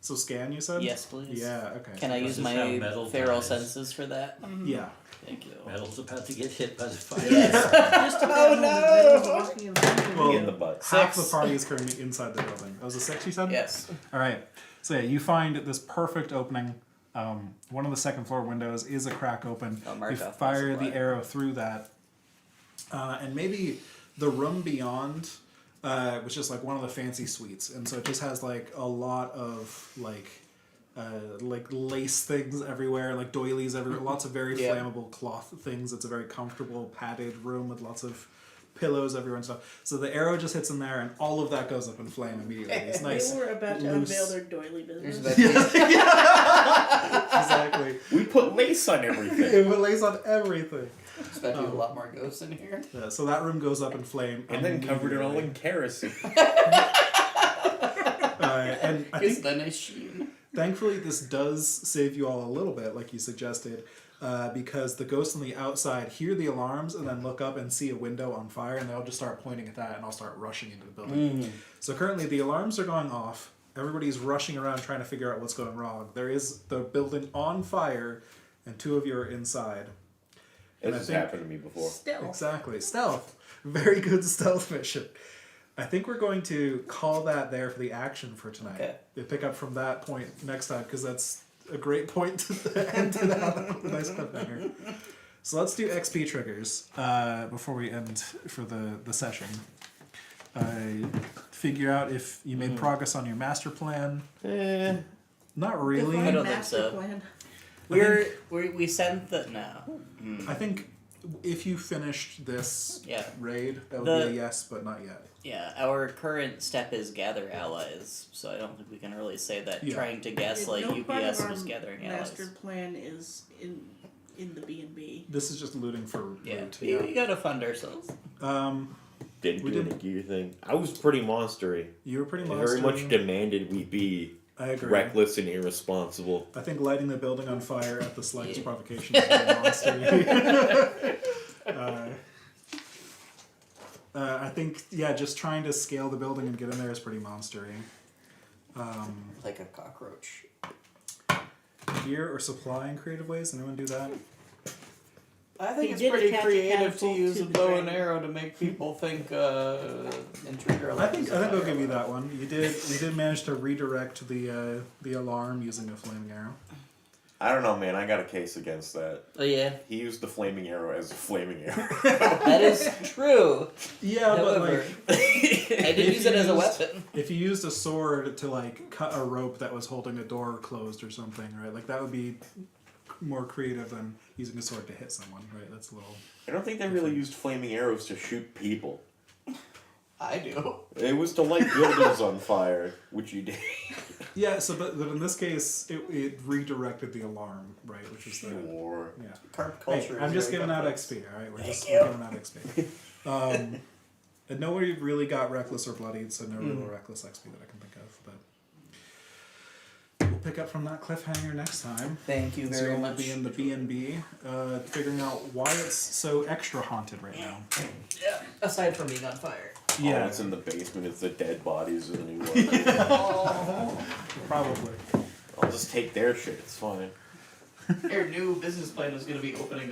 S1: So scan, you said?
S3: Yes, please.
S1: Yeah. Okay.
S3: Can I
S5: Does
S3: use
S5: this have
S3: my
S5: metal
S3: feral
S5: ties?
S3: senses for that?
S1: Yeah.
S3: Thank you.
S5: Metal's about to get hit by the fire.
S2: Just about walking in front of
S1: Well,
S2: me.
S6: In the butt.
S1: Half the
S3: Six.
S1: party is currently inside the building. That was a 6, you said?
S3: Yes.
S1: All right. So yeah, you find this perfect opening. One of the second floor windows is a crack open.
S3: I'll mark
S1: You
S3: off my
S1: fire the
S3: supply.
S1: arrow through that, and maybe the room beyond was just like one of the fancy suites, and so it just has like a lot of like lace things everywhere, like doilies everywhere, lots of very
S3: Yeah.
S1: flammable cloth things. It's a very comfortable padded room with lots of pillows everywhere and stuff. So the arrow just hits in there, and all of that goes up in flame immediately. It's nice.
S2: They were about to
S1: loose.
S2: unveil their doily
S3: There's
S2: business.
S3: about,
S1: Exactly.
S6: We put lace on everything.
S1: It lays on everything.
S3: there's about to be a lot more ghosts in here.
S1: Yeah, so that room goes up in flame.
S6: And then covered it all
S1: immediately.
S6: in kerosene.
S1: And I
S3: It's
S1: think,
S3: the nice sheen.
S1: thankfully, this does save you all a little bit, like you suggested, because the ghosts on the outside hear the alarms and then look up and see a window on fire, and they'll just start pointing at that, and I'll start rushing into the building. So currently, the alarms are going off. Everybody's rushing around trying to figure out what's going wrong. There is the building on fire, and 2 of you are inside. And
S6: This
S1: I
S6: has
S1: think-
S6: happened to me before.
S2: Still.
S1: Exactly. Stealth. Very good stealth mission. I think we're going to call that there for the action for tonight.
S3: Okay.
S1: We pick up from that point next time because that's a great point to end to that nice cliffhanger. So let's do XP triggers before we end for the session. Figure out if you made progress on your master plan. Not really.
S2: Define
S3: I don't think
S2: master
S3: so.
S2: plan.
S3: We sent the no.
S1: I think if you finished this
S3: Yeah.
S1: raid, that would
S3: The-
S1: be a yes, but not yet.
S3: Yeah, our current step is gather allies, so I don't think we can really say that
S1: Yeah.
S3: trying to gaslight
S2: No part of
S3: UPS
S2: our
S3: was gathering
S2: master
S3: allies.
S2: plan is in the B&B.
S1: This is just looting for
S3: Yeah,
S1: loot.
S3: we gotta fund ourselves.
S6: Didn't
S1: We
S6: do
S1: didn't-
S6: a gear thing. I was pretty monstery.
S1: You were pretty
S6: I
S1: monster.
S6: very much demanded we be
S1: I agree.
S6: reckless and irresponsible.
S1: I think lighting the building on fire at the slightest provocation is very monster. I think, yeah, just trying to scale the building and get in there is pretty monstery.
S3: Like a cockroach.
S1: Gear or supply in creative ways? Anyone do that?
S3: I
S2: He
S3: think it's
S2: did
S3: pretty
S2: attach a
S3: creative to
S2: catapult
S3: use
S2: to
S3: a
S2: the
S3: bow and
S2: dragon.
S3: arrow to make people think intruder.
S1: I think I'll give you that one. You did manage to redirect the alarm using a flaming arrow.
S6: I don't know, man. I got a case against that.
S3: Oh yeah,
S6: He used the flaming arrow as a flaming arrow.
S3: that is true.
S1: Yeah,
S3: However,
S1: but like
S3: I did
S1: if
S3: use it as a
S1: used-
S3: weapon.
S1: if you used a sword to like cut a rope that was holding a door closed or something, right? Like that would be more creative than using a sword to hit someone, right? That's a little.
S6: I don't think they really used flaming arrows to shoot people.
S3: I do.
S6: It was to light buildings on fire, which you did.
S1: Yeah. So, but in this case, it redirected the alarm, right? Which is the
S6: Or
S1: yeah.
S3: Carp
S1: Hey,
S3: culture.
S1: I'm
S3: is
S1: just
S3: very
S1: giving out
S3: complex.
S1: XP, all right? We're
S3: Thank
S1: just
S3: you.
S1: giving out XP. And nobody really got reckless or bloodied, so no real reckless XP that I can think of. But we'll pick up from that cliffhanger next time.
S3: Thank you
S1: So
S3: very
S1: we'll
S3: much.
S1: be in the B&B, figuring out why it's so extra haunted right now.
S3: Yeah. Aside from being on fire.
S6: all that's in the basement is the dead bodies of the new one.
S1: Probably.
S6: I'll just take their shit. It's fine.
S3: Your new business plan is going to be opening